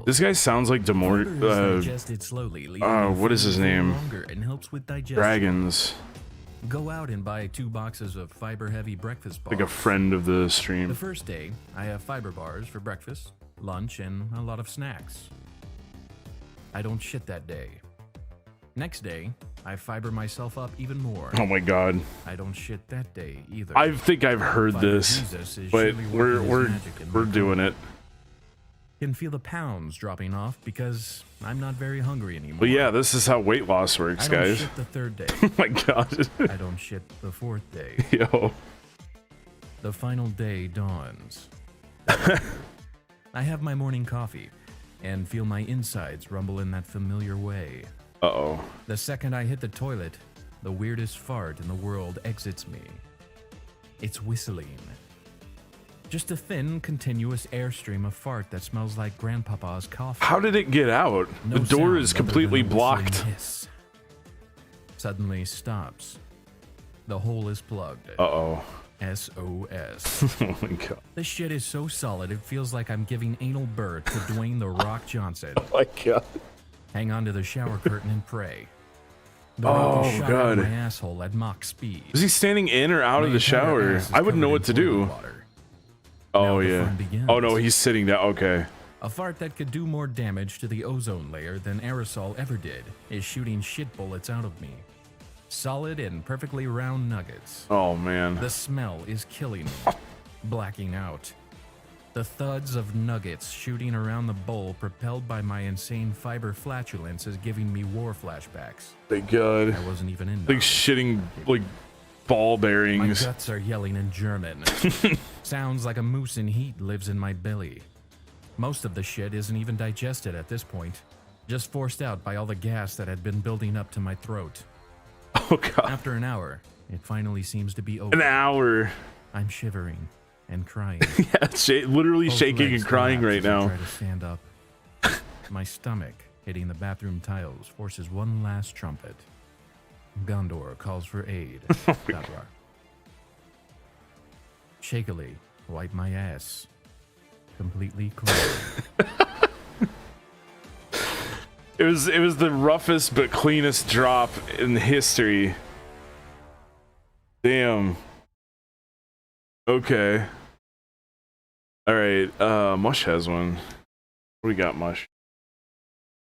This guy sounds like Demore. What is his name? And helps with digestion. Dragons. Go out and buy 2 boxes of fiber-heavy breakfast bars. Like a friend of the The stream. first day, I have fiber bars for breakfast, lunch, and a lot of snacks. I don't shit that day. Next day, I fiber myself up even more. Oh my god. I don't shit that day either. I think I've heard Fiber this, Jesus is but surely working his magic in we're my doing it. Can feel the pounds dropping off because I'm not very hungry anymore. But yeah, this is how weight loss works, I don't guys. shit the 3rd day. Oh my god. I don't shit the 4th day. Yo. The final day dawns. I have my morning coffee and feel my insides rumble in that familiar way. Uh-oh. The second I hit the toilet, the weirdest fart in the world exits me. It's whistling. Just a thin, continuous airstream of fart that smells like Grandpapa's coffee. How did it get out? No The door sound is other completely than a whistling blocked. hiss. Suddenly stops. The hole is plugged. Uh-oh. SOS. Oh my god. This shit is so solid it feels like I'm giving anal birth to Dwayne The Rock Johnson. Oh my god. Hang on to the shower curtain and pray. The Oh, rock is shot out God. of my asshole at Mach speed. Is he standing in or out My of the entire shower? ass is I wouldn't know covered what to in do. toilet water. Oh Now the yeah. fun begins. Oh no, he's sitting down. Okay. A fart that could do more damage to the ozone layer than aerosol ever did is shooting shit bullets out of me. Solid and perfectly round nuggets. Oh man. The smell is killing me. Blacking out. The thuds of nuggets shooting around the bowl propelled by my insane fiber flatulence is giving me war flashbacks. Thank god. I wasn't even in Like them. shitting like ball My bearings. guts are yelling in German. Sounds like a moose in heat lives in my belly. Most of the shit isn't even digested at this point. Just forced out by all the gas that had been building up to my throat. Oh god. After an hour, it finally seems to be over. An hour. I'm shivering and crying. Yeah, literally Both shaking legs and crying collapse right as I now. try to stand up. My stomach hitting the bathroom tiles forces one last trumpet. Gondor calls for aid. Dabra. Shakily wipe my ass. Completely clean. It was the roughest but cleanest drop in history. Damn. Okay. All right. Mush has one. What do we got, Mush?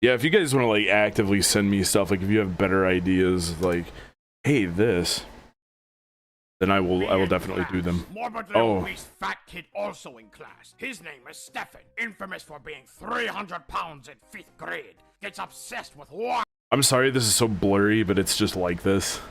Yeah, if you guys want to like actively send me stuff, like if you have better ideas, like, hey, this, then I will definitely do them. Morbidly Oh. obese fat kid also in class. His name is Stefan, infamous for being 300 pounds in 5th grade. Gets obsessed with I'm sorry this is so blurry, but it's just like this.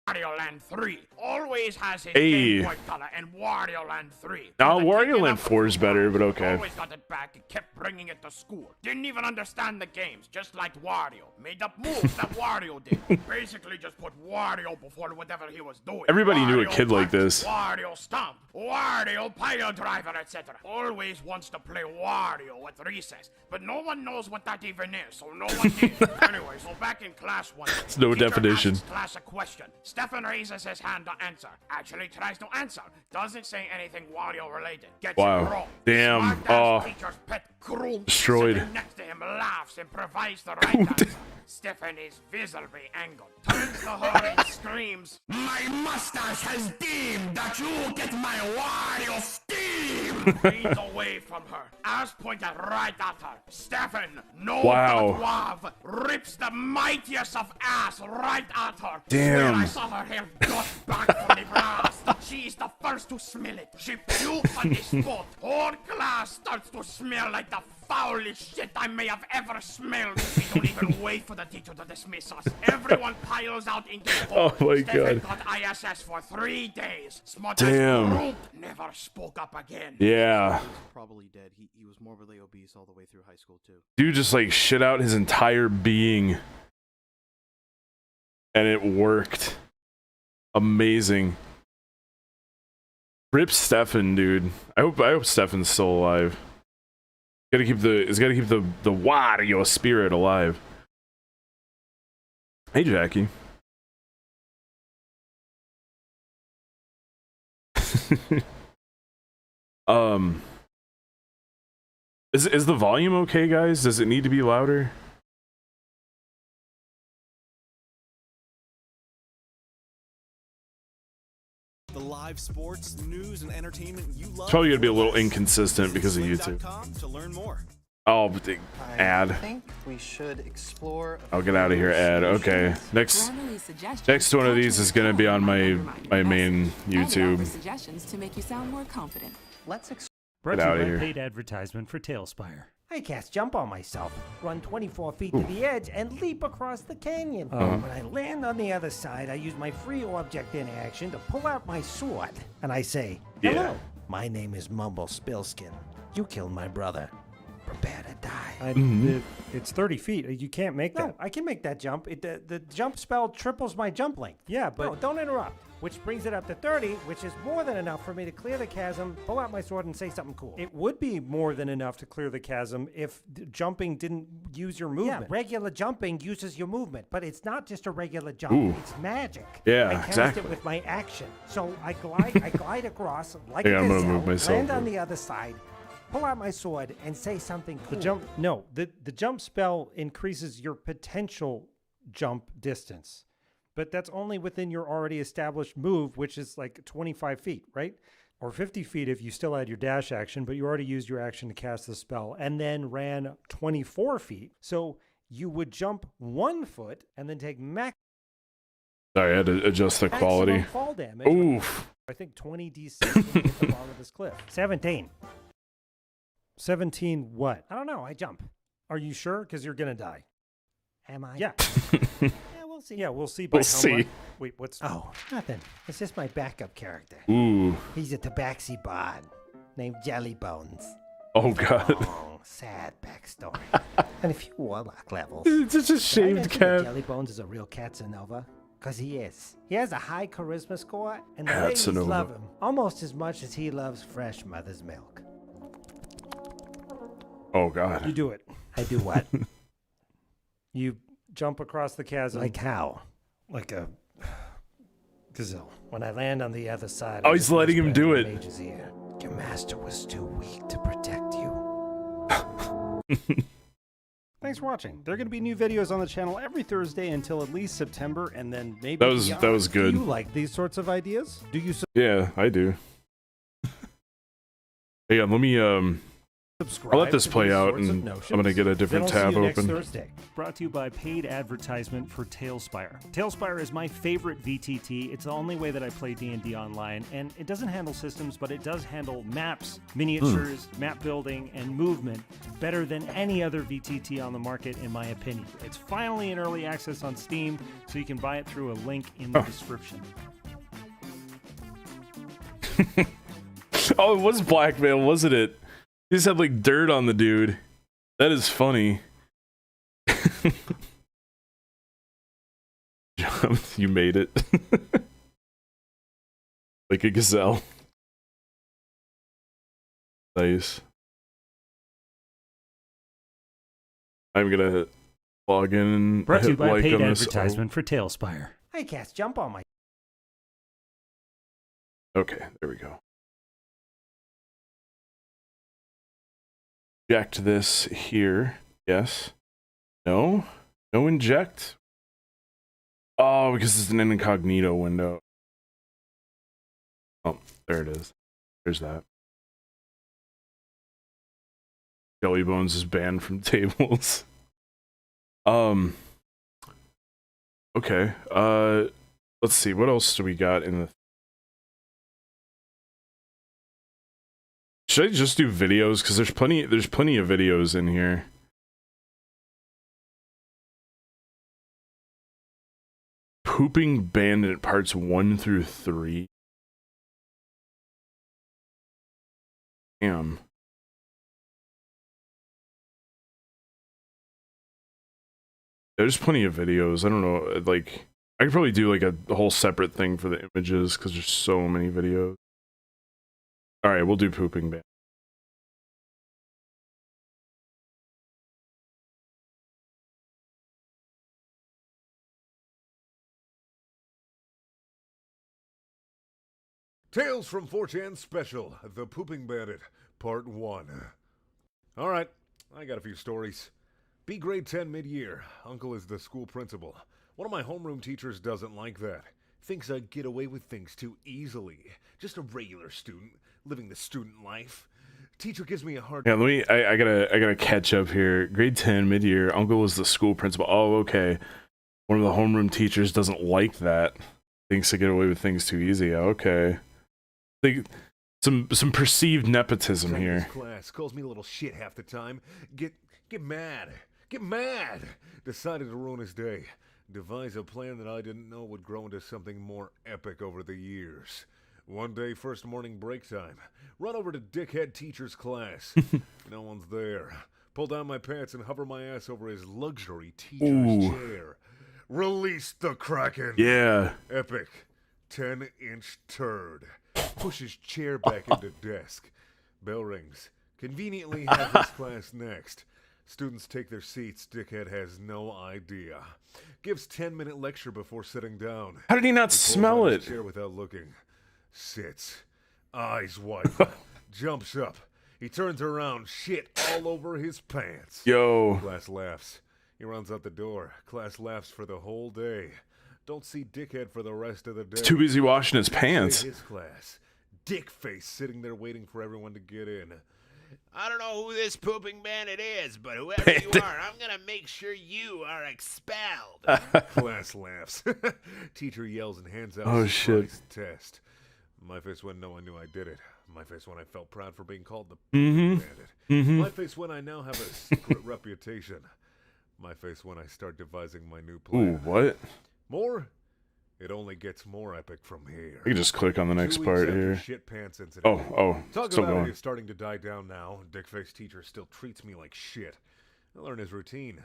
Wario Land 3. Always has his Hey. Game Boy Color and Wario Land 3. Now, But Wario picking Land up 4 is better, but okay. Always got it back and kept bringing it to school. Didn't even understand the games, just like Wario. Made up moves that Wario did. Basically just put Wario before whatever he was doing. Everybody knew a Wario kid like punch, this. Wario stomp, Wario pile driver, etc. Always wants to play Wario at recess, but no one knows what that even is, so no one did. Anyway, so back in class one day, It's no teacher definition. asks class a question. Stefan raises his hand to answer. Actually tries to answer. Doesn't say anything Wario related. Gets Wow. it wrong. Damn. Smart-ass Oh. teacher's pet Kroon Destroyed. sitting next to him laughs and provides the right answer. Stefan is visibly angered. Turns to her and screams, "My mustache has deemed that you get my Wario steam!" Leans away from her. Ass pointed right at her. Stefan, no Wow. Wav, rips the mightiest of ass right at her. Damn. Swear I saw her hair gush back from the blast. She's the first to smell it. She pukes on the spot. Whole class starts to smell like the foulest shit I may have ever smelled. We don't even wait for the teacher to dismiss us. Everyone piles out into the hall. Oh my Stefan God. got ISS for 3 days. Smart Damn. never spoke up again. Yeah. Probably dead. He was morbidly obese all the way through high school too. Dude just like shit out his entire being. And it worked. Amazing. Rip Stefan, dude. I hope Stefan's still alive. It's gotta keep the Wario spirit alive. Hey Jackie. Is the volume okay, guys? Does it need to be louder? The live sports, news, and entertainment you love. It's probably gonna be a little inconsistent because of YouTube. To learn more. Oh, but the ad. I think we should explore. I'll get out of here, ad. Okay, next one of these is gonna be on my main YouTube. Suggestions to make you sound more confident. Let's explore. Get out of here. Paid advertisement for Tailspire. I cast jump on myself, run 24 feet to the edge, and leap across the canyon. When I land on the other side, I use my free object in action to pull out my sword. And I say, hello, Yeah. my name is Mumble Spillskin. You killed my brother. Prepare to die. It's 30 feet. You can't make that. No, I can make that jump. The jump spell triples my jump length. Yeah, but No, don't interrupt. Which brings it up to 30, which is more than enough for me to clear the chasm, pull out my sword, and say something cool. it would be more than enough to clear the chasm if jumping didn't use your movement. Yeah, regular jumping uses your movement, but it's not just a regular jump. Ooh. It's magic. Yeah, I cast exactly. it with my action. So I glide across like Yeah, a I'm gonna gazelle, move myself land on up. the other side, pull out my sword, and say something cool. The jump spell increases your potential jump distance, but that's only within your already established move, which is like 25 feet, right? Or 50 feet if you still had your dash action, but you already used your action to cast the spell and then ran 24 feet. So you would jump 1 foot and then take maximum Sorry, I had to adjust the quality. fall damage. Oof. I think 20 d6 when you hit the bottom of this cliff. 17. 17 what? I don't know. I jump. Are you sure? Because you're going to die. Am I? Yeah. Yeah, we'll see. Yeah, we'll see. By We'll how see. much- Wait, what's... Oh, nothing. It's just my backup character. Ooh. He's a tabaxi bard named Jelly Bones. Oh god. Long, sad backstory. And a few warlock levels. It's just a Did I shaved mention that cat. Jelly Bones is a real Casanova? Because he is. He has a high charisma score, and the ladies Casanova. love him almost as much as he loves fresh mother's milk. Oh You god. do it. I do what? You jump across the chasm Like how? like a gazelle. When I land on the other side. Oh, I he's just letting him whisper do in it. the mage's ear, your master was too weak to protect you. Thanks for watching. There are going to be new videos on the channel every Thursday until at least September, and then maybe That was beyond. good. Do you like these sorts of ideas? Do you Yeah, I do. Hey, let me subscribe? I'll let this to play these out, sorts of and notions? I'm gonna get a Then different I'll tab see you next open. Thursday. Brought to you by paid advertisement for Tailspire. Tailspire is my favorite VTT. It's the only way that I play D&D online, and it doesn't handle systems, but it does handle maps, miniatures, map building, and movement better than any other VTT on the market, in my opinion. It's finally in early access on Steam, so you can buy it through a link in the description. Oh, it was blackmail, wasn't it? He just had like dirt on the dude. That is funny. You made it. Like a gazelle. Nice. I'm gonna log in and Brought to you hit by like paid on this. advertisement for Tailspire. I cast jump on my. Okay, there we go. Inject this here. Yes. No? No inject? Oh, because it's an incognito window. Oh, there it is. There's that. Jelly Bones is banned from tables. Okay. Let's see. What else do we got in the... Should I just do videos? Because there's plenty of videos in here. Pooping Bandit parts 1 through 3. Damn. There's plenty of videos. I don't know, like, I could probably do like a whole separate thing for the images because there's so many videos. Alright, we'll do Pooping Bandit. Tales from 4chan Special, The Pooping Bandit, Part 1. All right, I got a few stories. B grade 10 mid-year. Uncle is the school principal. One of my homeroom teachers doesn't like that. Thinks I get away with things too easily. Just a regular student, living the student life. Teacher gives me a hard... Yeah, I gotta catch up here. Grade 10, mid-year. Uncle is the school principal. Oh, okay. One of the homeroom teachers doesn't like that. Thinks to get away with things too easy. Okay. Some perceived nepotism here. Class calls me a little shit half the time. Get mad. Get mad! Decided to ruin his day. Devise a plan that I didn't know would grow into something more epic over the years. One day, first morning break time. Run over to dickhead teacher's class. No one's there. Pull down my pants and hover my ass over his luxury teacher's chair. Release the Kraken! Yeah. Epic. 10-inch turd. Push his chair back into desk. Bell rings. Conveniently have his class next. Students take their seats. Dickhead has no idea. Gives 10-minute lecture before sitting down. How did he not smell it? Chair without looking. Sits. Eyes wide. Jumps up. He turns around. Shit all over his pants. Yo. Class laughs. He runs out the door. Class laughs for the whole day. Don't see Dickhead for the rest of the day. He's too busy washing his pants. His class. Dickface sitting there waiting for everyone to get in. I don't know who this pooping bandit is, but whoever you are, I'm gonna make sure you are expelled. Class laughs. Teacher yells and hands out Oh, a shit. surprise test. My face when no one knew I did it. My face when I felt proud for being called the bandit. My face when I now have a secret reputation. My face when I start devising my new plan. Ooh, what? More? It only gets more epic from here. You can just click on the next 2 weeks part after here. Shit pants incident. Oh, Talk still about going. it is starting to die down now. Dickface teacher still treats me like shit. I learn his routine.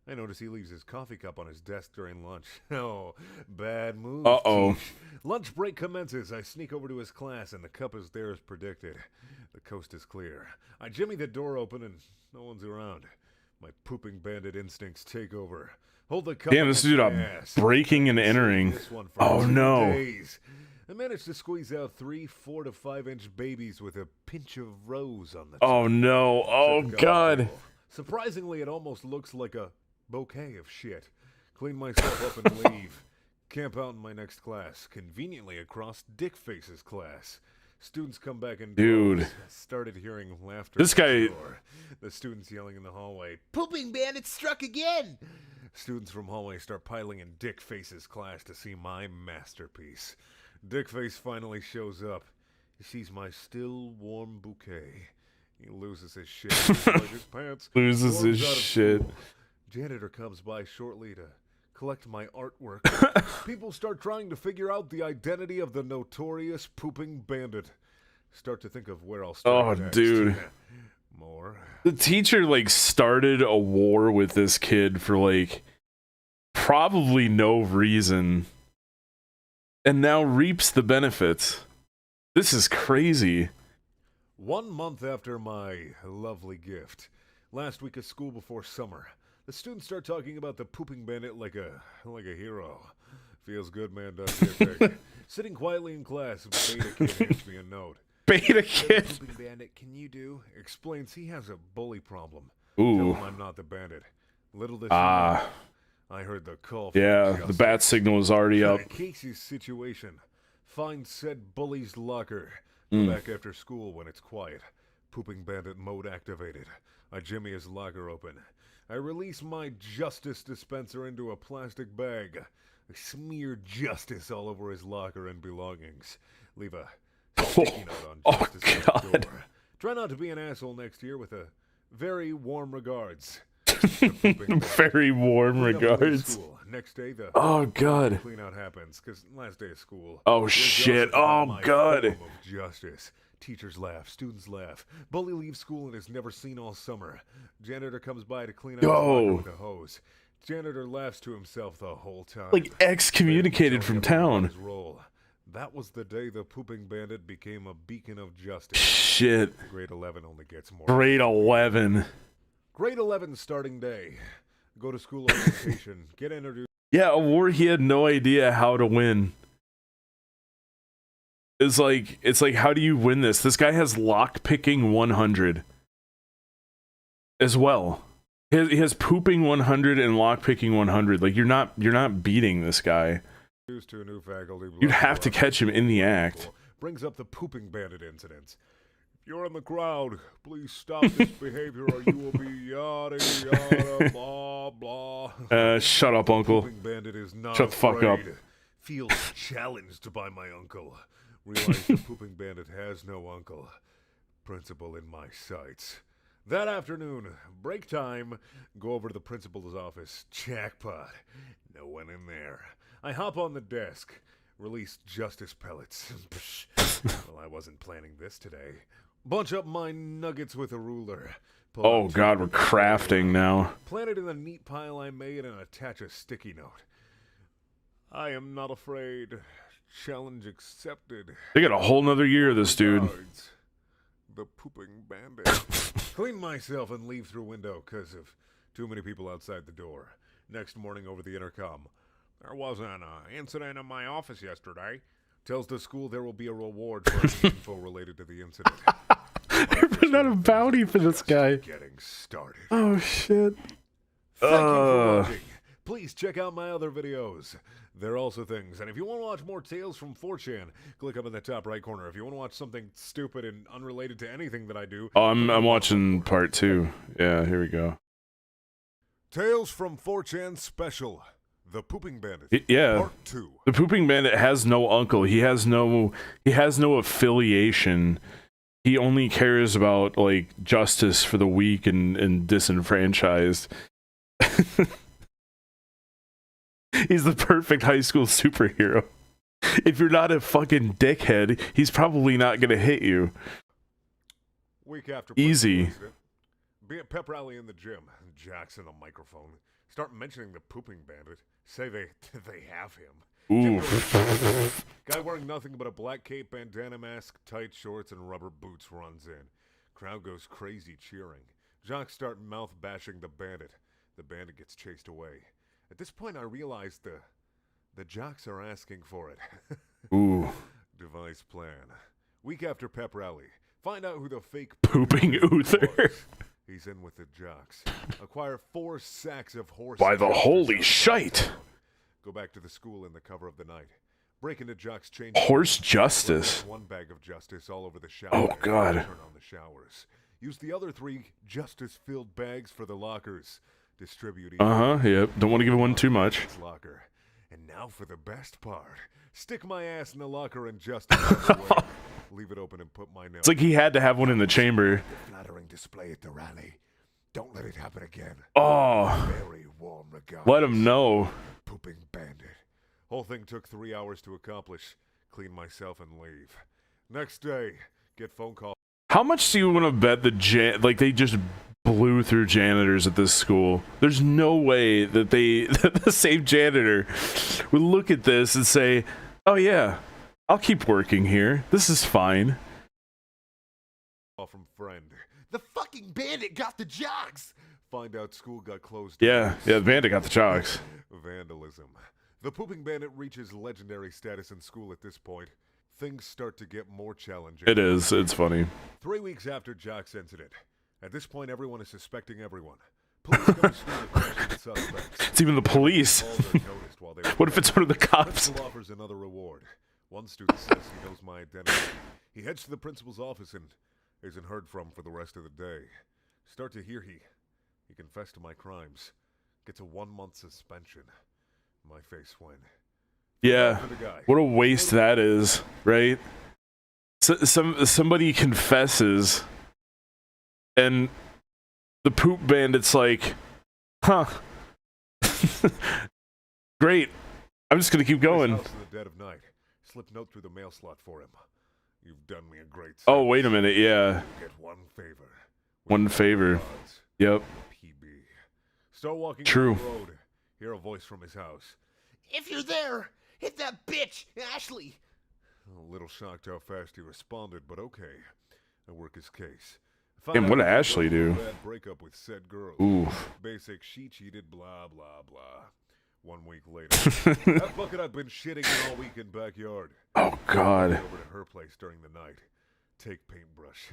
I notice he leaves his coffee cup on his desk during lunch. Oh, bad move. Uh-oh. Teach. Lunch break commences. I sneak over to his class, and the cup is there as predicted. The coast is clear. I jimmy the door open, and no one's around. My pooping bandit instincts take over. Hold the cup. Damn, this dude up breaking and entering. Oh, no. Days. I managed to squeeze out 3 4 to 5 inch babies with a pinch of rose on the top. Oh, no. Oh, God. Surprisingly, it almost looks like a bouquet of shit. Clean myself up and leave. Camp out in my next class, conveniently across Dickface's class. Students come back and Dude. started hearing laughter. This guy. The students yelling in the hallway, Pooping bandit struck again! Students from hallway start piling in Dickface's class to see my masterpiece. Dickface finally shows up. He sees my still warm bouquet. He loses his shit. His pants. Loses his storms out of shit. school. Janitor comes by shortly to collect my artwork. People start trying to figure out the identity of the notorious pooping bandit. Start to think of where I'll start next. Dude. More. The teacher, like, started a war with this kid for, like, probably no reason. And now reaps the benefits. This is crazy. 1 month after my lovely gift. Last week of school before summer. The students start talking about the pooping bandit like a hero. Feels good, man, doesn't it? Sitting quietly in class, Beta Kid hands me a note. Beta Kid. Pooping bandit, can you do? Explains he has a bully problem. Ooh. Tell him I'm not the bandit. Little did she know, I heard the call. Yeah, the bat signal is already up. Casey's situation. Find said bully's locker. Back after school when it's quiet. Pooping bandit mode activated. I jimmy his locker open. I release my justice dispenser into a plastic bag. I smear justice all over his locker and belongings. Leave a sticky note on justice on the door. Try not to be an asshole next year with a very warm regards. Very warm regards. Next day, the clean out happens because last day of school. Oh shit! Oh god! Of justice. Teachers laugh, students laugh. Bully leaves school and is never seen all summer. Janitor comes by to clean out with a hose. Janitor laughs to himself the whole time. Like excommunicated from town. That was the day the pooping bandit became a beacon of justice. Shit. Grade 11 only gets more. Grade 11. Grade 11 starting day. Go to school orientation. Get introduced. Yeah, a war he had no idea how to win. It's like how do you win this? This guy has lock picking 100. as well. He has pooping 100 and lockpicking 100. Like you're not beating this guy. To a new faculty, You'd have to catch him in the act. Brings up the pooping bandit incident. If you're in the crowd, please stop this behavior or you will be yada yada blah blah. Shut up, Uncle. Pooping bandit is not Shut the fuck up. Feels challenged by my uncle. Realize the pooping bandit has no uncle. Principal in my sights. That afternoon, break time, go over to the principal's office. Jackpot. No one in there. I hop on the desk, release justice pellets. Well, I wasn't planning this today. Bunch up my nuggets with a ruler. Oh God, we're crafting now. Plant it in the neat pile I made and attach a sticky note. I am not afraid. Challenge accepted. They got a whole nother year of this dude. The pooping bandit. Clean myself and leave through window because of too many people outside the door. Next morning over the intercom. There was an incident in my office yesterday. Tells the school there will be a reward for any info related to the incident. They're putting out a bounty for this guy. Getting started. Oh shit. Thank you for watching. Please check out my other videos. They're also things. And if you want to watch more Tales from 4chan, click up in the top right corner. If you want to watch something stupid and unrelated to anything that I do... Oh, I'm watching part 2. Yeah, here we go. Tales from 4chan Special. The Pooping Bandit. Yeah. Part 2. The Pooping Bandit has no uncle. He has no affiliation. He only cares about like justice for the weak and disenfranchised. He's the perfect high school superhero. If you're not a fucking dickhead, he's probably not gonna hit you. Week after easy. Be at pep rally in the gym. Jackson on microphone. Start mentioning the Pooping Bandit. Say they have him. Ooh. Guy wearing nothing but a black cape, bandana mask, tight shorts, and rubber boots runs in. Crowd goes crazy cheering. Jocks start mouth bashing the bandit. The bandit gets chased away. At this point, I realize the jocks are asking for it. Ooh. Device plan. Week after pep rally. Find out who the fake Pooping Uther. He's in with the jocks. Acquire 4 sacks of horse. By the holy shite. Go back to the school in the cover of the night. Break into Jock's change. Horse justice. 1 bag of justice all over the shower. Oh God. Turn on the showers. Use the other 3 justice-filled bags for the lockers. Distribute each. Yep. Don't want to give one too much. Locker. And now for the best part. Stick my ass in the locker and justice. Leave it open and put my nail. It's like he had to have one in the chamber. Flattering display at the rally. Don't let it happen again. Oh. Very warm regards. Let him know. Pooping Bandit. Whole thing took 3 hours to accomplish. Clean myself and leave. Next day, get phone call. How much do you want to bet like they just blew through janitors at this school? There's no way that that the same janitor would look at this and say, "Oh yeah, I'll keep working here. This is fine." From friend. The fucking bandit got the jocks. Find out school got closed. Yeah, the bandit got the jocks. Vandalism. The Pooping Bandit reaches legendary status in school at this point. Things start to get more challenging. It is. It's funny. 3 weeks after Jock's incident. At this point, everyone is suspecting everyone. Police come to school to question the suspects. It's even the police. What if it's one of the cops? Principal offers another reward. One student says he knows my identity. He heads to the principal's office and isn't heard from for the rest of the day. Start to hear he confessed to my crimes. Gets a 1-month suspension. My face went. Yeah. What a waste that is, right? Somebody confesses, and the Poop Bandit's like, huh. Great. I'm just gonna keep going. In the dead of night. Slip note through the mail slot for him. You've done me a great service. Oh, wait a minute, yeah. Get 1 favor. One favor. Yep. PB. Start walking True. down the road. Hear a voice from his house. If you're there, hit that bitch, Ashley. A little shocked how fast he responded, but okay. I work his case. Damn, what did Ashley do? Bad breakup with said girl. Ooh. Basic, she cheated, blah, blah, blah. 1 week later. That bucket I've been shitting in all week in backyard. Oh, God. Over to her place during the night. Take paintbrush.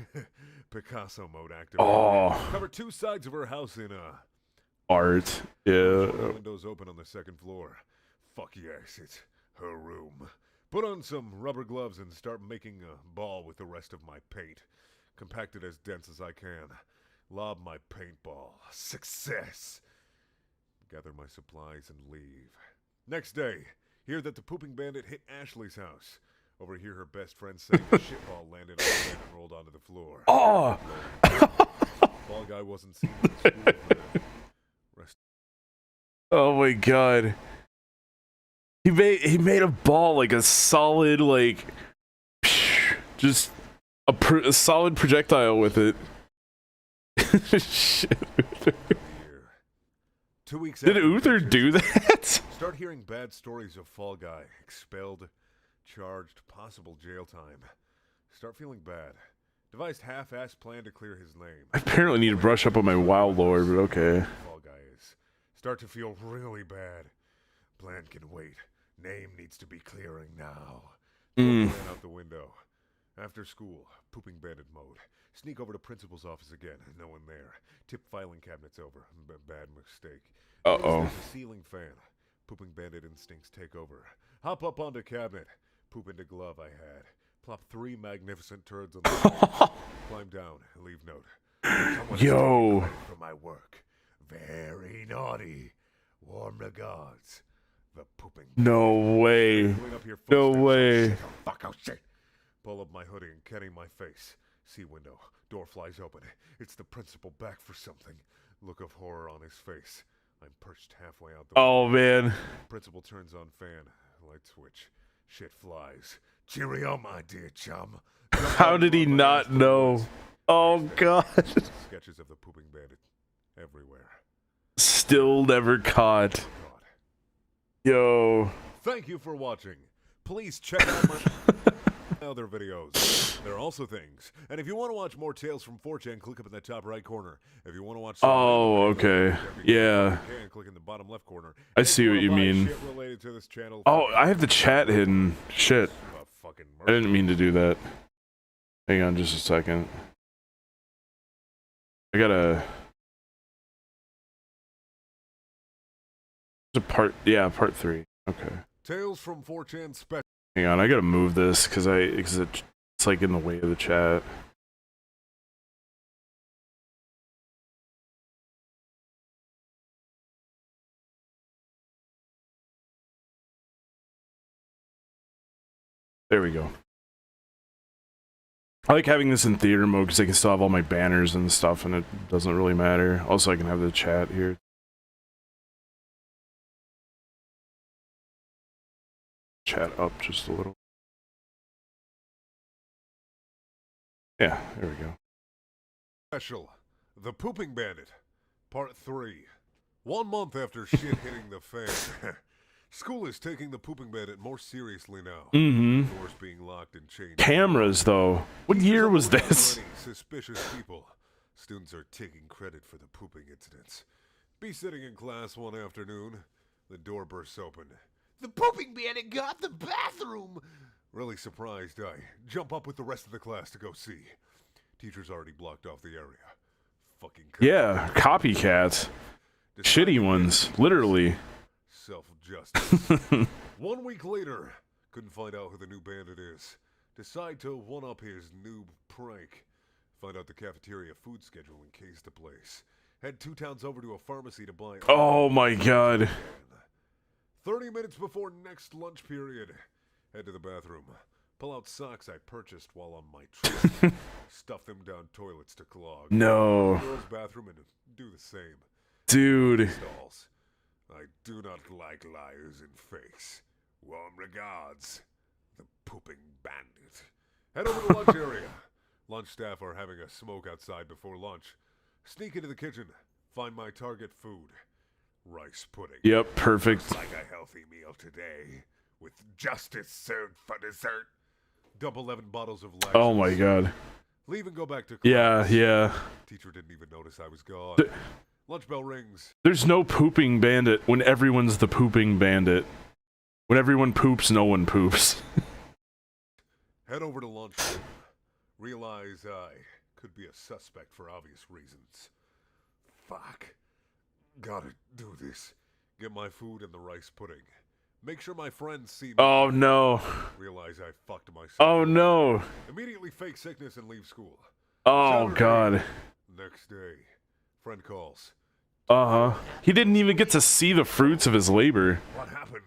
Picasso mode activated. Oh. Cover 2 sides of her house in Art. Yeah. windows open on the 2nd floor. Fuck yes, it's her room. Put on some rubber gloves and start making a ball with the rest of my paint. Compact it as dense as I can. Lob my paintball. Success! Gather my supplies and leave. Next day, hear that the pooping bandit hit Ashley's house. Overhear her best friend saying the shitball landed on the bed and rolled onto the floor. Oh! Ball guy wasn't seen in the school for rest. Oh my god. He made a ball, like a solid, like, just a solid projectile with it. Shit. 2 weeks Did after Uther do that? Start hearing bad stories of Fall Guy. Expelled, charged, possible jail time. Start feeling bad. Devised half-assed plan to clear his name. I apparently need to brush up on my Wild Lord, but okay. Fall Guy is. Start to feel really bad. Plan can wait. Name needs to be clearing now. Plan out the window. After school, pooping bandit mode. Sneak over to principal's office again. No one there. Tip filing cabinets over. Bad mistake. Uh-oh. There's a ceiling fan. Pooping bandit instincts take over. Hop up onto cabinet. Poop into glove I had. Plop 3 magnificent turds on the floor. Climb down. Leave note. Someone Yo. for my work. Very naughty. Warm regards. The pooping. No way. Clean up your No footsteps. way. Oh, shit. Oh, fuck. Oh, shit. Pull up my hoodie and catting my face. See window. Door flies open. It's the principal back for something. Look of horror on his face. I'm perched halfway out the Oh window. man. Principal turns on fan. Light switch. Shit flies. Cheerio, my dear chum. How did he not know? Oh god. Sketches of the pooping bandit everywhere. Still never caught. God. Yo. Thank you for watching. Please check out my other videos. There are also things. And if you want to watch more Tales from 4chan, click up in the top right corner. If you want to watch Oh, okay. Yeah. click in the bottom left corner. I see what you mean. Shit related to this channel. Oh, I have the chat hidden. Shit. Fucking I didn't mean to do that. Hang on just a second. I gotta... part 3. Okay. Tales from 4chan special. Hang on, I gotta move this because it's like in the way of the chat. There we go. I like having this in theater mode because I can still have all my banners and stuff and it doesn't really matter. Also, I can have the chat here. Chat up just a little. Yeah, there we go. Special. The Pooping Bandit. Part 3. 1 month after shit hitting the fan. School is taking the Pooping Bandit more seriously now. Mm-hmm. Doors being locked and chained. Cameras, though. What year was this? Suspicious people. Students are taking credit for the pooping incidents. Be sitting in class one afternoon. The door bursts open. The Pooping Bandit got the bathroom! Really surprised, I jump up with the rest of the class to go see. Teacher's already blocked off the area. Fucking Yeah, copycats. Shitty ones, literally. Self-justice. 1 week later, couldn't find out who the new bandit is. Decide to one-up his noob prank. Find out the cafeteria food schedule and case the place. Head 2 towns over to a pharmacy to buy... Oh my god. 30 minutes before next lunch period. Head to the bathroom. Pull out socks I purchased while on my trip. Stuff them down toilets to clog. No. Girls' bathroom and do the same. Dude. Stalls. I do not like liars and fakes. Warm regards. The Pooping Bandit. Head over to the lunch area. Lunch staff are having a smoke outside before lunch. Sneak into the kitchen. Find my target food. Rice pudding. Yep, perfect. Looks like a healthy meal today. With justice served for dessert. Double 11 bottles of Lexus. Oh my god. Leave and go back to class. Yeah. Teacher didn't even notice I was gone. Lunch bell rings. There's no pooping bandit when everyone's the pooping bandit. When everyone poops, no one poops. Head over to lunchroom. Realize I could be a suspect for obvious reasons. Fuck. Gotta do this. Get my food and the rice pudding. Make sure my friends see me. Oh no. Realize I fucked myself. Oh no. Immediately fake sickness and leave school. Oh Saturday, god. Next day. Friend calls. Uh-huh. He didn't even get to see the fruits of his labor. What happened?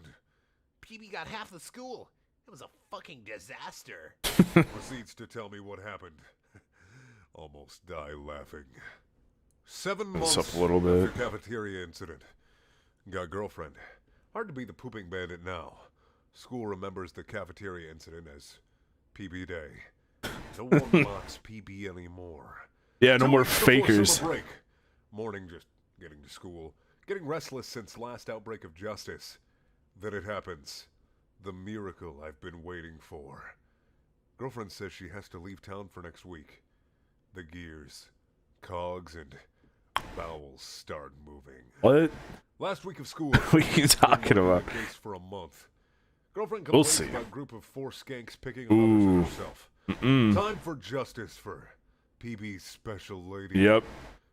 PB got half the school. It was a fucking disaster. Proceeds to tell me what happened. Almost die laughing. 7 months Up a little bit. after cafeteria incident. Got girlfriend. Hard to be the pooping bandit now. School remembers the cafeteria incident as PB Day. No one mocks PB anymore. Yeah, no 2 more weeks before fakers. summer break. Morning just getting to school. Getting restless since last outbreak of justice. Then it happens. The miracle I've been waiting for. Girlfriend says she has to leave town for next week. The gears, cogs, and bowels start moving. What? Last week of school. What are you talking been about? working the case for a month. Girlfriend We'll complains see. about a group of 4 skanks picking on others Ooh. and herself. Mm-mm. Time for justice for PB's special lady. Yep.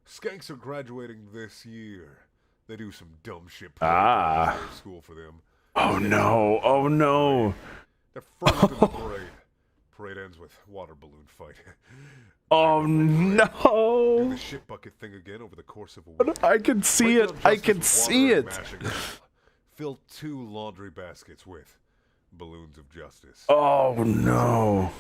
Skanks are graduating this year. They do some dumb shit. Ah. School for them. Oh no. Oh no. They're first in the parade. Parade ends with water balloon fight. Oh Do no. the shit bucket thing again over the course of a week. I can see Break it. down I justice can with see water and it. mashing oil. Fill 2 laundry baskets with balloons of justice. Oh no.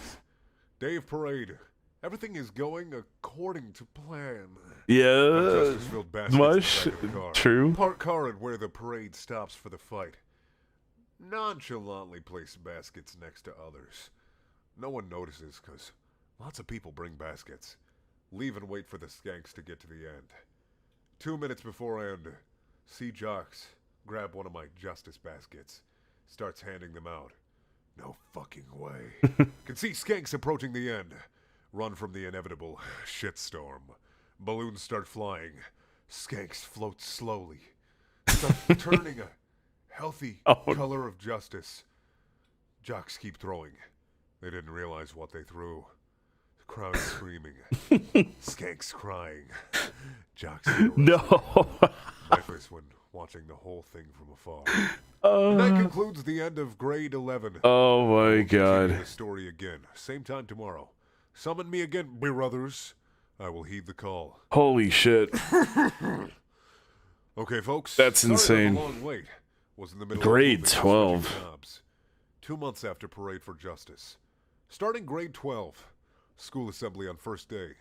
Day of parade. Everything is going according to plan. Yeah. Justice-filled baskets Mush. in the back of the car. True. Park car at where the parade stops for the fight. Nonchalantly place baskets next to others. No one notices because lots of people bring baskets. Leave and wait for the skanks to get to the end. 2 minutes before end, see jocks grab one of my justice baskets. Starts handing them out. No fucking way. Can see skanks approaching the end. Run from the inevitable shitstorm. Balloons start flying. Skanks float slowly. Start turning a healthy color of justice. Jocks keep throwing. They didn't realize what they threw. The crowd screaming. Skanks crying. Jocks No. lifeless when watching the whole thing from afar. And that concludes the end of grade 11. Oh my We'll continue god. the story again. Same time tomorrow. Summon me again, brothers. I will heed the call. Holy shit. Okay, folks. That's sorry insane. The long wait was in the middle Grade of 12. jobs. 2 months after Parade for Justice. Starting grade 12. School assembly on first day.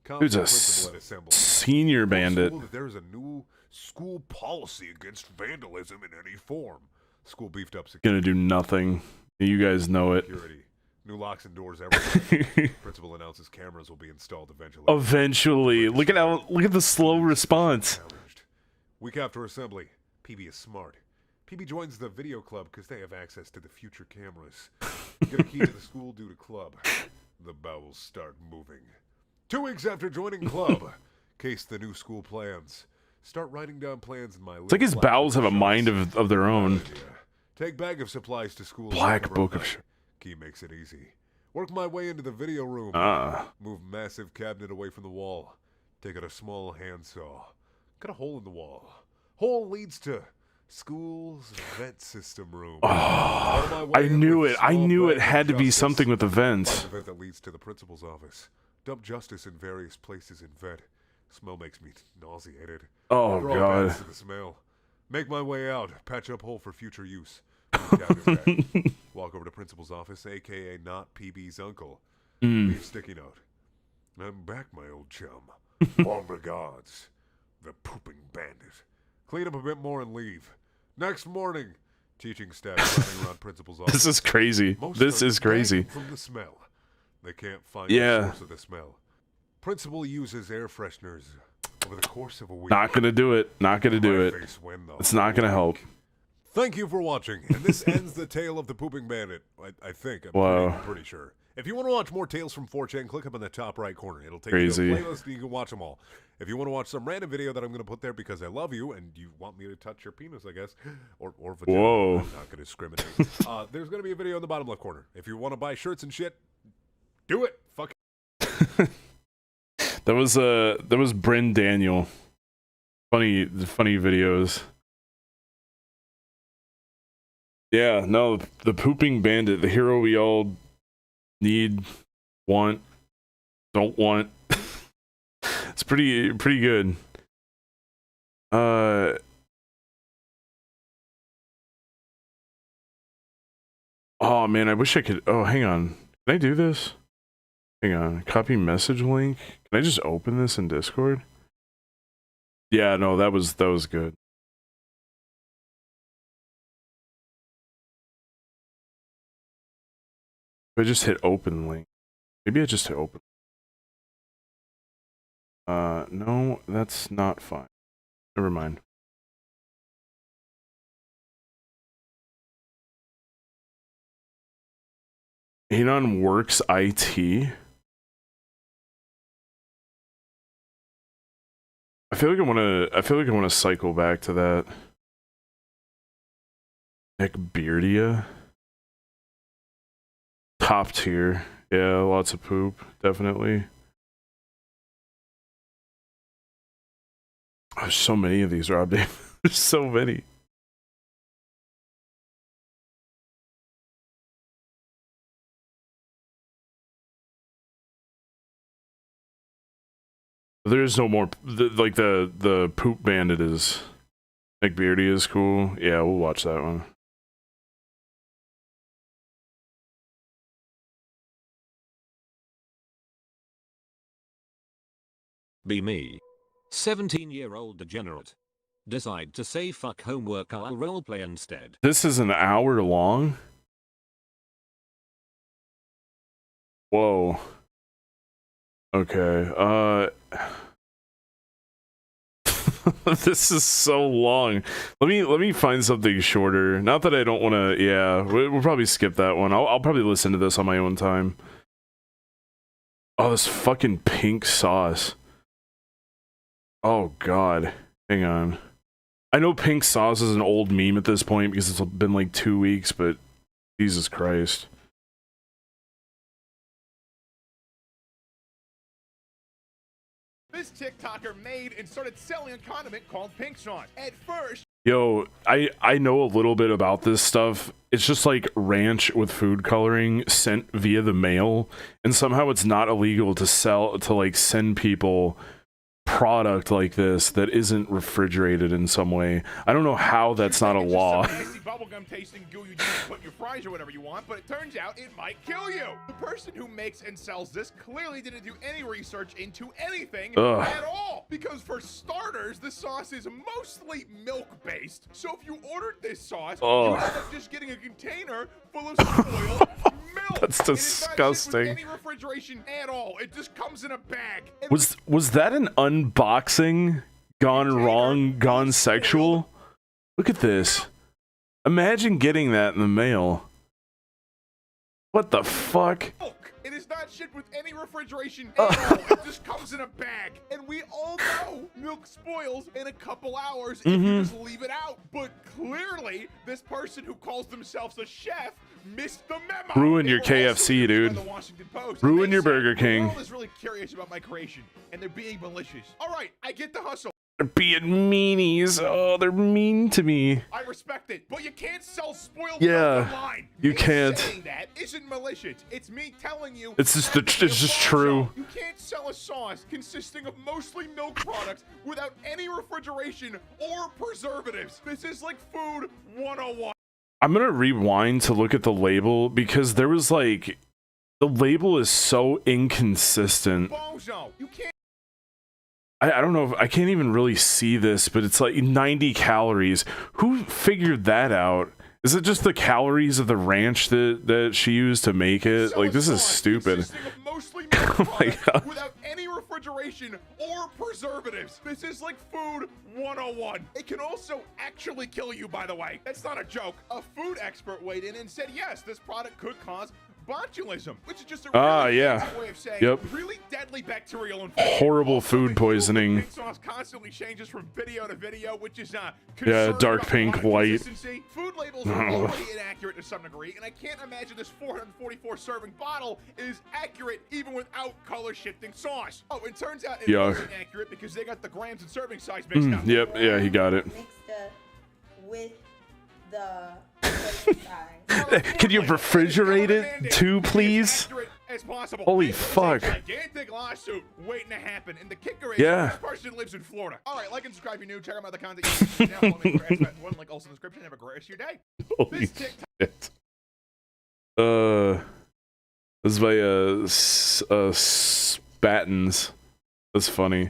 Who's a Principal at assembly. senior bandit? School that there is a new school policy against vandalism in any form. School beefed up Gonna do nothing. You guys know it. security. New locks and doors everywhere. Principal announces cameras will be installed eventually. Eventually. Look at the slow response. Challenged. Week after assembly, PB is smart. PB joins the video club because they have access to the future cameras. Get a key to the school due to club. The bowels start moving. 2 weeks after joining club, case the new school plans. Start writing down plans in my It's like his bowels have a mind of their own. Take bag of supplies to school. Black book of shit. Key makes it easy. Work my way into the video room. Move massive cabinet away from the wall. Take out a small handsaw. Cut a hole in the wall. Hole leads to school's vent system room. Oh, I knew it. I knew it had to be something with the vents. Find the vent that leads to the principal's office. Dump justice in various places in vent. Smell makes me nauseated. Oh, Draw God. back to the smell. Make my way out. Patch up hole for future use. Walk over to principal's office, a.k.a. not PB's uncle. Leave sticky note. I'm back, my old chum. Bon regards. The pooping bandit. Clean up a bit more and leave. Next morning, teaching staff running around principal's office. This is crazy. Most This are is crazy. gagging from the smell. They can't find Yeah. the source of the smell. Principal uses air fresheners over the course of a week. Not gonna do it. Not gonna do My it. face when, though. It's not gonna help. Thank you for watching, and this ends the tale of the pooping bandit. I think. Whoa. I'm pretty sure. If you want to watch more tales from 4chan, click up in the top right corner. It'll take Crazy. you to a playlist and you can watch them all. If you want to watch some random video that I'm going to put there because I love you and you want me to touch your penis, I guess, or vagina. Whoa. I'm not going to discriminate. There's going to be a video in the bottom left corner. If you want to buy shirts and shit, do it. Fuck That was Bryn Daniel. Funny videos. Yeah, no, the pooping bandit, the hero we all need, want, don't want. It's pretty good. Oh man, I wish I could. Oh, hang on. Can I do this? Hang on. Copy message link. Can I just open this in Discord? Yeah, no, that was good. If I just hit open link. Maybe I just hit open. No, that's not fine. Never mind. Anon Works IT. I feel like I wanna cycle back to that. Nick Beardia. Top tier. Yeah, lots of poop, definitely. There's so many of these, Rob. There's so many. There's no more. The poop bandit is. Nick Beardy is cool. Yeah, we'll watch that one. Be me. 17-year-old degenerate. Decide to say fuck homework, I'll roleplay instead. This is an hour long? Whoa. Okay, this is so long. Let me find something shorter. Not that I don't want to. Yeah, we'll probably skip that one. I'll probably listen to this on my own time. Oh, this fucking pink sauce. Oh god. Hang on. I know pink sauce is an old meme at this point because it's been like 2 weeks, but Jesus Christ. This TikToker made and started selling a condiment called pink sauce. At first, Yo, I know a little bit about this stuff. It's just like ranch with food coloring sent via the mail, and somehow it's not illegal to send people product like this that isn't refrigerated in some way. I don't know how that's not a law. Nasty bubblegum tasting goo you just put in your fries or whatever you want, but it turns out it might kill you. The person who makes and sells this clearly didn't do any research into anything at all. Because for starters, the sauce is mostly milk-based. So if you ordered this sauce, you end up just getting a container full of spoiled milk. That's disgusting. Any refrigeration at all. It just comes in a bag. Was that an unboxing gone wrong, gone sexual? Look at this. Imagine getting that in the mail. What the fuck? It is not shipped with any refrigeration at all. It just comes in a bag. And we all know milk spoils in a couple hours if you just leave it out. But clearly, this person who calls themselves a chef missed the memo. Ruin your KFC, dude. Ruin your Burger King. The world is really curious about my creation, and they're being malicious. All right, I get the hustle. They're being meanies. Oh, they're mean to me. I respect it, but you can't sell spoiled Yeah, milk online. you can't. Saying that isn't malicious. It's me telling you. It's just true. You can't sell a sauce consisting of mostly milk products without any refrigeration or preservatives. This is like food 101. I'm gonna rewind to look at the label because there was like, the label is so inconsistent. Bozo, you can't. I don't know if I can't even really see this, but it's like 90 calories. Who figured that out? Is it just the calories of the ranch that she used to make it? Like, this is stupid. Oh my god. Without any refrigeration or preservatives. This is like food 101. It can also actually kill you, by the way. That's not a joke. A food expert weighed in and said, yes, this product could cause botulism, which is just a really fancy way of saying really deadly bacterial infection. Horrible food poisoning. Pink sauce constantly changes from video to video, which is dark pink, white. Food labels are already inaccurate to some degree, and I can't imagine this 444 serving bottle is accurate even without color shifting sauce. Oh, it turns out it wasn't accurate because they got the grams and serving size mixed up. Yep, yeah, he got it. Mixed up with the Could you refrigerate it too, please? As possible. Holy fuck. Gigantic lawsuit waiting to happen, and the kicker is this person lives in Florida. All right, like and subscribe if you're new. Check out my other content. One link also in the description. Have a great rest of your day. Holy shit. This is by Spattins. That's funny.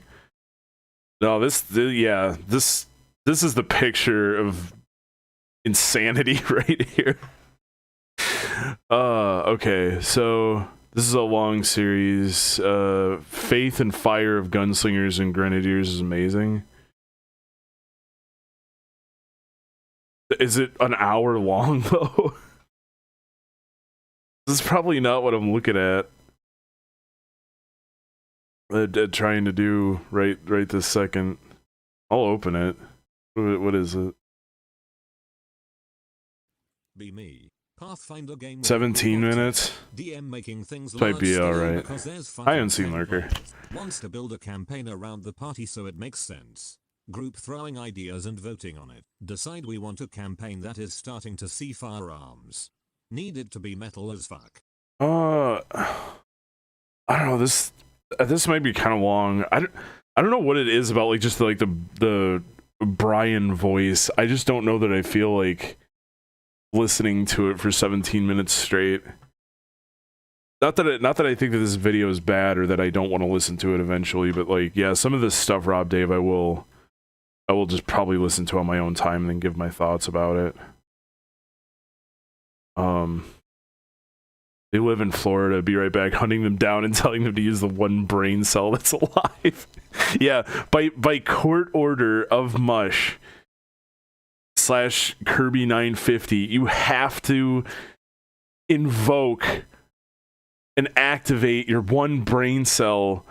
No, this is the picture of insanity right here. Okay, so this is a long series. Faith and Fire of Gunslingers and Grenadiers is amazing. Is it an hour long though? This is probably not what I'm looking at. Trying to do right this second. I'll open it. What is it? Be me. Pathfinder game 17 minutes. DM making things might be alright. I haven't seen Lurker. Wants to build a campaign around the party so it makes sense. Group throwing ideas and voting on it. Decide we want a campaign that is starting to see firearms. Need it to be metal as fuck. I don't know. This might be kind of long. I don't know what it is about like just like the Brian voice. I just don't know that I feel like listening to it for 17 minutes straight. Not that I think that this video is bad or that I don't want to listen to it eventually, but like yeah, some of this stuff, Rob Dave, I will just probably listen to on my own time and then give my thoughts about it. They live in Florida. Be right back. Hunting them down and telling them to use the one brain cell that's alive. Yeah, by court order of Mush / Kirby 950, you have to invoke and activate your one brain cell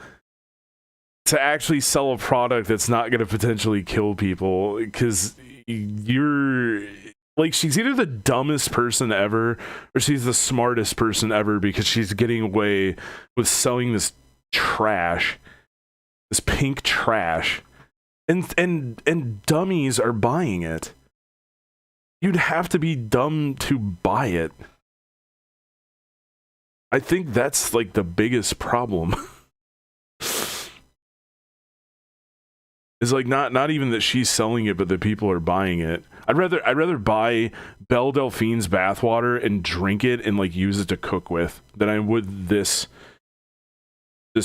to actually sell a product that's not going to potentially kill people, because you're like, she's either the dumbest person ever or she's the smartest person ever, because she's getting away with selling this trash, this pink trash, and dummies are buying it. You'd have to be dumb to buy it. I think that's like the biggest problem. It's like not even that she's selling it, but that people are buying it. I'd rather buy Belle Delphine's bathwater and drink it and like use it to cook with than I would this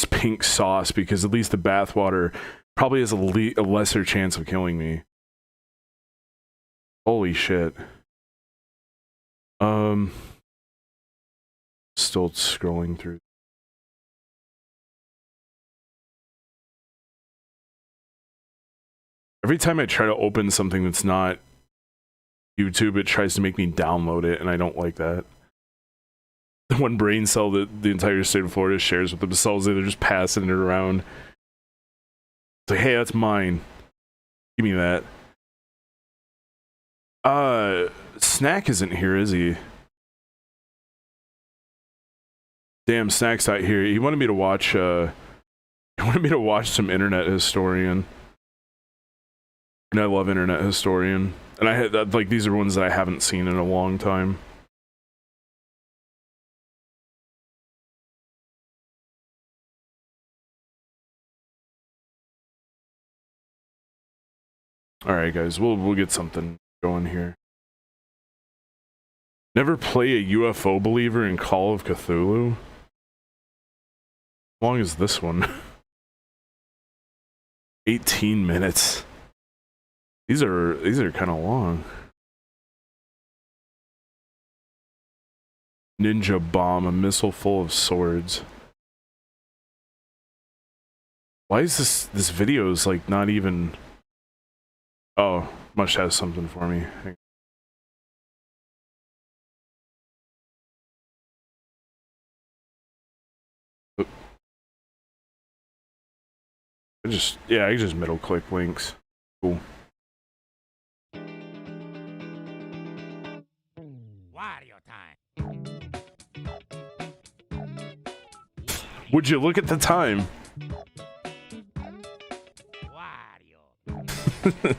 pink sauce, because at least the bathwater probably has a lesser chance of killing me. Holy shit. Still scrolling through. Every time I try to open something that's not YouTube, it tries to make me download it, and I don't like that. The one brain cell that the entire state of Florida shares with themselves, they're just passing it around. It's like, hey, that's mine. Give me that. Snack isn't here, is he? Damn, Snack's not here. He wanted me to watch some Internet Historian. And I love Internet Historian. And I had like, these are ones that I haven't seen in a long time. All right, guys, we'll get something going here. Never play a UFO believer in Call of Cthulhu? How long is this one? 18 minutes. These are kind of long. Ninja bomb, a missile full of swords. Why is this video is like not even... Oh, Mush has something for me. I just middle click links. Cool. Wario time. Would you look at the time? Wario.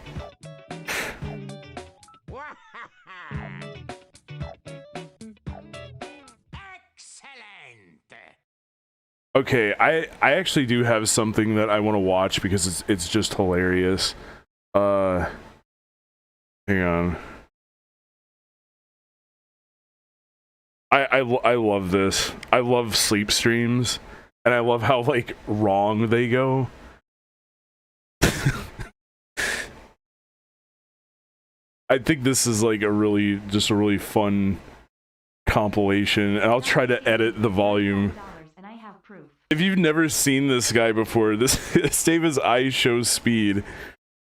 Excellent. Okay, I actually do have something that I want to watch because it's just hilarious. Hang on. I love this. I love sleep streams, and I love how like wrong they go. I think this is like a really fun compilation, and I'll try to edit the volume. If you've never seen this guy before, Save His Eyes Shows Speed.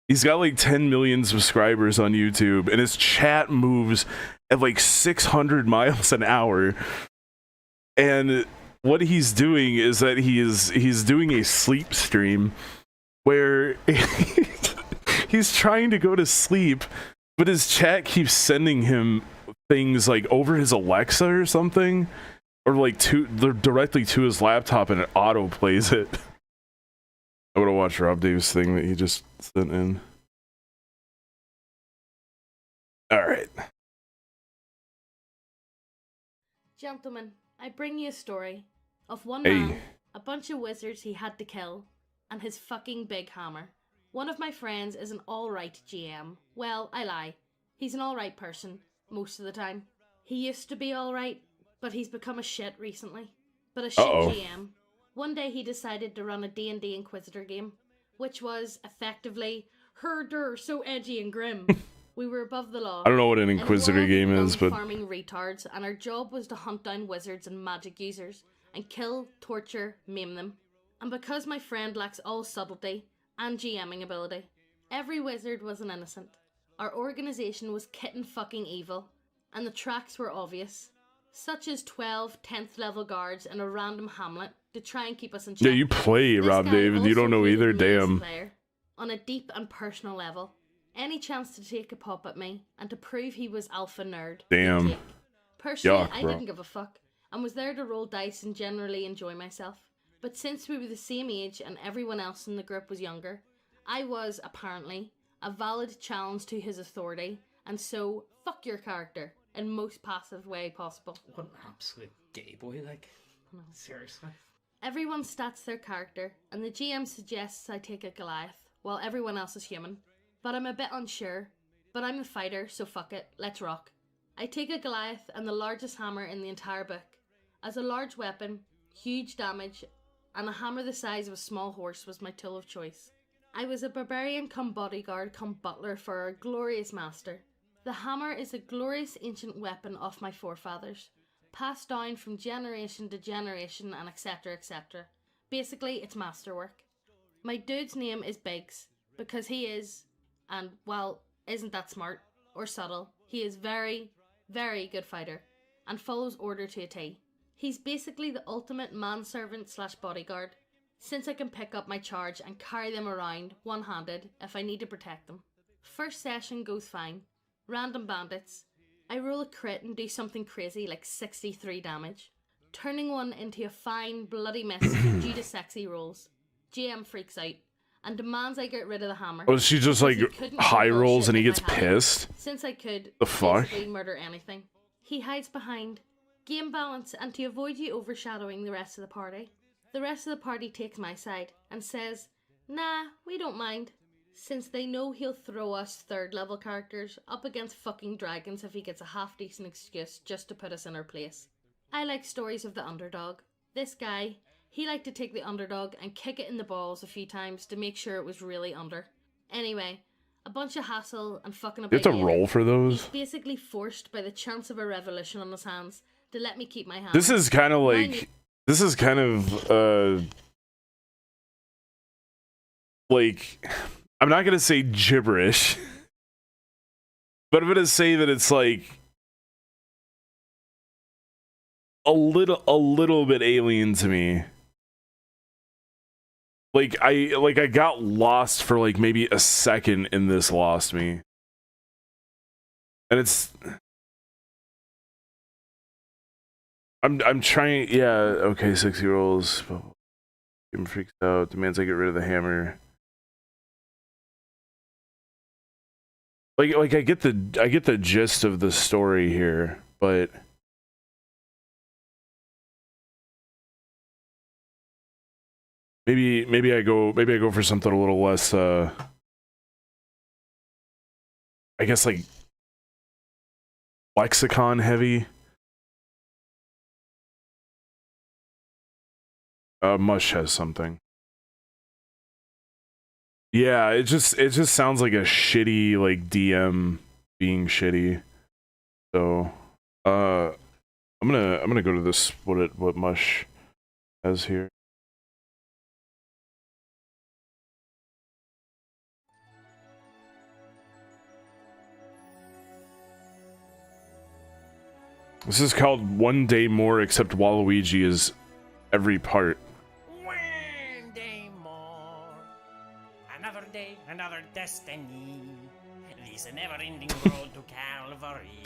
He's got like 10 million subscribers on YouTube, and his chat moves at like 600 miles an hour. And what he's doing is that he's doing a sleep stream where he's trying to go to sleep, but his chat keeps sending him things like over his Alexa or something, or like directly to his laptop, and it auto plays it. I'm gonna watch Rob Davis' thing that he just sent in. All right. Gentlemen, I bring you a story of one Hey. man, a bunch of wizards he had to kill, and his fucking big hammer. One of my friends is an alright GM. Well, I lie. He's an alright person, most of the time. He used to be alright, but he's become a shit recently. But a shit GM. One day he decided to run a D&D Inquisitor game, which was, effectively, herder so edgy and grim. We were above the law. I don't know what an Inquisitor game is, but farming retards, and our job was to hunt down wizards and magic users, and kill, torture, maim them. And because my friend lacks all subtlety and GMing ability, every wizard was an innocent. Our organization was kitten fucking evil, and the tracks were obvious, such as 12 10th level guards in a random hamlet to try and keep us in check. yeah, you play Rob David. You don't know either. Damn. Player, on a deep and personal level. Any chance to take a pop at me and to prove he was alpha nerd. Damn. Personally, Yuck, I bro. didn't give a fuck and was there to roll dice and generally enjoy myself. But since we were the same age and everyone else in the group was younger, I was, apparently, a valid challenge to his authority, and so, fuck your character in most passive way possible. What an absolute gay boy, like. No, seriously. Everyone stats their character, and the GM suggests I take a Goliath, while everyone else is human. But I'm a bit unsure. But I'm the fighter, so fuck it, let's rock. I take a Goliath and the largest hammer in the entire book. As a large weapon, huge damage, and a hammer the size of a small horse was my tool of choice. I was a barbarian come bodyguard come butler for our glorious master. The hammer is a glorious ancient weapon of my forefathers, passed down from generation to generation and etc. etc. Basically, it's masterwork. My dude's name is Biggs, because he is, and well, isn't that smart or subtle, he is very, very good fighter and follows order to a T. He's basically the ultimate manservant slash bodyguard, since I can pick up my charge and carry them around one-handed if I need to protect them. First session goes fine. Random bandits. I roll a crit and do something crazy like 63 damage, turning one into a fine bloody miss due to sexy rolls. GM freaks out and demands I get rid of the hammer. Oh, she just like high rolls and he gets pissed. Since I could The fuck? basically murder anything. He hides behind game balance and to avoid you overshadowing the rest of the party. The rest of the party takes my side and says, nah, we don't mind, since they know he'll throw us third level characters up against fucking dragons if he gets a half decent excuse just to put us in our place. I like stories of the underdog. This guy, he liked to take the underdog and kick it in the balls a few times to make sure it was really under. Anyway, a bunch of hassle and fucking about. You have to roll for those? He's basically forced by the chance of a revolution on his hands to let me keep my hand. This is kind of like like, I'm not gonna say gibberish, but I'm gonna say that it's like a little bit alien to me. Like I got lost for like maybe a second in this Lost Me. And it's I'm trying, yeah, okay, 6-year-olds. I'm freaked out. Demands I get rid of the hammer. Like I get the gist of the story here, but maybe I go for something a little less I guess like lexicon heavy. Mush has something. Yeah, it just sounds like a shitty like DM being shitty. So, I'm gonna go to this what Mush has here. This is called One Day More, except Waluigi is every part. One day more. Another day, another destiny. This never-ending road to Calvary.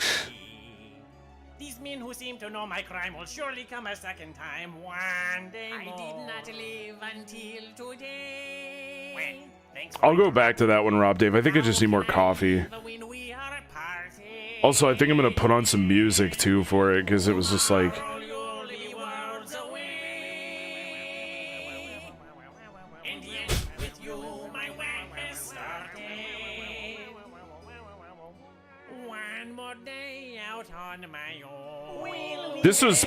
These men who seem to know my crime will surely come a second time. One day more. I did not live until today. I'll go back to that one, Rob Dave. I think I just need more coffee. Also, I think I'm gonna put on some music too for it, because it was just like... This was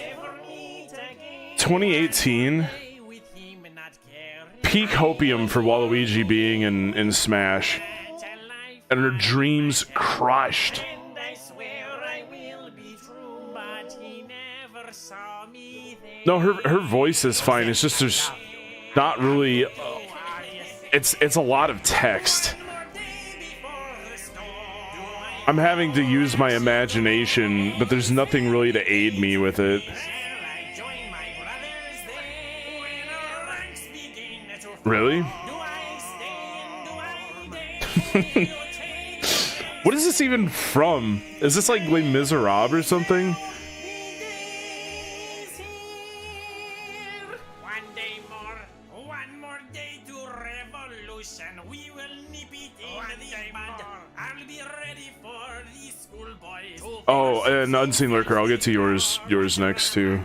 2018. Peak hopium for Waluigi being in Smash. And her dreams crushed. No, her voice is fine. It's just there's not really. It's a lot of text. I'm having to use my imagination, but there's nothing really to aid me with it. Really? What is this even from? Is this like Les Miserables or something? Oh, and Unseen Lurker, I'll get to yours next too.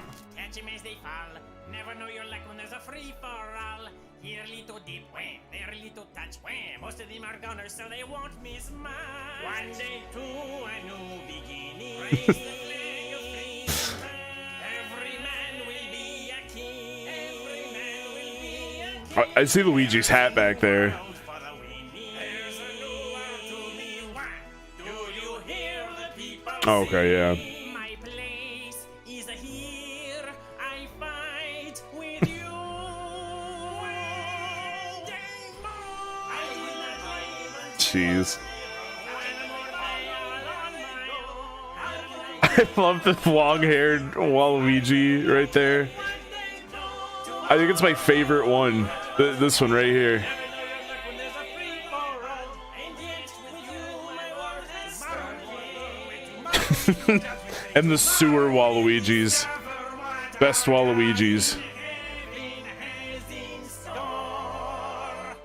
I see Luigi's hat back there. Oh, okay, yeah. Jeez. I love the long-haired Waluigi right there. I think it's my favorite one. This one right here. And the sewer Waluigis. Best Waluigis.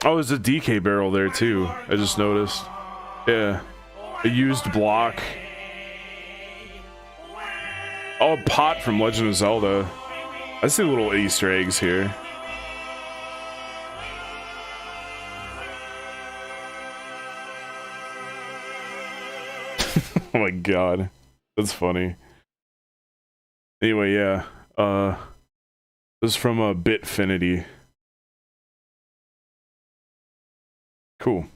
Oh, there's a DK barrel there too. I just noticed. Yeah. A used block. Oh, a pot from Legend of Zelda. I see little Easter eggs here. Oh my god. That's funny. Anyway, yeah. This is from Bitfinity. Cool.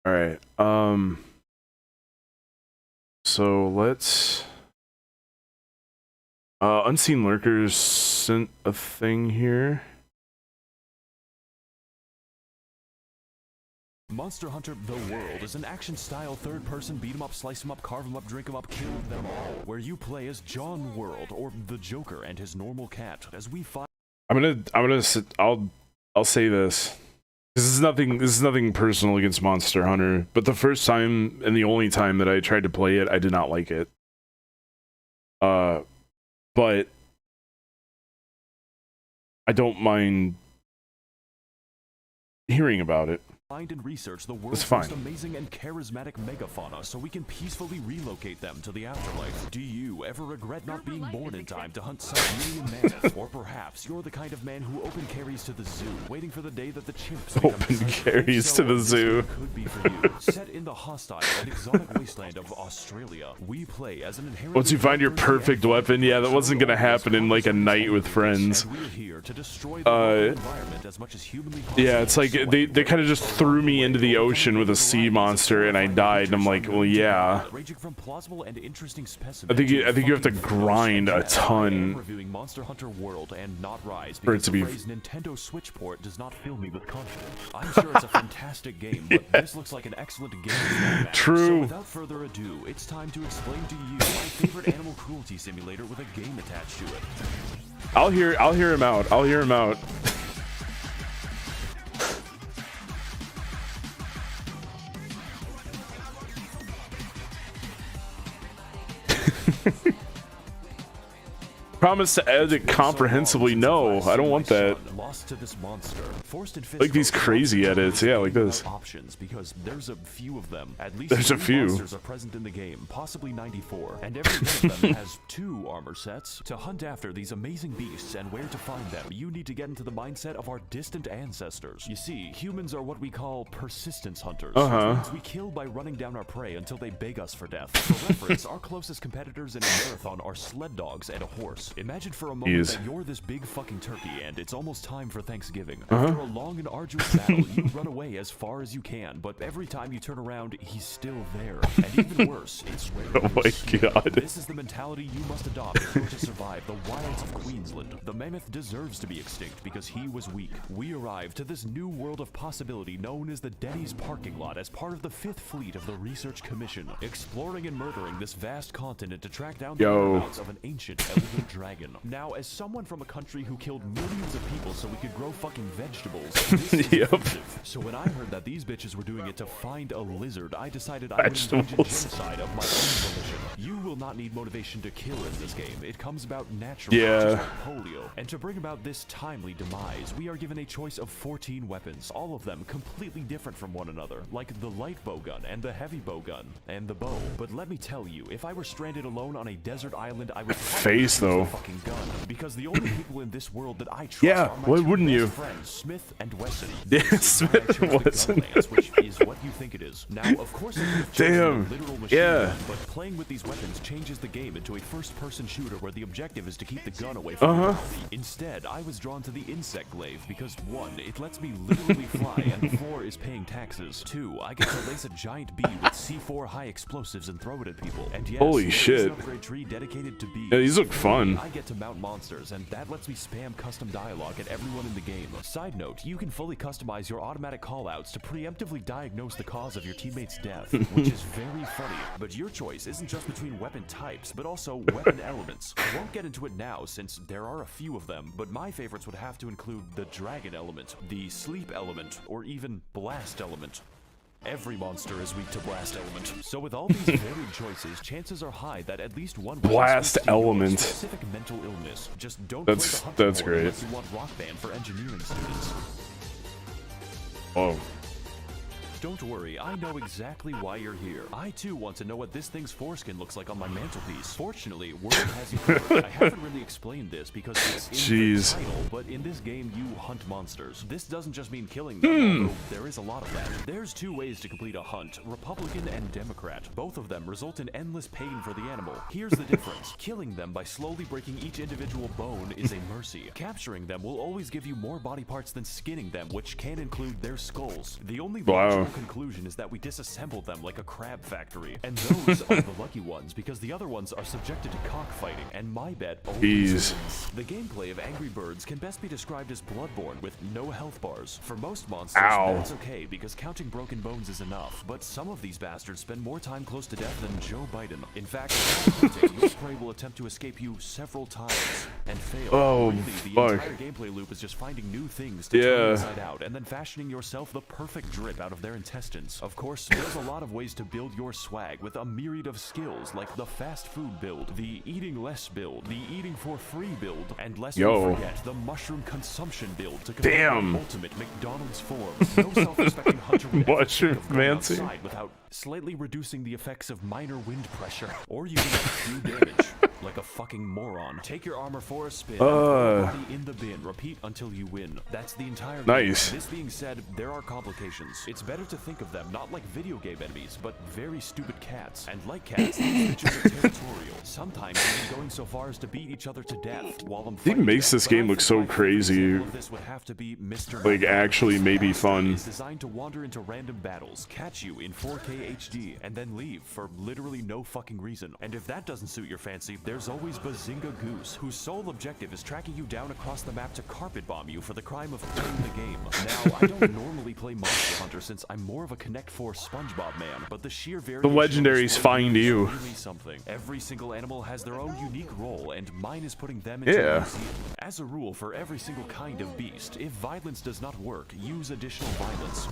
Alright. So let's Unseen Lurkers sent a thing here. Monster Hunter The World is an action-style third-person beat-em-up, slice-em-up, carve-em-up, drink-em-up, kill-them all, where you play as John World, or the Joker, and his normal cat, as we fight. I'll I'll say this. This is nothing personal against Monster Hunter, but the first time and the only time that I tried to play it, I did not like it. But I don't mind hearing about it. Find and research the world's most amazing and charismatic megafauna so we can peacefully relocate them to the afterlife. Do you ever regret not being born in time to hunt Siberian mammoth? Or perhaps you're the kind of man who open carries to the zoo, waiting for the day that the chimps open carries to the zoo. Could be for you. Set in the hostile and exotic wasteland of Australia, we play as an inherently Once you find your perfect weapon, yeah, that wasn't gonna happen in like a night with friends. Yeah, it's like they kind of just threw me into the ocean with a sea monster and I died, and I'm like, well, yeah. I think you have to grind a ton for it to be. Nintendo Switch port does not fill me with confidence. I'm sure it's a fantastic game, but this looks like an excellent game. True. So without further ado, it's time to explain to you my favorite animal cruelty simulator with a game attached to it. I'll hear him out. I'll hear him out. Promise to edit comprehensively. No, I don't want that. Lost to this monster. Like these crazy edits, yeah, like this. Options, because there's a few of them. At least there's a few monsters are present in the game, possibly 94, and every one of them has 2 armor sets. To hunt after these amazing beasts and where to find them, you need to get into the mindset of our distant ancestors. You see, humans are what we call persistence hunters. Which means we kill by running down our prey until they beg us for death. For reference, our closest competitors in a marathon are sled dogs and a horse. Imagine for a moment that you're this big fucking turkey and it's almost time for Thanksgiving. After a long and arduous battle, you run away as far as you can, but every time you turn around, he's still there. And even worse, it's rare. Oh my god. This is the mentality you must adopt if you're to survive the wilds of Queensland. The mammoth deserves to be extinct because he was weak. We arrived to this new world of possibility known as the Denny's parking lot as part of the 5th Fleet of the Research Commission, exploring and murdering this vast continent to track down the whereabouts of an ancient elephant dragon. Now, as someone from a country who killed millions of people so we could grow fucking vegetables, this is offensive. So when I heard that these bitches were doing it to find a lizard, I decided I would engage in genocide of my own volition. You will not need motivation to kill in this game. It comes about naturally, just like polio. And to bring about this timely demise, we are given a choice of 14 weapons, all of them completely different from one another, like the light bowgun and the heavy bowgun and the bow. But let me tell you, if I were stranded alone on a desert island, I would face though. Fucking gun, because the only people in this world that I trust are my why wouldn't you? Friends, Smith and Wesson. Yeah, Smith and Wesson. Which is what you think it is. Now, of course, damn. Gun, but playing with these weapons changes the game into a first-person shooter where the objective is to keep the gun away from your body. Instead, I was drawn to the insect glaive because 1, it lets me literally fly, and 4 is paying taxes. 2, I get to lace a giant bee with C4 high explosives and throw it at people. And yes, holy shit! An upgrade tree dedicated to bees. Yeah, these look fun. I get to mount monsters, and that lets me spam custom dialogue at everyone in the game. Side note, you can fully customize your automatic callouts to preemptively diagnose the cause of your teammate's death, which is very funny. But your choice isn't just between weapon types, but also weapon elements. I won't get into it now, since there are a few of them, but my favorites would have to include the dragon element, the sleep element, or even blast element. Every monster is weak to blast element. So with all these varied choices, chances are high that at least one blast element specific mental illness. Just don't that's great. Unless you want Rock Band for engineering students. Oh. Don't worry, I know exactly why you're here. I too want to know what this thing's foreskin looks like on my mantelpiece. Fortunately, word has you covered. I haven't really explained this because it's in the title, but in this game you hunt monsters. This doesn't just mean killing them, although there is a lot of that. There's 2 ways to complete a hunt, Republican and Democrat. Both of them result in endless pain for the animal. Here's the difference. Killing them by slowly breaking each individual bone is a mercy. Capturing them will always give you more body parts than skinning them, which can include their skulls. The only conclusion is that we disassembled them like a crab factory, and those are the lucky ones because the other ones are subjected to cockfighting. And my bet, Jeez. the gameplay of Angry Birds can best be described as Bloodborne with no health bars. For most monsters, Ow. that's okay because counting broken bones is enough. But some of these bastards spend more time close to death than Joe Biden. In fact, while hunting, your prey will attempt to escape you several times and fail. Oh, really, the fuck. entire gameplay loop is just finding new things to turn inside out and then fashioning yourself the perfect drip out of their intestines. Of course, there's a lot of ways to build your swag with a myriad of skills like the fast food build, the eating less build, the eating for free build, and lest we forget the mushroom consumption build to complete Damn. the ultimate McDonald's form. No self-respecting hunter would ever Mushroom think of going fancy. outside without slightly reducing the effects of minor wind pressure or using up true damage. Like a fucking moron. Take your armor for a spin and throw your body in the bin. Repeat until you win. That's the entire game. Nice. This being said, there are complications. It's better to think of them not like video game enemies, but very stupid cats. And like cats, these bitches are territorial. Sometimes even going so far as to beat each other to death while I'm He makes this game look so crazy. this would have to be Mr. Like, actually maybe fun. It's designed to wander into random battles, catch you in 4K HD, and then leave for literally no fucking reason. And if that doesn't suit your fancy, there's always Bazinga Goose, whose sole objective is tracking you down across the map to carpet bomb you for the crime of playing the game. Now, I don't normally play Monster Hunter since I'm more of a Connect 4 SpongeBob man, but the sheer variation The legendaries find you. is really something. Every single animal has their own unique role, and mine is putting them into Yeah. a museum. As a rule, for every single kind of beast, if violence does not work, use additional violence.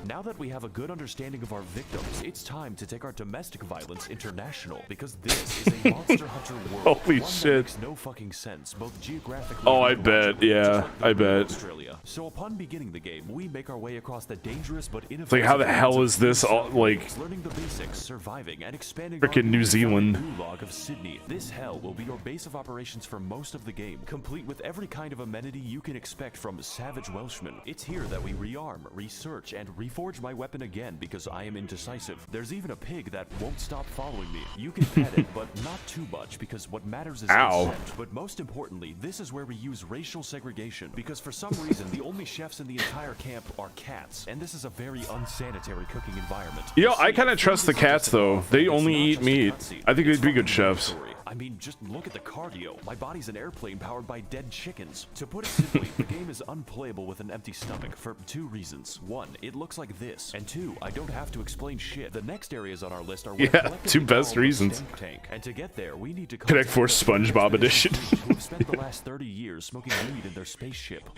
Now that we have a good understanding of our victims, it's time to take our domestic violence international, because this is a Monster Hunter world. Holy one shit. That makes no fucking sense, both geographically Oh, I and bet. geologically, Yeah, just like I the bet. Australia. So upon beginning the game, we make our way across the dangerous but It's like, how the hell is this all, like, learning the basics, surviving, and expanding frickin' New Zealand? Gulag of Sydney. This hell will be your base of operations for most of the game, complete with every kind of amenity you can expect from savage Welshmen. It's here that we rearm, research, and reforge my weapon again because I am indecisive. There's even a pig that won't stop following me. You can pet it, but not too much because what matters is Ow. consent. But most importantly, this is where we use racial segregation because for some reason the only chefs in the entire camp are cats, and this is a very unsanitary cooking environment. You know, I kind of trust the cats though. They only eat meat. I think they'd be good chefs. I mean, just look at the cardio. My body's an airplane powered by dead chickens. To put it simply, the game is unplayable with an empty stomach for two reasons. One, it looks like this. And two, I don't have to explain shit. The next areas on our list are Yeah, two best reasons. Tank. And to get there, we need to Connect 4 SpongeBob edition. who have spent the last 30 years smoking weed in their spaceship.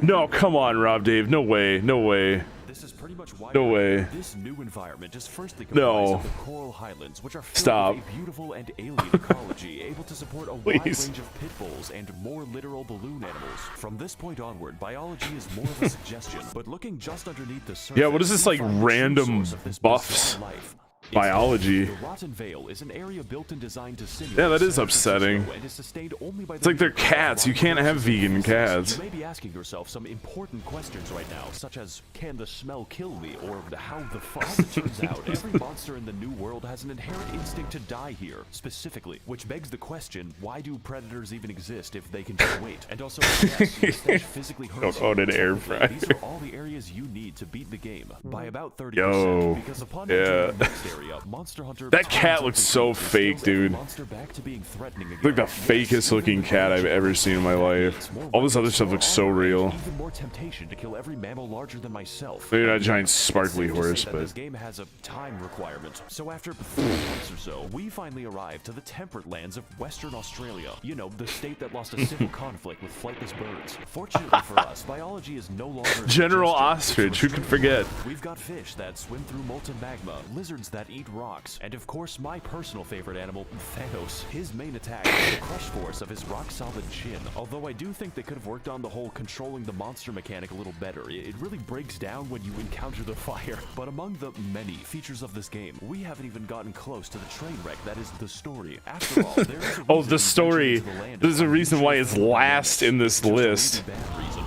No, come on, Rob Dave. No way. No way. This is pretty much why No way. This new environment is firstly No. comprised of the Coral Highlands, which are filled Stop. with a beautiful and alien ecology, able to support a wide Please. range of pit bulls and more literal balloon animals. From this point onward, biology is more of a suggestion, but looking just underneath the surface, Yeah, what is this, like, we find the true random source of this buffs? bizarre life. Biology. The Rotten Vale is an area built and designed to simulate Yeah, that is San upsetting. Francisco and is sustained only by It's like they're cats. You can't have vegan cats. You may be asking yourself some important questions right now, such as, can the smell kill me, or how the fuck? As it turns out, every monster in the new world has an inherent instinct to die here, specifically, which begs the question, why do predators even exist if they can just wait? And also, yes, the stench physically hurts Don't own an you. air These fryer. are all the areas you need to beat the game by about 30%. Yo, because upon yeah. entering the next area, Monster Hunter That cat looks so fake, dude. monster back to being threatening again. Like the fakest looking cat I've ever seen in my life. All this other stuff looks so real. Even more temptation to kill every mammal larger than myself. Maybe not a giant sparkly Safe to say horse, that but this game has a time requirement. So after 4 months or so, we finally arrived to the temperate lands of Western Australia. You know, the state that lost a civil conflict with flightless birds. Fortunately for us, biology is no longer a General suggestion. Ostrich, who can forget? We've got fish that swim through molten magma, lizards that eat rocks, and of course my personal favorite animal, Thanos. His main attack is the crush force of his rock-solid chin, although I do think they could have worked on the whole controlling the monster mechanic a little better. It really breaks down when you encounter the fire. But among the many features of this game, we haven't even gotten close to the train wreck that is the story. After all, there is a Oh, reason the we story. ventured into the land of There's a reason why it's unusual last in this just a really list. bad reason.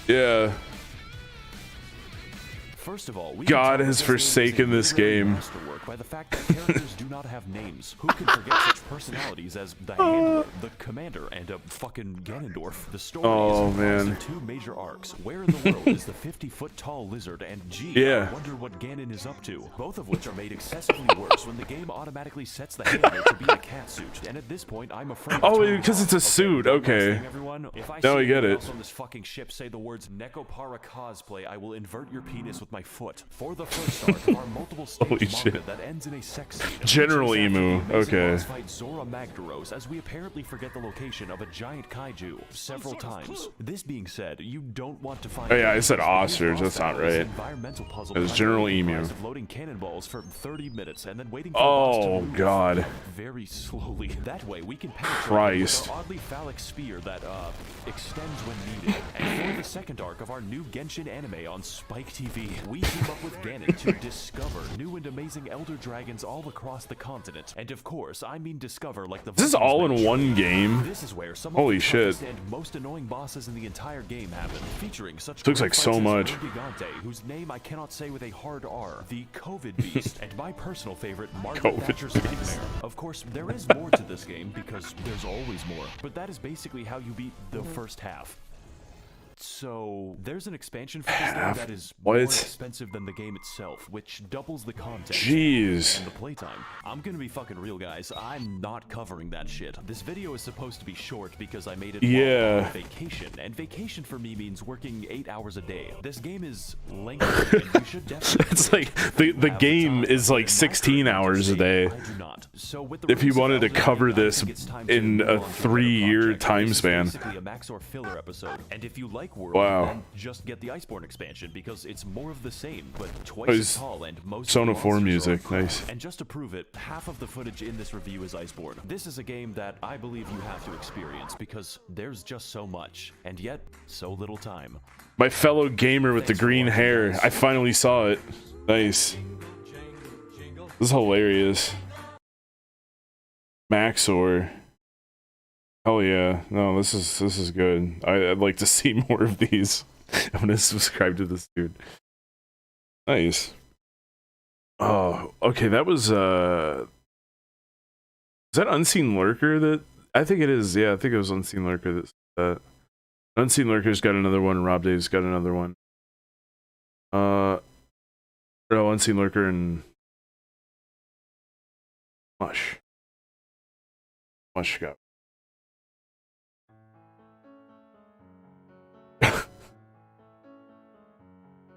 Yeah. First of all, God has forsaken this game. Masterwork by the fact that characters do not have names. Who can forget such personalities as the Handler, the Commander, and fucking Ganondorf? The story is comprised of two major arcs. Where in the world is the 50-foot-tall lizard? And I wonder what Ganon is up to. Both of which are made excessively worse when the game automatically sets the Handler to be a cat suit. And at this point, I'm afraid. Oh, because it's a suit. Okay. Now I get it. On this fucking ship, say the words Nekopara cosplay. I will invert your penis with my foot. For the first arc of our multiple stage manga that ends in a sex scene. General Emu. Okay. Fight Zora Magdaros as we apparently forget the location of a giant kaiju several times. This being said, you don't want to find. Oh yeah, I said ostrich. That's not right. Environmental puzzle. It was General Emu. Loading cannonballs for 30 minutes and then waiting. Oh God. Very slowly. That way we can penetrate Christ. with our oddly phallic spear that extends when needed. And for the second arc of our new Genshin anime on Spike TV, we team up with Ganon to discover new and amazing elder dragons all across the continent. And of course, I mean discover like the. This is all in one game. This is where some Holy of the shit. and most annoying bosses in the entire game happen, featuring such. Looks like so much. Gigante, whose name I cannot say with a hard R, the COVID Beast, and my personal favorite, Margaret Thatcher's Nightmare. Of course, there is more to this game because there's always more, but that is basically how you beat the first half. So there's an expansion for this game that is more expensive than the game itself, which doubles the content. Jeez. And the playtime. I'm gonna be fucking real, guys. I'm not covering that shit. This video is supposed to be short because I made it while on vacation, and vacation for me means working 8 hours a day. This game is lengthy, and you should definitely. It's like the game is like 16 hours a day. I do not. So with the If you wanted to cover this in a 3-year time span. Basically a max or filler episode, and if you like World, then just get the Iceborne expansion because it's more of the same, but twice as tall and most Sona 4 music, nice. And just to prove it, half of the footage in this review is Iceborne. This is a game that I believe you have to experience because there's just so much, and yet so little time. My fellow gamer with the green hair. I finally saw it. Nice. This is hilarious. Maxor. Oh yeah, no, this is good. I'd like to see more of these. I'm gonna subscribe to this dude. Nice. Oh, okay, that was is that Unseen Lurker that I think it is, yeah, I think it was Unseen Lurker that said that. Unseen Lurker's got another one, Rob Dave's got another one. No, Unseen Lurker and Mush got.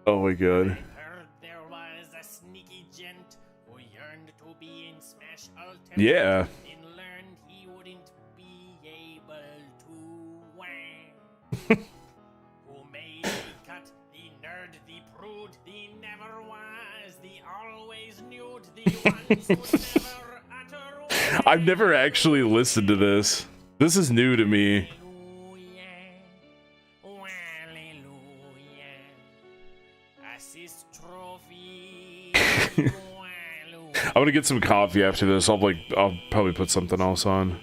Oh my god. Heard there was a sneaky gent who yearned to be in Smash Ultimate. Yeah. And learned he wouldn't be able to win. Who made the cut, the nerd, the prude, the never was, the always nude, the ones who never utter. I've never actually listened to this. This is new to me. I'm gonna get some coffee after this. I'll probably put something else on.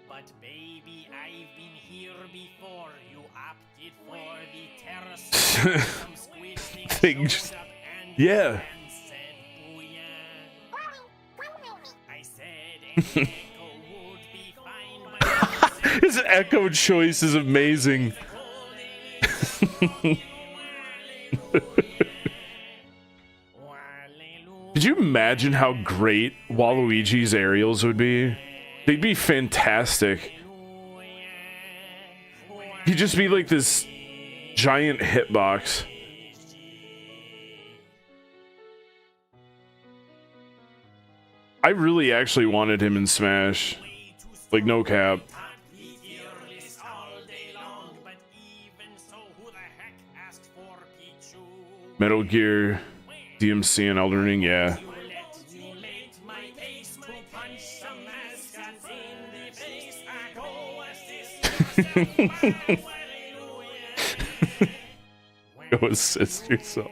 But baby, I've been here before. You opted for the terrace. Thing just, yeah. His echo choice is amazing. Could you imagine how great Waluigi's aerials would be? They'd be fantastic. He'd just be like this giant hitbox. I really actually wanted him in Smash. Like, no cap. Metal Gear, DMC, and Elden Ring, yeah. Go assist yourself.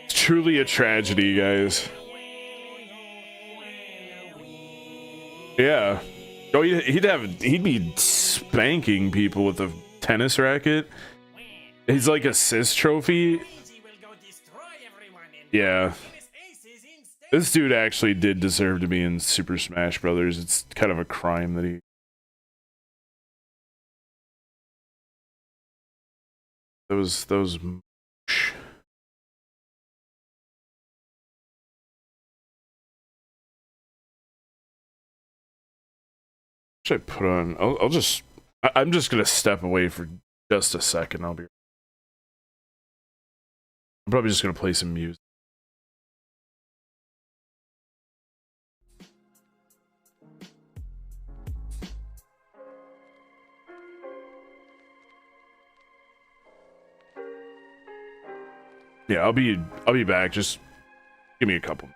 It's truly a tragedy, guys. Yeah. Oh, he'd be spanking people with a tennis racket. He's like assist trophy. Yeah. This dude actually did deserve to be in Super Smash Brothers. It's kind of a crime that he... Those... Should I put on? I'll just... I'm just gonna step away for just a second. I'm probably just gonna play some music. Yeah, I'll be back. Just give me a couple.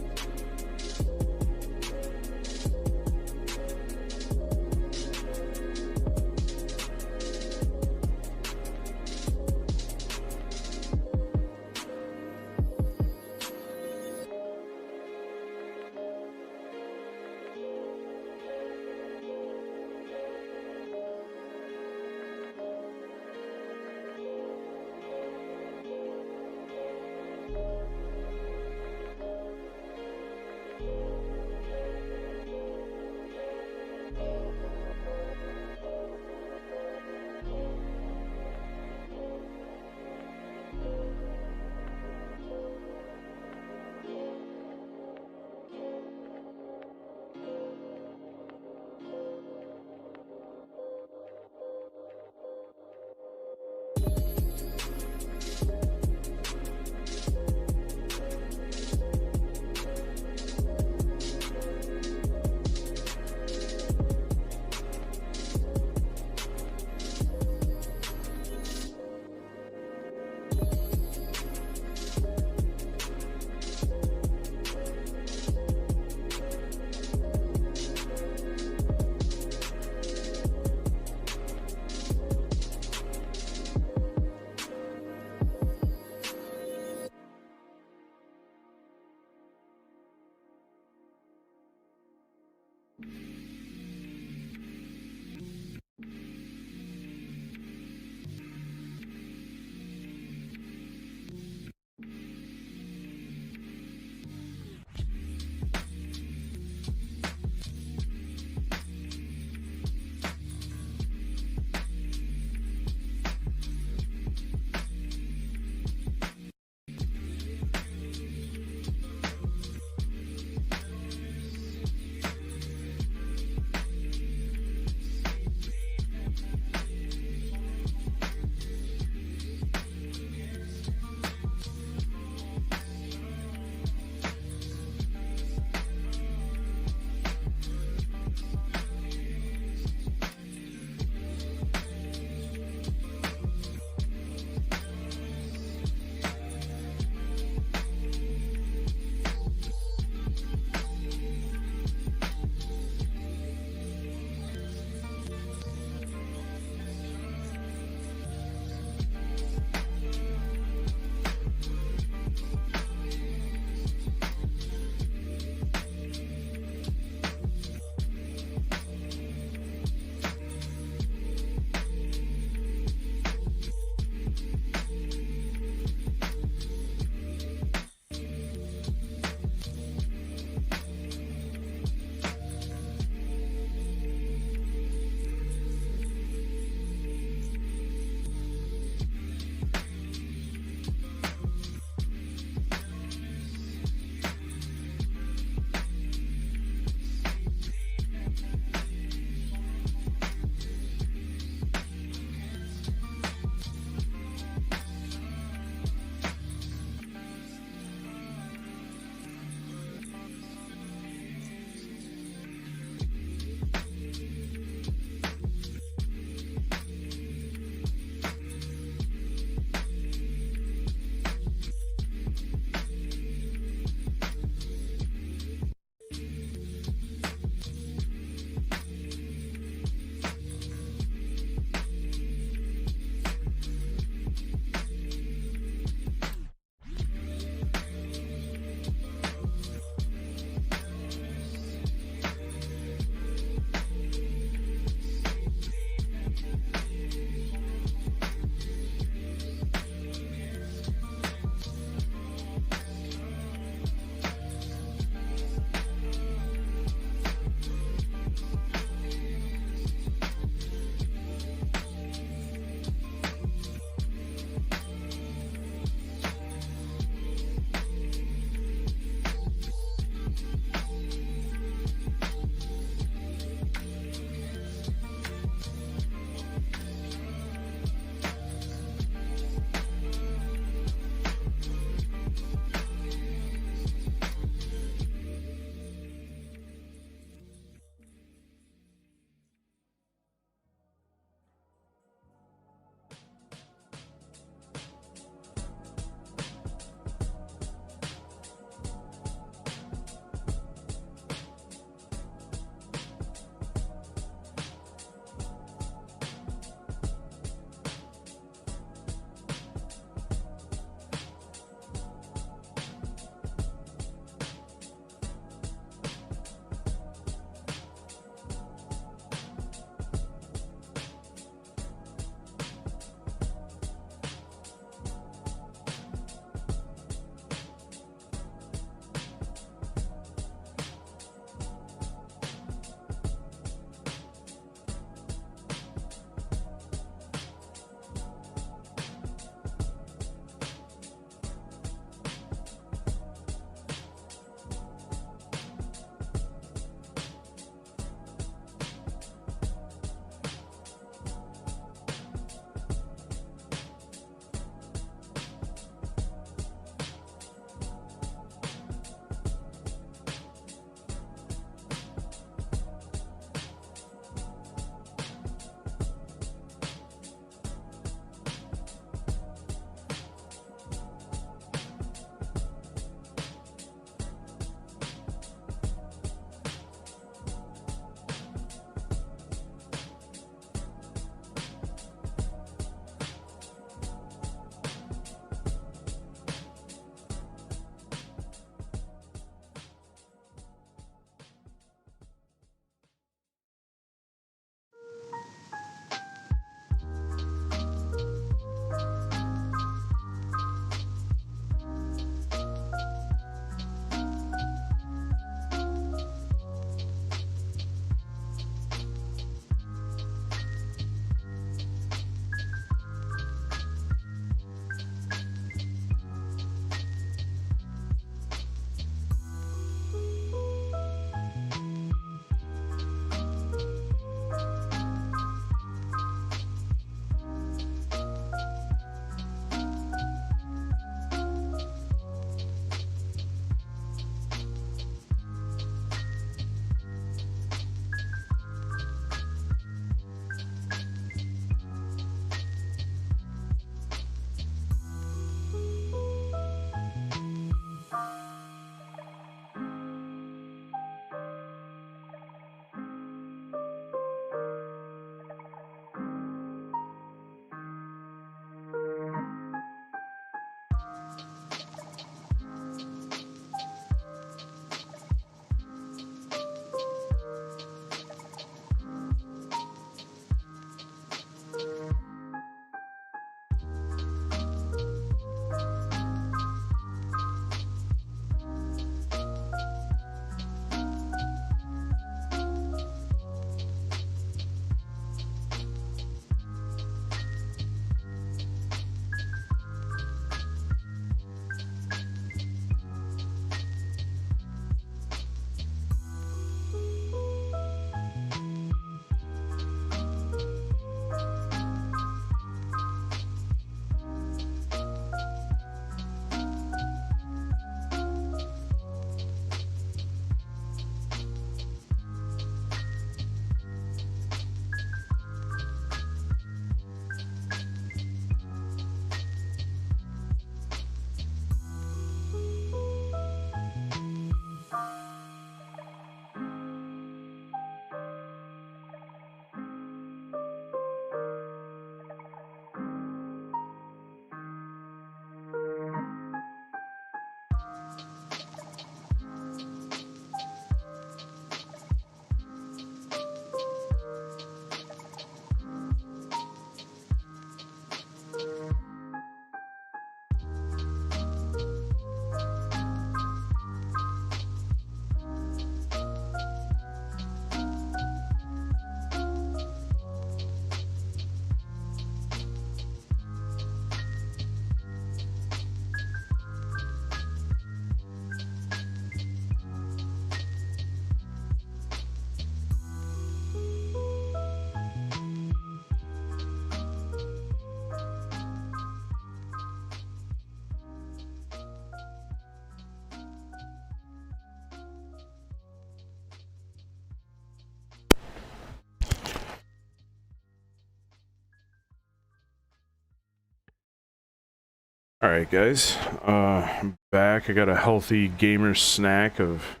Alright, guys. I'm back. I got a healthy gamer snack of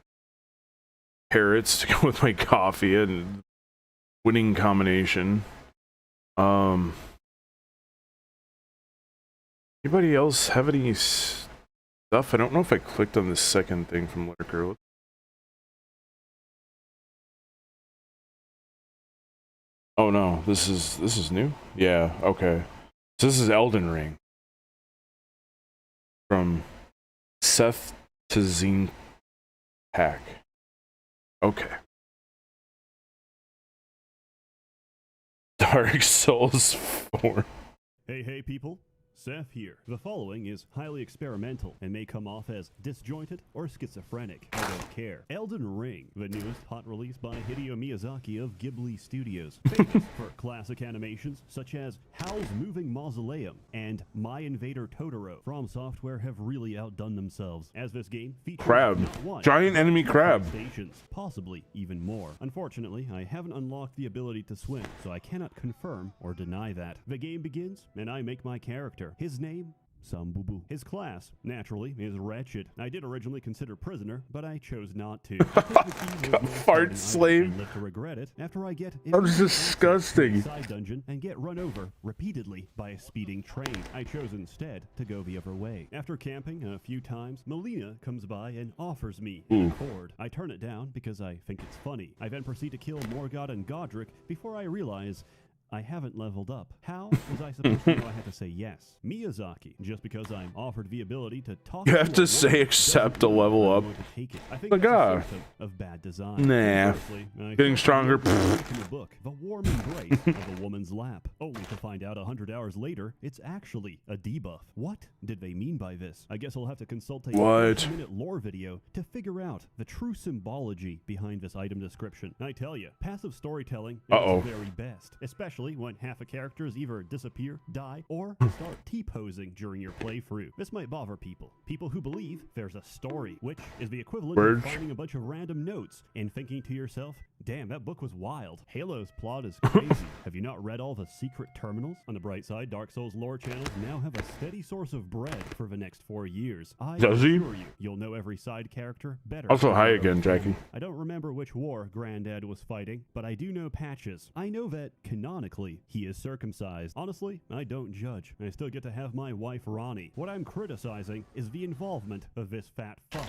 carrots to go with my coffee and winning combination. Anybody else have any stuff? I don't know if I clicked on the second thing from Lurker. Oh no, this is new? Yeah, okay. So this is Elden Ring. From Seth to Zine Pack. Okay. Dark Souls 4. Hey people, Seth here. The following is highly experimental and may come off as disjointed or schizophrenic. I don't care. Elden Ring, the newest hot release by Hideo Miyazaki of Ghibli Studios, famous for classic animations such as Howl's Moving Mausoleum and My Invader Totoro. From Software have really outdone themselves, as this game features Crab. not one, Giant enemy crab. stations, possibly even more. Unfortunately, I haven't unlocked the ability to swim, so I cannot confirm or deny that. The game begins, and I make my character. His name? Sambubu. His class, naturally, is wretched. I did originally consider prisoner, but I chose not to. Fart slave. Live to regret it after I get That was disgusting. Side dungeon and get run over repeatedly by a speeding train. I chose instead to go the other way. After camping a few times, Melina comes by and offers me a cord. I turn it down because I think it's funny. I then proceed to kill Morgott and Godric before I realize I haven't leveled up. How was I supposed to know I had to say yes? Miyazaki, just because I'm offered the ability to talk. You have to say accept to level up. I think Like, that's a source of bad design. Nah. Honestly, I Getting stronger. in the book, The Warm Embrace of a Woman's Lap, only to find out 100 hours later, it's actually a debuff. What did they mean by this? I guess I'll have to consult a 30-minute lore video to figure out the true symbology behind this item description. I tell you, passive storytelling is the very best, especially when half a characters either disappear, die, or start T-posing during your playthrough. This might bother people who believe there's a story, which is the equivalent of finding a bunch of random notes and thinking to yourself, damn, that book was wild. Halo's plot is crazy. Have you not read all the secret terminals? On the bright side, Dark Souls lore channels now have a steady source of bread for the next 4 years. I assure you, you'll know every side character better. Also, hi again, Jackie. I don't remember which war Granddad was fighting, but I do know patches. I know that, canonically, he is circumcised. Honestly, I don't judge. I still get to have my wife Ronnie. What I'm criticizing is the involvement of this fat fuck.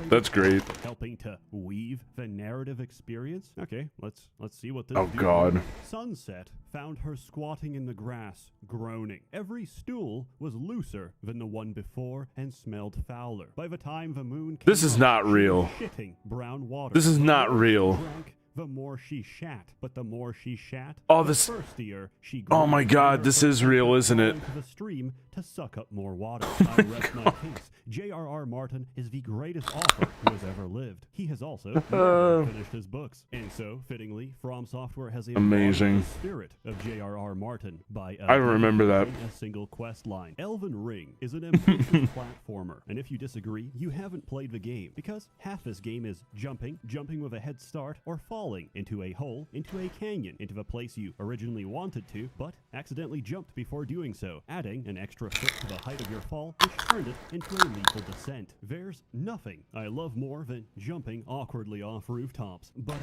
That's great. Helping to weave the narrative experience. Okay, let's see what this Oh, God. Sunset found her squatting in the grass, groaning. Every stool was looser than the one before and smelled fouler. By the time the moon came This is up, not she was real. shitting brown water. This is not real. Drank, the more she shat, but the more she shat, Oh, the this. thirstier she Oh my grew. God, this is real, isn't it? To the stream to suck up more water. I rest my case. J.R.R. Martin is the greatest author who has ever lived. He has also never finished his books, and so fittingly, From Software has Amazing. the spirit of J.R.R. Martin by I remember that. a single quest line. Elven Ring is an ambitious platformer, and if you disagree, you haven't played the game, because half this game is jumping with a head start, or falling into a hole, into a canyon, into the place you originally wanted to, but accidentally jumped before doing so, adding an extra foot to the height of your fall, which turned it into a lethal descent. There's nothing I love more than jumping awkwardly off rooftops, but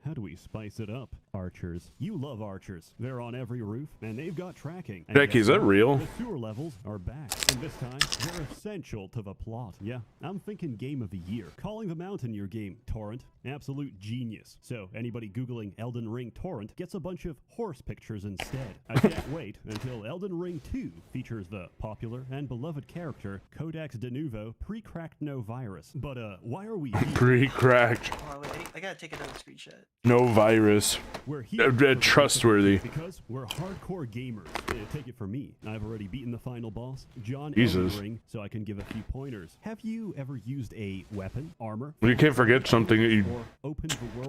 how do we spice it up? Archers. You love archers. They're on every roof, and they've got tracking. And Becky, is that real? The sewer levels are back, and this time, they're essential to the plot. Yeah, I'm thinking game of the year. Calling the mountain your game, Torrent. Absolute genius. So, anybody Googling Elden Ring Torrent gets a bunch of horse pictures instead. I can't wait until Elden Ring 2 features the popular and beloved character, Codex de Nuvo Pre-Cracked No Virus. But, why are we here? Pre-cracked. Oh, wait, I gotta take another screenshot. No virus. We're here Trustworthy. because we're hardcore gamers. Take it from me. I've already beaten the final boss, John Jesus. Elden Ring, so I can give a few pointers. Have you ever used a weapon, armor? You can't forget something that you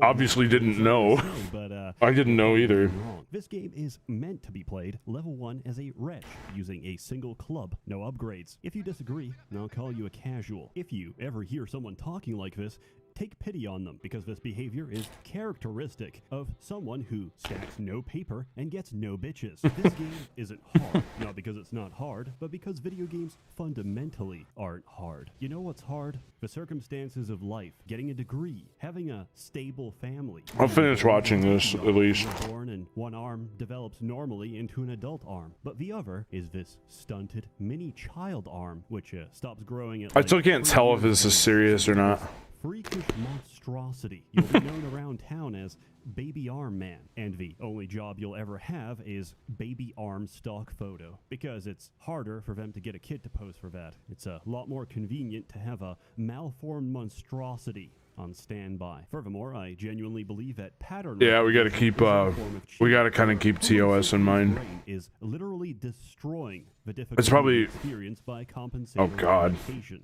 obviously didn't know. But, I didn't know either. Wrong. This game is meant to be played level 1 as a wretch, using a single club, no upgrades. If you disagree, I'll call you a casual. If you ever hear someone talking like this, take pity on them because this behavior is characteristic of someone who stacks no paper and gets no bitches. This game isn't hard, not because it's not hard, but because video games fundamentally aren't hard. You know what's hard? The circumstances of life, getting a degree, having a stable family. I'll finish watching this at least. You're born and one arm develops normally into an adult arm, but the other is this stunted mini child arm, which stops growing at I still can't tell if this is serious or not. Freakish monstrosity. You'll be known around town as Baby Arm Man, and the only job you'll ever have is baby arm stock photo, because it's harder for them to get a kid to pose for that. It's a lot more convenient to have a malformed monstrosity on standby. Furthermore, I genuinely believe that pattern. Yeah, we gotta keep, we gotta kind of keep TOS in mind. Is literally destroying the difficulty It's probably experience by compensating. Oh God.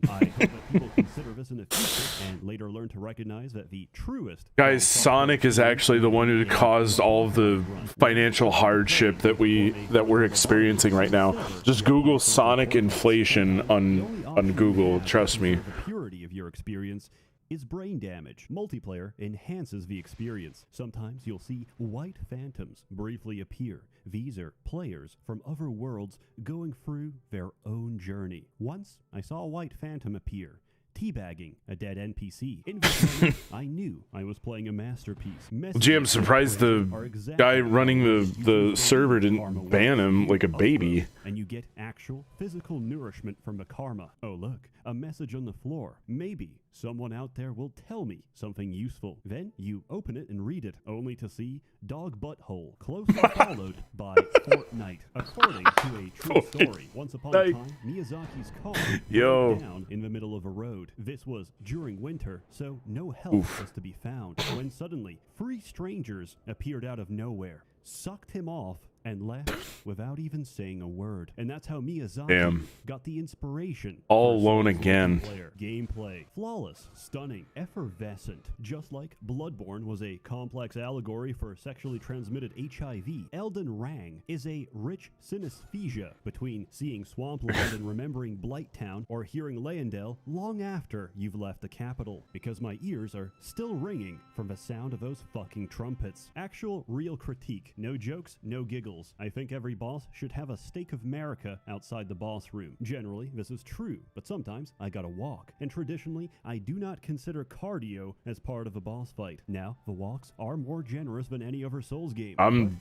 I hope that people consider this in the future and later learn to recognize that the truest. Guys, Sonic is actually the one who caused all of the financial hardship that we're experiencing right now. Just Google Sonic inflation on Google. Trust me. The purity of your experience is brain damage. Multiplayer enhances the experience. Sometimes you'll see white phantoms briefly appear. These are players from other worlds going through their own journey. Once, I saw a white phantom appear, teabagging a dead NPC. In this moment, I knew I was playing a masterpiece. Gee, I'm surprised the guy running the server didn't ban him like a baby. And you get actual physical nourishment from the karma. Oh look, a message on the floor. Maybe someone out there will tell me something useful. Then you open it and read it, only to see dog butthole, closely followed by Fortnite. According to a true story, once upon a time, Miyazaki's car broke down in the middle of a road. This was during winter, so no help was to be found. When suddenly, 3 strangers appeared out of nowhere, sucked him off, and left without even saying a word. And that's how Miyazaki got the inspiration. All alone again. Gameplay. Flawless, stunning, effervescent. Just like Bloodborne was a complex allegory for sexually transmitted HIV, Elden Ring is a rich synesthesia between seeing Swampland and remembering Blighttown, or hearing Leyendell long after you've left the capital, because my ears are still ringing from the sound of those fucking trumpets. Actual real critique. No jokes, no giggles. I think every boss should have a stake of America outside the boss room. Generally, this is true, but sometimes I gotta walk. And traditionally, I do not consider cardio as part of a boss fight. Now, the walks are more generous than any other Souls game. I'm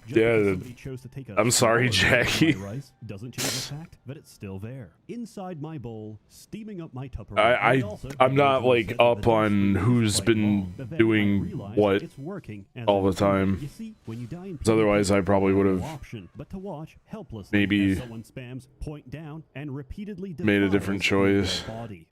sorry, Jackie. Doesn't change the fact that it's still there. Inside my bowl, steaming up my Tupperware. I'm not like up on who's been doing what all the time. Because otherwise I probably would have but to watch maybe someone spams point down and repeatedly made a different choice.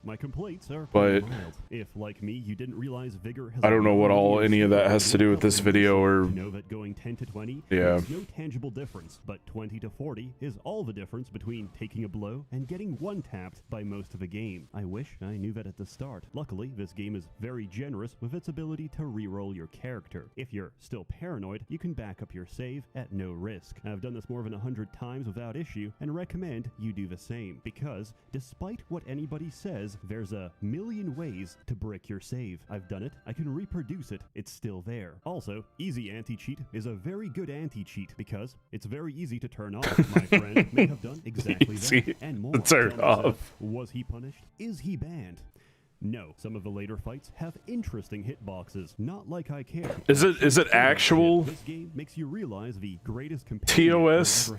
My complaints are but mild. If like me you didn't realize vigor has I don't know what any of that has to do with this video or know that going 10 to 20 yeah. makes no tangible difference, but 20 to 40 is all the difference between taking a blow and getting one-tapped by most of the game. I wish I knew that at the start. Luckily, this game is very generous with its ability to re-roll your character. If you're still paranoid, you can back up your save at no risk. I've done this more than 100 times without issue and recommend you do the same, because despite what anybody says, there's a million ways to brick your save. I've done it, I can reproduce it, it's still there. Also, easy anti-cheat is a very good anti-cheat because it's very easy to turn off. My friend may have done exactly that and more. Turn off. Was he punished? Is he banned? No, some of the later fights have interesting hitboxes, not like I care. Is it actual this game makes you realize the greatest TOS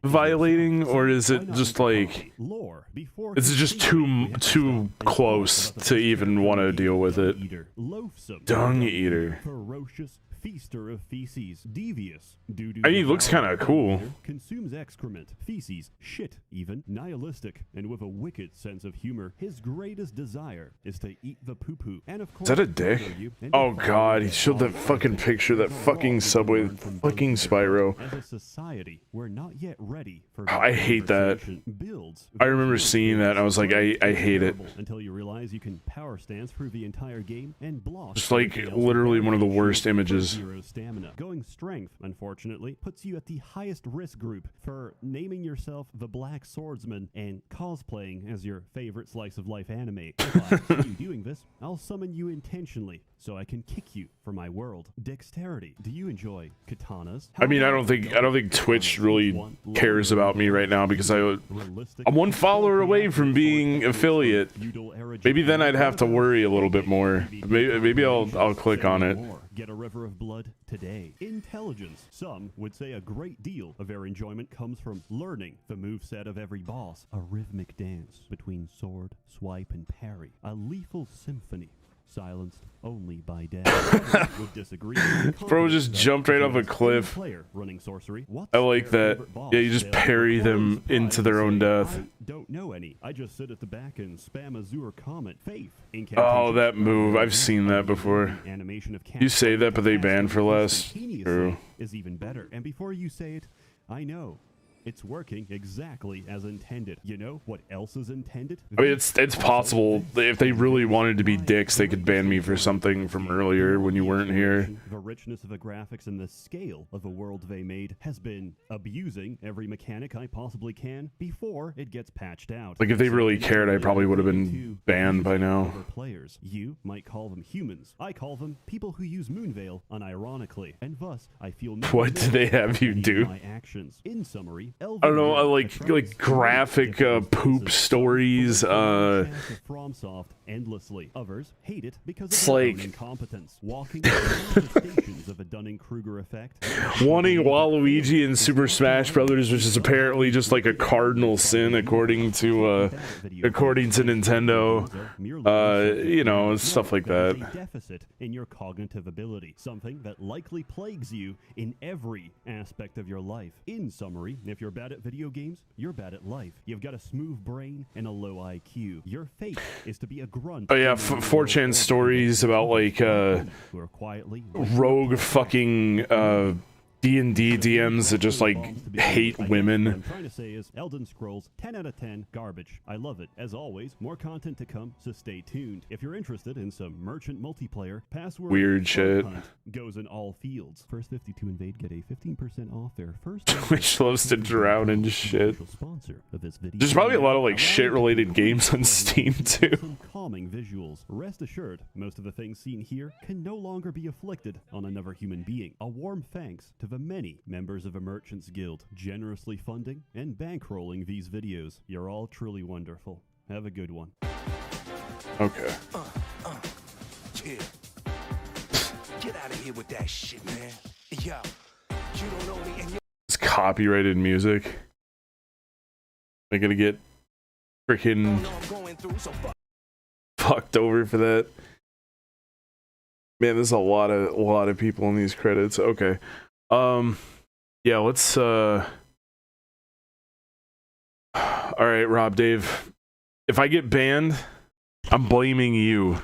violating, or is it just like is it just too close to even want to deal with it? Dung eater. Ferocious feaster of feces, devious. I mean, he looks kind of cool. Consumes excrement, feces, shit even, nihilistic, and with a wicked sense of humor. His greatest desire is to eat the poo-poo. And of course, is that a dick? Oh god, he showed that fucking picture, that fucking subway, fucking Spyro. As a society, we're not yet ready for I hate that. I remember seeing that and I was like, I hate it. Until you realize you can power stance through the entire game and block. Just like literally one of the worst images. Zero stamina. Going strength, unfortunately, puts you at the highest risk group for naming yourself the Black Swordsman and cosplaying as your favorite slice of life anime. If I see you doing this, I'll summon you intentionally so I can kick you for my world. Dexterity. Do you enjoy katanas? I mean, I don't think Twitch really cares about me right now because I'm one follower away from being affiliate. Maybe then I'd have to worry a little bit more. Maybe I'll click on it. Get a river of blood today. Intelligence. Some would say a great deal of their enjoyment comes from learning the moveset of every boss. A rhythmic dance between sword, swipe, and parry. A lethal symphony. Silenced only by death. Would disagree. Bro just jumped right off a cliff. Running sorcery. I like that. Yeah, you just parry them into their own death. Don't know any. I just sit at the back and spam Azure Comet. Faith. Oh, that move. I've seen that before. You say that, but they ban for less. True. Is even better. And before you say it, I know. It's working exactly as intended. You know what else is intended? I mean, it's possible. If they really wanted to be dicks, they could ban me for something from earlier when you weren't here. The richness of the graphics and the scale of the world they made has been abusing every mechanic I possibly can before it gets patched out. Like, if they really cared, I probably would have been banned by now. Players. You might call them humans. I call them people who use Moonveil unironically. And thus, I feel no What do they have you do? My actions. In summary, I don't know, like graphic poop stories. FromSoft endlessly. Others hate it because It's of their like own incompetence. Walking manifestations of a Dunning-Kruger effect. wanting Waluigi in Super Smash Brothers, which is apparently just like a cardinal sin according to Nintendo. You know, stuff like that. A deficit in your cognitive ability, something that likely plagues you in every aspect of your life. In summary, if you're bad at video games, you're bad at life. You've got a smooth brain and a low IQ. Your fate is to be a grunt. Oh yeah, 4chan stories about like rogue fucking D&D DMs that just like hate women. What I'm trying to say is Elden Scrolls 10 out of 10 garbage. I love it. As always, more content to come, so stay tuned. If you're interested in some merchant multiplayer, password Weird shit. Goes in all fields. First 52 invade get a 15% off their first Twitch loves to drown in shit. There's probably a lot of like shit related games on Steam too. Some calming visuals. Rest assured, most of the things seen here can no longer be afflicted on another human being. A warm thanks to the many members of a Merchants Guild generously funding and bankrolling these videos. You're all truly wonderful. Have a good one. Okay. Yeah. Get out of here with that shit, man. Yo, you don't know me and you It's copyrighted music. I'm gonna get freaking fucked over for that. Man, there's a lot of people in these credits. Okay. Yeah, let's all right, Rob Dave. If I get banned, I'm blaming you.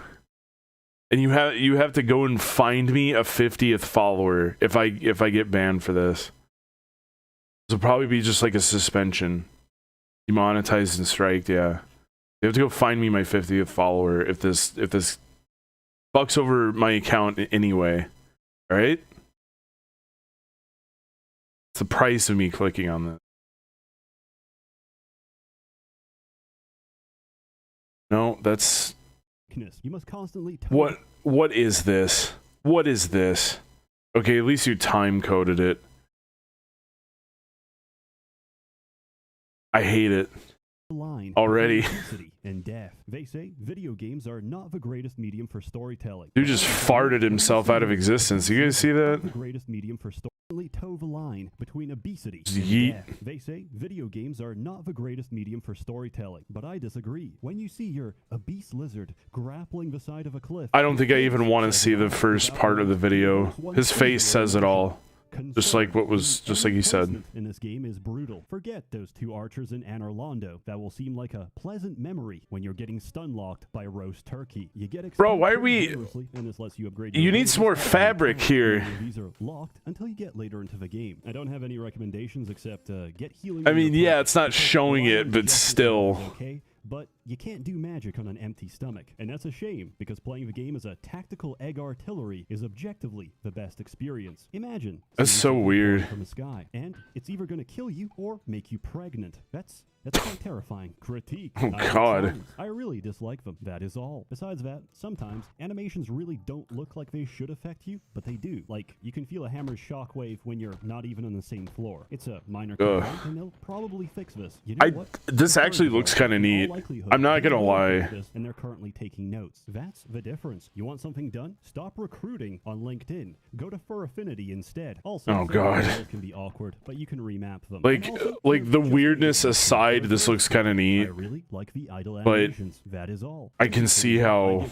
And you have to go and find me a 50th follower if I get banned for this. This will probably be just like a suspension. Demonetized and striked, yeah. You have to go find me my 50th follower if this fucks over my account anyway. Alright? It's the price of me clicking on this. No, that's... You must constantly What is this? What is this? Okay, at least you time coded it. I hate it. Already. And death. They say video games are not the greatest medium for storytelling. Dude just farted himself out of existence. You guys see that? The greatest medium for storytelling. Toe the line between obesity and Yeet. death. They say video games are not the greatest medium for storytelling, but I disagree. When you see your obese lizard grappling the side of a cliff, I don't think I even want to see the first part of the video. His face says it all. Just like he said. In this game is brutal. Forget those two archers in Anor Londo. That will seem like a pleasant memory when you're getting stun locked by roast turkey. You get Bro, why are we? And this lets you upgrade. You need some more fabric here. These are locked until you get later into the game. I don't have any recommendations except get healing. I mean, yeah, it's not showing it, but still. Okay, but you can't do magic on an empty stomach. And that's a shame, because playing the game as a tactical egg artillery is objectively the best experience. Imagine That's so weird. from the sky, and it's either going to kill you or make you pregnant. That's quite terrifying. Critique. Oh, God. I really dislike them. That is all. Besides that, sometimes animations really don't look like they should affect you, but they do. Like, you can feel a hammer's shockwave when you're not even on the same floor. It's a minor complaint, and they'll probably fix this. You know what? This actually looks kind of neat. I'm not gonna lie. And they're currently taking notes. That's the difference. You want something done? Stop recruiting on LinkedIn. Go to Fur Affinity instead. Also, oh God, can be awkward, but you can remap them. Like the weirdness aside, this looks kind of neat. I really like the idle but animations. That is all. I can see how.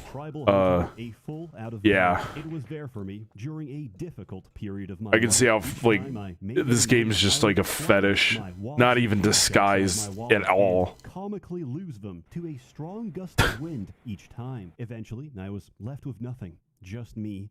Yeah. It was there for me during a difficult period of my I can see how like this game is just like a fetish, not even disguised at all. Comically lose them to a strong gust of wind each time. Eventually, I was left with nothing, just me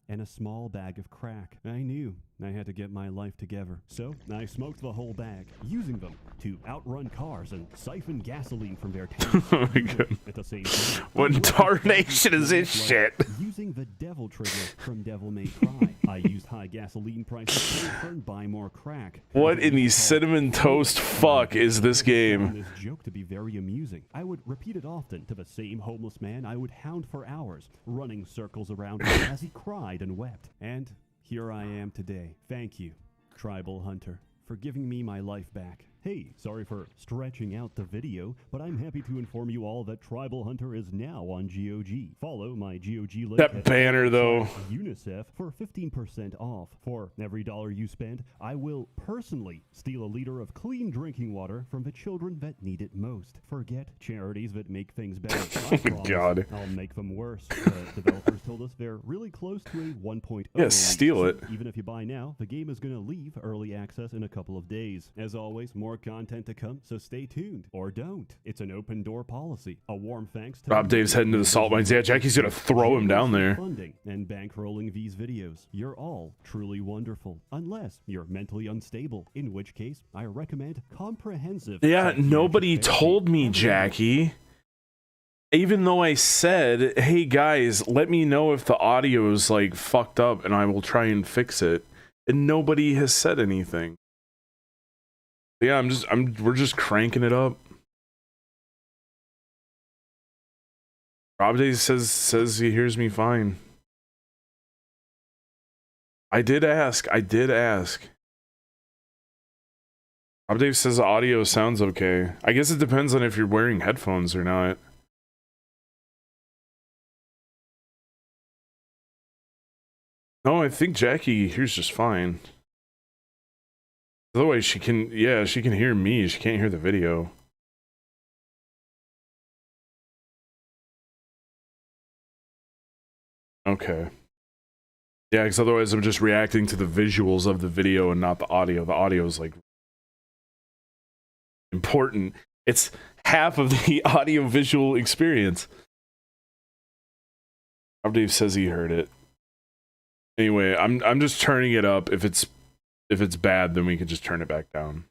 and a small bag of crack. I knew I had to get my life together, so I smoked the whole bag, using them to outrun cars and siphon gasoline from their tanks. Oh my God. At the same time, what tarnation is this shit? Using the devil trigger from Devil May Cry. I used high gasoline prices to in turn buy more crack. What in the cinnamon toast fuck is this game? This joke to be very amusing. I would repeat it often to the same homeless man I would hound for hours, running circles around him as he cried and wept. And here I am today. Thank you, Tribal Hunter, for giving me my life back. Hey, sorry for stretching out the video, but I'm happy to inform you all that Tribal Hunter is now on GOG. Follow my GOG link. That banner, though. UNICEF for 15% off. For every $1 you spend, I will personally steal a liter of clean drinking water from the children that need it most. Forget charities that make things better. I promise God. I'll make them worse. The developers told us they're really close to a 1.0. Yeah, steal it. Even if you buy now, the game is going to leave early access in a couple of days. As always, more content to come, so stay tuned. Or don't. It's an open door policy. A warm thanks to Rob Dave's heading to the salt mines. Yeah, Jackie's gonna throw him down there. Funding and bankrolling these videos. You're all truly wonderful. Unless you're mentally unstable, in which case I recommend comprehensive. Yeah, nobody told me, Jackie. Even though I said, hey guys, let me know if the audio is like fucked up and I will try and fix it. And nobody has said anything. Yeah, we're just cranking it up. Rob Dave says he hears me fine. I did ask. Rob Dave says the audio sounds okay. I guess it depends on if you're wearing headphones or not. No, I think Jackie hears just fine. Otherwise, she can hear me. She can't hear the video. Okay. Yeah, because otherwise I'm just reacting to the visuals of the video and not the audio. The audio is like important. It's half of the audio visual experience. Rob Dave says he heard it. Anyway, I'm just turning it up. If it's bad, then we can just turn it back down.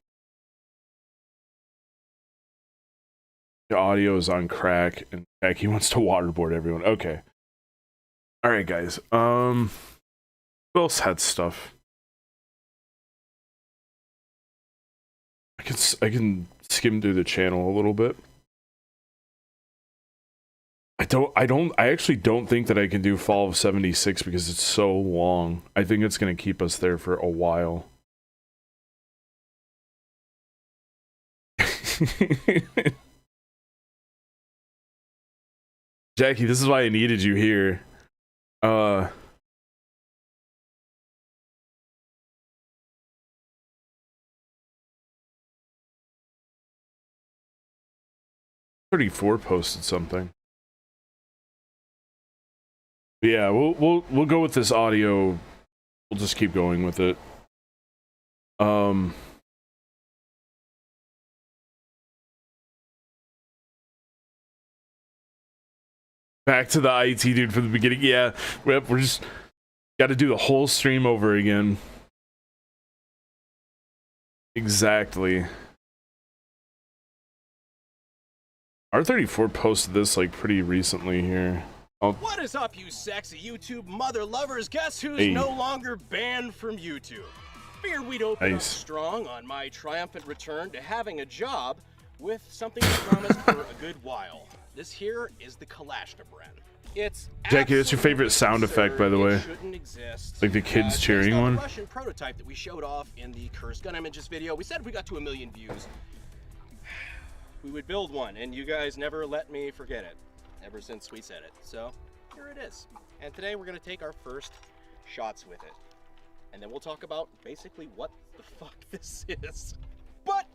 The audio is on crack, and Jackie wants to waterboard everyone. Okay. All right, guys. Who else had stuff? I can skim through the channel a little bit. I actually don't think that I can do Fall of 76 because it's so long. I think it's going to keep us there for a while. Jackie, this is why I needed you here. Uh 34 posted something. Yeah, we'll go with this audio. We'll just keep going with it. Back to the IT dude from the beginning. Yeah, we're just got to do the whole stream over again. Exactly. R34 posted this like pretty recently here. What is up, you sexy YouTube mother lovers? Guess who's Hey. no longer banned from YouTube? Figured we'd open up Nice. strong on my triumphant return to having a job with something I promised for a good while. This here is the Kalashnikov. It's Jackie, that's your favorite sound effect, by the way. shouldn't exist. Like the kids Based cheering on one. the Russian prototype that we showed off in the Cursed Gun Images video. We said if we got to 1 million views, we would build one, and you guys never let me forget it ever since we said it. So here it is. And today we're gonna take our first shots with it. And then we'll talk about basically what the fuck this is. But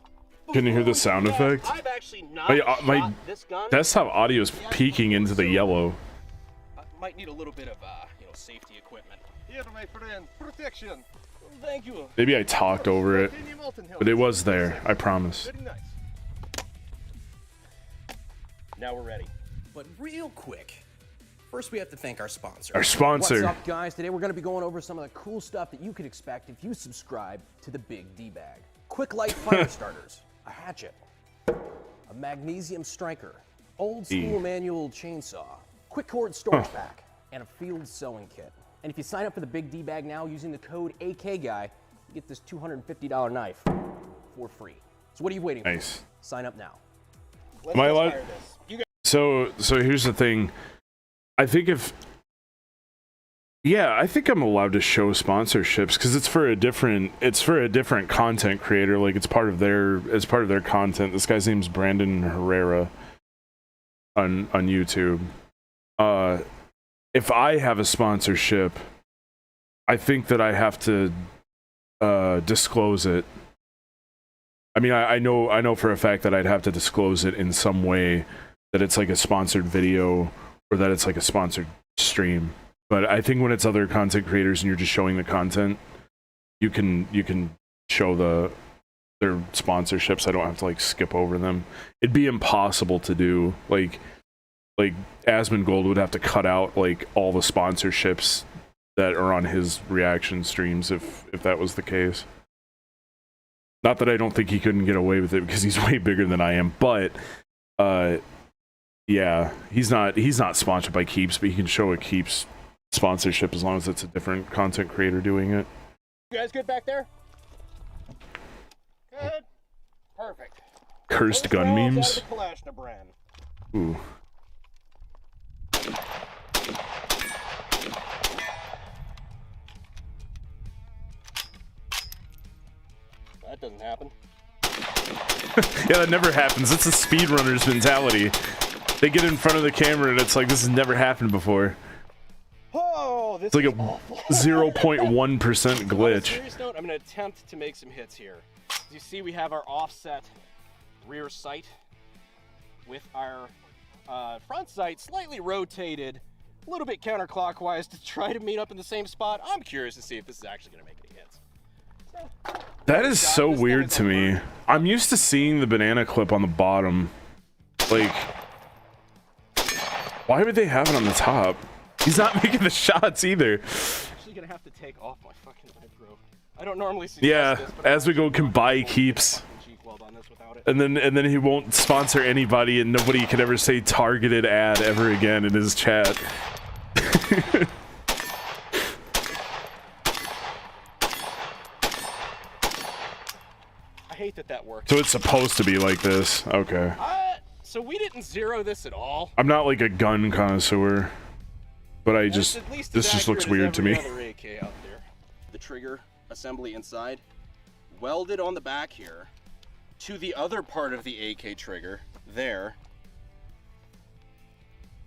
Can you hear the sound effect? I've actually not My shot this gun. desktop audio is peeking into the yellow. Might need a little bit of safety equipment. Here, my friend, protection. Thank you. Maybe I talked over it, but it was there. I promise. Very nice. Now we're ready. But real quick, first we have to thank our sponsor. Our sponsor. What's up, guys? Today we're going to be going over some of the cool stuff that you could expect if you subscribe to the Big D Bag. Quick light fire starters, a hatchet, a magnesium striker, old school manual chainsaw, quick cord storage pack, and a field sewing kit. And if you sign up for the Big D Bag now using the code AKGuy, you get this $250 knife for free. So what are you waiting for? Nice. Sign up now. Am I allowed? So here's the thing. I think I think I'm allowed to show sponsorships because it's for a different content creator. Like it's part of their content. This guy's name's Brandon Herrera on YouTube. If I have a sponsorship, I think that I have to disclose it. I mean, I know for a fact that I'd have to disclose it in some way, that it's like a sponsored video or that it's like a sponsored stream. But I think when it's other content creators and you're just showing the content, you can show their sponsorships. I don't have to like skip over them. It'd be impossible to do. Like Asmongold would have to cut out like all the sponsorships that are on his reaction streams if that was the case. Not that I don't think he couldn't get away with it because he's way bigger than I am, but yeah, he's not sponsored by Keeps, but he can show a Keeps sponsorship as long as it's a different content creator doing it. You guys good back there? Good. Perfect. Cursed gun memes. Ooh. That doesn't happen. Yeah, that never happens. It's a speedrunner's mentality. They get in front of the camera and it's like, this has never happened before. Oh, this It's like a is 0.1% On a glitch. serious note, I'm going to attempt to make some hits here. As you see, we have our offset rear sight with our front sight slightly rotated, a little bit counterclockwise to try to meet up in the same spot. I'm curious to see if this is actually going to make any hits. That is so weird to me. I'm used to seeing the banana clip on the bottom. Like, why would they have it on the top? He's not making the shots either. I'm actually going to have to take off my fucking micro. I don't normally see Yeah, this, but as we go can buy Keeps. And then he won't sponsor anybody and nobody could ever say targeted ad ever again in his chat. I hate that worked. So it's supposed to be like this. Okay. So we didn't zero this at all. I'm not like a gun connoisseur, but I just At least this as just looks accurate weird as to me. every other AK out there. The trigger assembly inside, welded on the back here to the other part of the AK trigger there,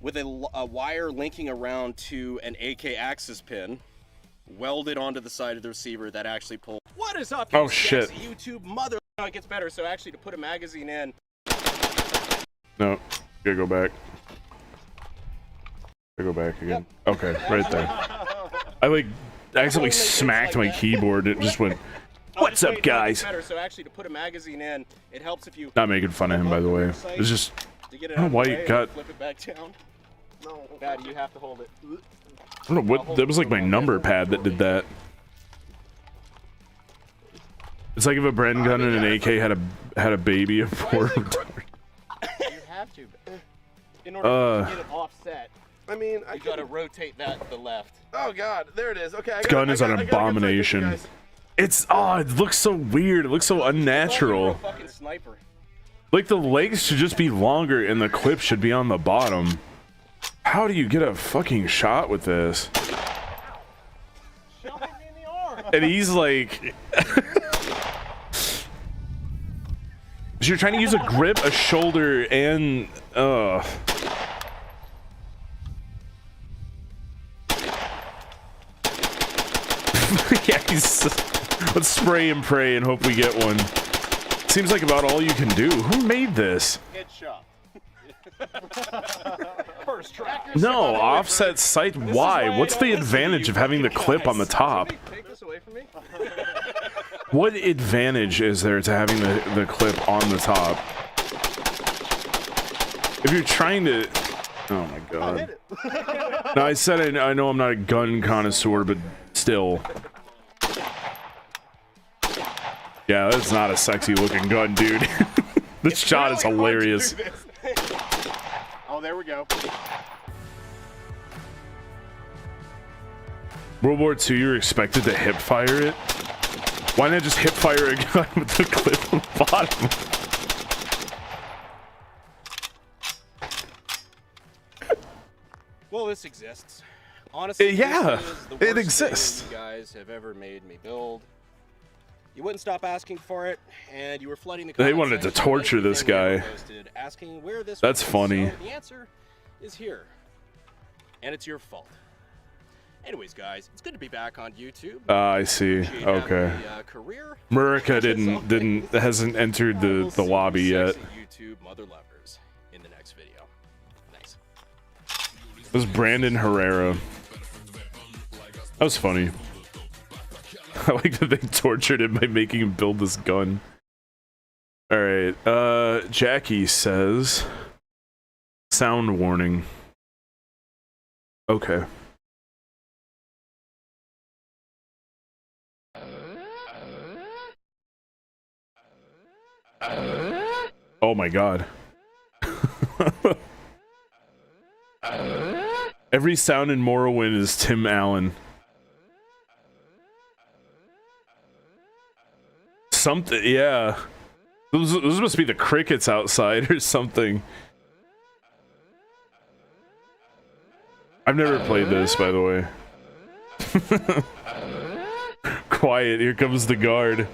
with a wire linking around to an AK access pin, welded onto the side of the receiver that actually pulls. What is up? Oh, you shit. sexy YouTube mother. No, it gets better. So actually, to put a magazine in. No, gotta go back. Gotta go back again. Okay, right there. I like accidentally smacked my keyboard. It just went. What's up, guys? Better. So actually, to put a magazine in, it helps if you. Not making fun of him, by the way. It's just. To get I it don't know why out of the you way got. and flip it back down. No, Daddy, you have to hold it. I don't know what. That was like my number pad that did that. It's like if a Bren gun and an AK had a baby of war. You have to. in order to get it offset. I mean, You gotta rotate that to the left. Oh God, there it is. Okay, This gun is an abomination. It's it looks so weird. It looks so unnatural. Fucking sniper. Like the legs should just be longer and the clip should be on the bottom. How do you get a fucking shot with this? And he's like, you're trying to use a grip, a shoulder, and yeah, let's spray and pray and hope we get one. Seems like about all you can do. Who made this? Headshot. First try. No, offset sight. Why? What's the advantage of having the clip on the top? Take this away from me. What advantage is there to having the clip on the top? If you're trying to... Oh my god. No, I said I know I'm not a gun connoisseur, but still. Yeah, that's not a sexy looking gun, dude. This shot is hilarious. Oh, there we go. World War II, you're expected to hip fire it? Why not just hip fire a gun with the clip on the bottom? Well, this exists. Honestly, yeah, this is the worst it exists. thing you guys have ever made me build. You wouldn't stop asking for it, and you were flooding the They comment wanted to section torture with this everything we guy. ever posted, asking where this That's was. funny. So the answer is here, and it's your fault. Anyways, guys, it's good to be back on YouTube. I see. Appreciate Okay. having a, career. Murica hasn't entered the lobby yet. YouTube mother lovers in the next video. Nice. It was Brandon Herrera. That was funny. I like that they tortured him by making him build this gun. Alright, Jackie says... Sound warning. Okay. Oh my god. Every sound in Morrowind is Tim Allen. Something, yeah. Those must be the crickets outside or something. I've never played this, by the way. Quiet, here comes the guard.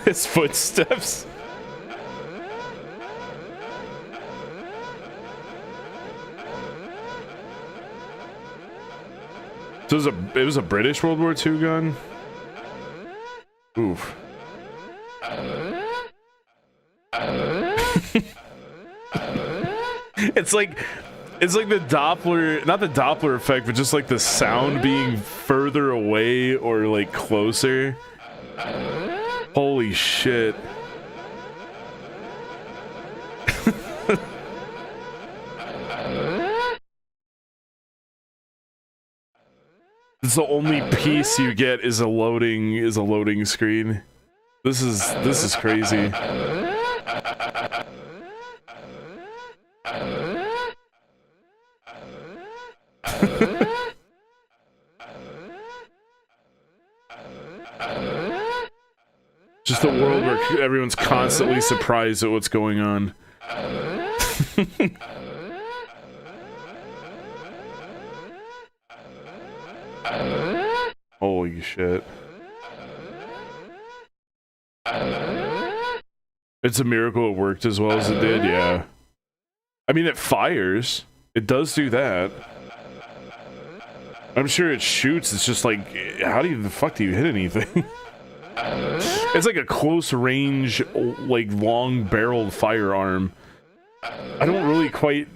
His footsteps. So it was a British World War II gun? Oof. It's like the Doppler, not the Doppler effect, but just like the sound being further away or like closer. Holy shit. It's the only piece you get is a loading screen. This is crazy. Just a world where everyone's constantly surprised at what's going on. Holy shit. It's a miracle it worked as well as it did, yeah. I mean, it fires. It does do that. I'm sure it shoots. It's just like, how the fuck do you hit anything? It's like a close range, like long barreled firearm. I don't really quite...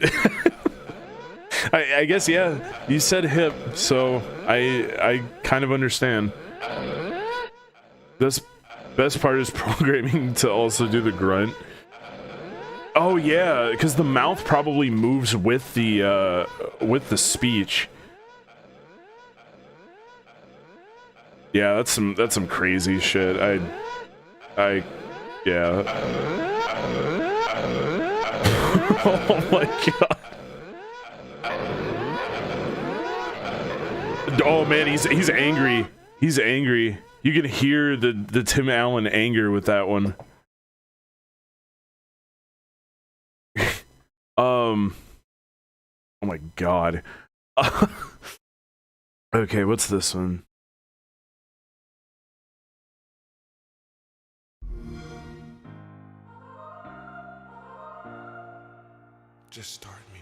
I guess, yeah, you said hip, so I kind of understand. This best part is programming to also do the grunt. Oh yeah, because the mouth probably moves with the speech. Yeah, that's some crazy shit. Yeah. Oh my god. Oh man, he's angry. He's angry. You can hear the Tim Allen anger with that one. Oh my god. Okay, what's this one? Just start me.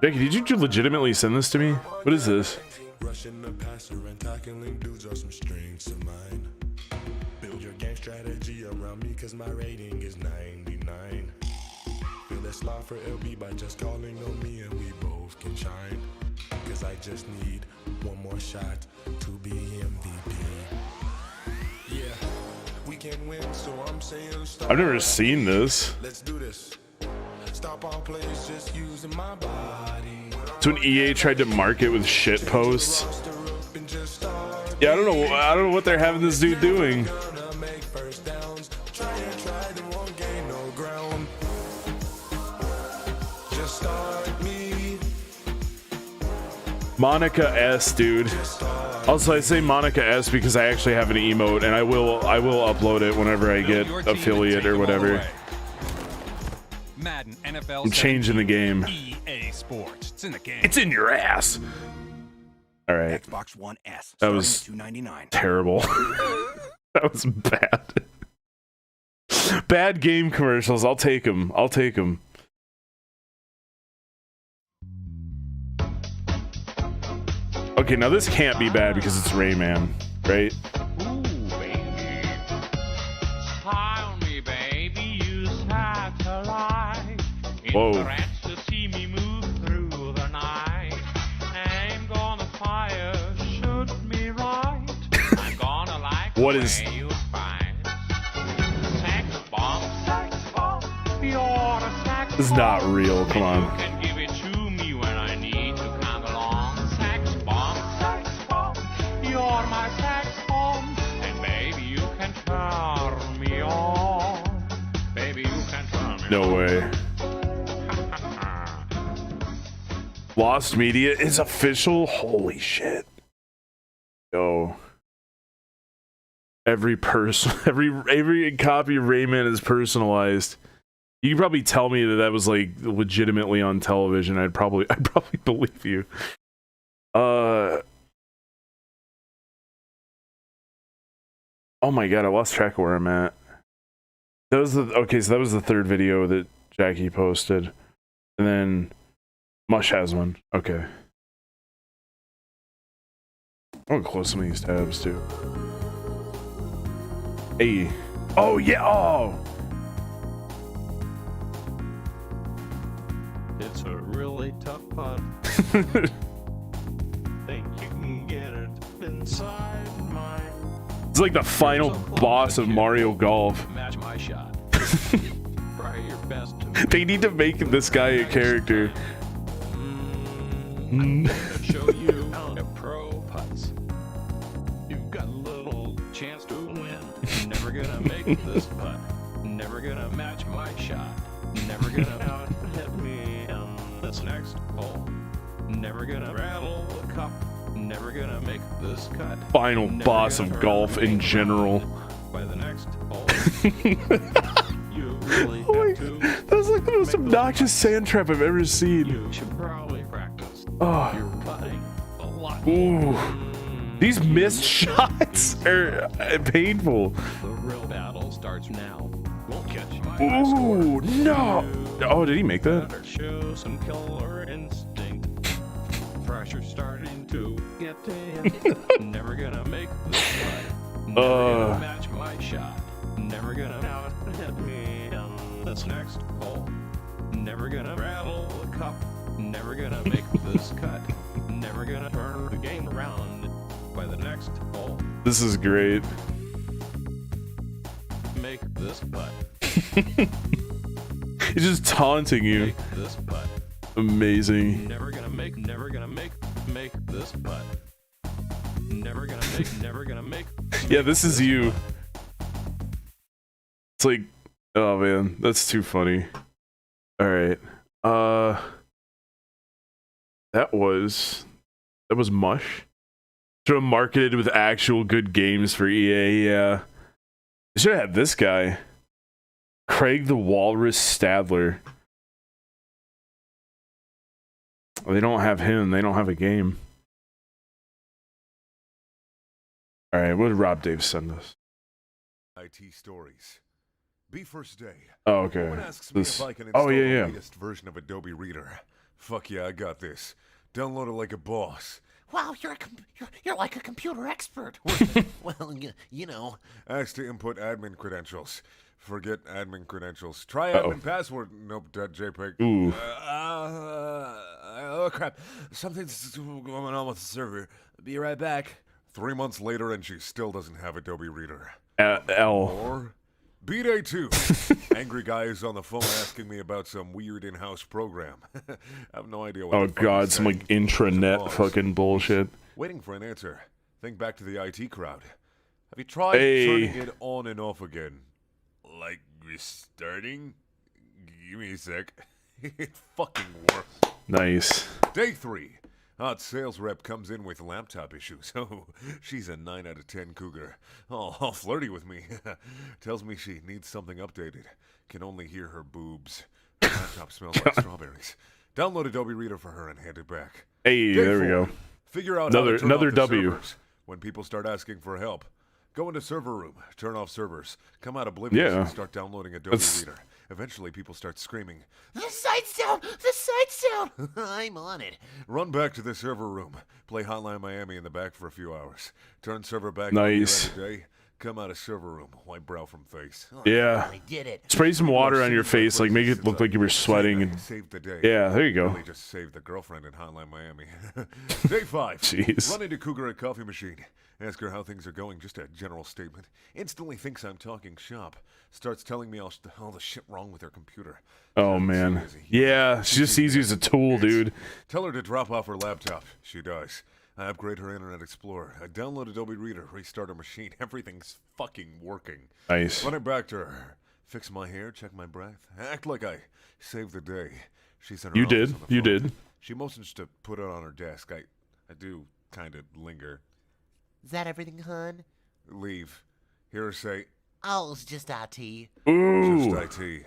Jackie, did you legitimately send this to me? What is this? Rushing the passer and tackling dudes are some strengths of mine. Build your game strategy around me cause my rating is 99. Feel that slot for LB by just calling on me and we both can shine. Cause I just need one more shot to be MVP. Yeah, we can win, so I'm saying start. I've never seen this. Let's do this. Stop all plays just using my body. It's when EA tried to market with shit posts. Yeah, I don't know what they're having this dude doing. Monica S, dude. Also, I say Monica S because I actually have an emote, and I will upload it whenever I get affiliate or whatever. Madden, NFL, I'm changing the game. EA Sports. It's in the game. It's in your ass. All right. Xbox One S. That was $299. terrible. That was bad. Bad game commercials. I'll take them. I'll take them. Okay, now this can't be bad because it's Rayman, right? Ooh, baby. Smile me, baby. You satellite. Whoa. Interest to see me move through the night. I'm gonna fire, shoot me right. I'm gonna like What the is- way you fight. Sex bomb, you're a sex This is not real. Come on. You can give it to me when I need to come along. Sex bomb, you're my sex bomb, and baby you can turn me on. Baby you can turn me No way. Lost Media is official? Holy shit. Yo. Every person, every copy of Rayman is personalized. You can probably tell me that was like legitimately on television. I'd probably believe you. Oh my god, I lost track of where I'm at. That was so that was the third video that Jackie posted. And then Mush has one. Okay. I'm gonna close some of these tabs too. Hey. Oh yeah, oh! It's a really tough putt. Think you can get it inside my... It's like the final boss of Mario Golf. Match my shot. Try your best to... They need to make this guy a character. I'm gonna show you how to pro putts. You've got a little chance to win. Never gonna make this putt. Never gonna match my shot. Never gonna hit me on this next hole. Never gonna rattle the cup. Never gonna make this cut. Final Never boss gonna of turn golf the in game general. around by the next hole. You really Oh my have to. god, that's like the most obnoxious sand trap I've ever seen. You should probably practice. Oh. You're putting a lot. Ooh. These missed shots are painful. The real battle starts now. Won't catch my Ooh, no. Oh, did he make that? Better show some killer instinct. Pressure starting to get in. Never gonna make this putt. Never gonna match my shot. Never gonna hit me on this next hole. Never gonna rattle the cup. Never gonna make this cut. Never gonna turn the game around by the next hole. This is great. Make this putt. He's just taunting you. Make this putt. Amazing. Never gonna make this putt. Never gonna make. Yeah, this is you. It's like, oh man, that's too funny. All right. That was mush. Should have marketed with actual good games for EA. Yeah. They should have had this guy, Craig the Walrus Stadler. They don't have him. They don't have a game. All right. What did Rob Dave send us? IT stories. Be first day. Oh, okay. Someone asks me This. if I can install Oh, yeah, the yeah. latest version of Adobe Reader. Fuck yeah, I got this. Download it like a boss. Wow, you're like a computer expert. Well, you know. Ask to input admin credentials. Forget admin credentials. Try Uh-oh. admin password. Nope, .jpg. Ooh. Oh crap. Something's going on with the server. Be right back. 3 months later and she still doesn't have Adobe Reader. L. Or B-Day 2. Angry guy is on the phone asking me about some weird in-house program. I have no idea what Oh the fuck god, he's some saying. like intranet fucking bullshit. Waiting for an answer. Think back to the IT crowd. Have you tried Hey. turning it on and off again? Like restarting? Give me a sec. It fucking works. Nice. Day 3. Hot sales rep comes in with laptop issues. Oh, she's a 9 out of 10 cougar. Oh, all flirty with me. Tells me she needs something updated. Can only hear her boobs. Her laptop smells like strawberries. Download Adobe Reader for her and hand it back. Hey, Day there we 4. go. Figure out how Another to turn another off the W. servers when people start asking for help. Go into server room, turn off servers, come out oblivious Yeah. and start downloading Adobe That's- Reader. Eventually, people start screaming, The site's down! The site's down! I'm on it. run back to the server room, play Hotline Miami in the back for a few hours, turn server back Nice. on every day, come out of server room, wipe brow from face. Yeah. I did it. Spray some water on your face, like make it look like you were sweating. And Saved the day. yeah, there you go. Really just saved the girlfriend in Hotline Miami. Day 5. Jeez. Run into Cougar at coffee machine. Ask her how things are going. Just a general statement. Instantly thinks I'm talking shop. Starts telling me all the shit wrong with her computer. Oh man. Yeah, she just sees you as a tool, dude. Tell her to drop off her laptop. She does. I upgrade her Internet Explorer. I download Adobe Reader. Restart her machine. Everything's fucking working. Nice. Run it back to her. Fix my hair. Check my breath. Act like I saved the day. She's in her You office did. on the You phone. did. She motions to put it on her desk. I do kind of linger. Is that everything, hon? Leave. Hear her say, Oh, it's just IT. Ooh. just IT.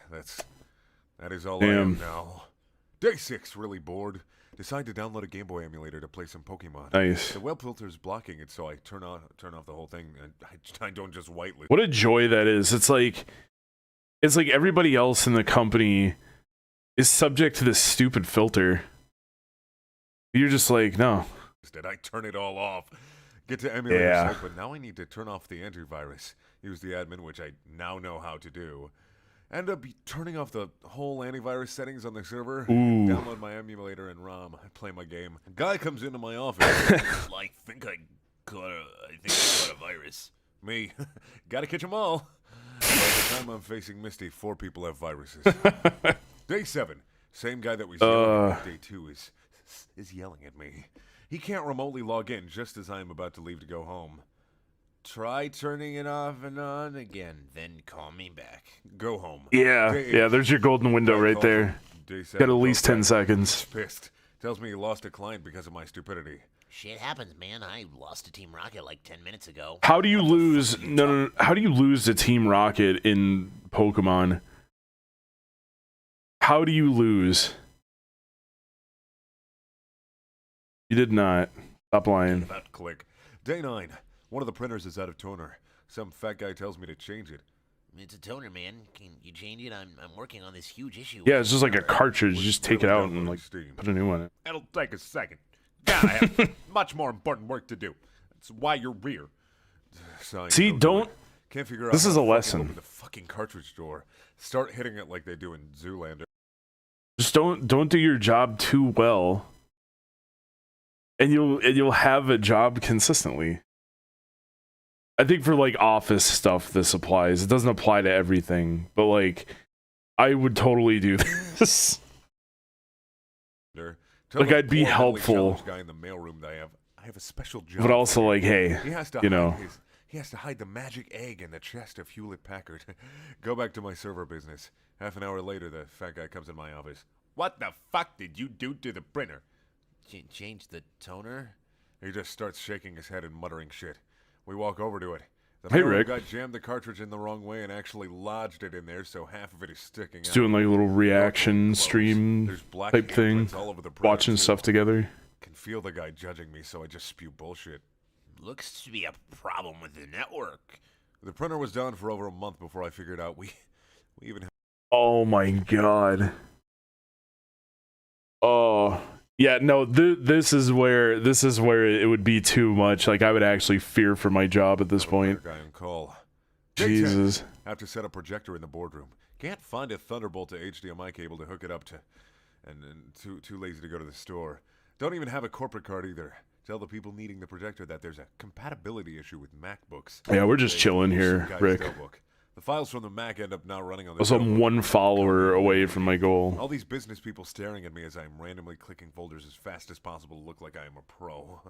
That is all I am Damn. now. Day 6, really bored. Decide to download a Game Boy emulator to play some Pokemon. Nice. The web filter's blocking it, so I turn off the whole thing, and I don't just whitelist. What a joy that is. It's like everybody else in the company is subject to this stupid filter. You're just like, no. Did I turn it all off? Get to emulator Yeah. site, but now I need to turn off the antivirus. Use the admin, which I now know how to do. End up turning off the whole antivirus settings on the server. Ooh. Download my emulator and ROM. I play my game. A guy comes into my office. I think I caught a virus. Me. Gotta catch 'em all. By the time I'm facing Misty, 4 people have viruses. Day 7. Same guy that was yelling at me. Day 2 is yelling at me. He can't remotely log in just as I am about to leave to go home. Try turning it off and on again, then call me back. Go home. Yeah. Day 8. Yeah, there's your golden window Guy right calls there. him. Day 7, Got at least calls 10 back. seconds. Pissed. Tells me he lost a client because of my stupidity. Shit happens, man. I lost to Team Rocket like 10 minutes ago. How do you lose? No. How do you lose to Team Rocket in Pokemon? How do you lose? You did not. Stop lying. About to click. Day 9. One of the printers is out of toner. Some fat guy tells me to change it. It's a toner, man. Can you change it? I'm working on this huge issue. Yeah, it's just like a cartridge. You just take it out and like put a new one in. It'll take a second. God, I have much more important work to do. That's why you're here. Signed, See, don't. Can't figure out. This how is to a fucking lesson. open the fucking cartridge door. Start hitting it like they do in Zoolander. Just don't do your job too well, and you'll have a job consistently. I think for like office stuff this applies. It doesn't apply to everything, but like I would totally do this. Tell Like the I'd be poor mentally helpful, challenged guy in the mailroom that I have a special job. but also for like, him. hey, He has to you hide know, He has to hide the magic egg in the chest of Hewlett-Packard. Go back to my server business. Half an hour later, the fat guy comes in my office. What the fuck did you do to the printer? Change the toner? He just starts shaking his head and muttering shit. We walk over to it. The Hey, mailman Rick. guy jammed the cartridge in the wrong way and actually lodged it in there, so half of it is sticking It's out. doing like a little reaction stream black type thing, handprints all over the printer, watching too. stuff together. Can feel the guy judging me, so I just spew bullshit. Looks to be a problem with the network. The printer was down for over a month before I figured out we even had... Oh my god. Oh yeah, no. This is where it would be too much. Like I would actually fear for my job at this point. Guy on call. Jesus. Have to set a projector in the boardroom. Can't find a Thunderbolt to HDMI cable to hook it up to, and too lazy to go to the store. Don't even have a corporate card either. Tell the people needing the projector that there's a compatibility issue with MacBooks. Yeah, we're just chilling here, Rick. The files from the Mac end up now running on the Also, I'm one follower away from my goal. All these business people staring at me as I'm randomly clicking folders as fast as possible to look like I am a pro.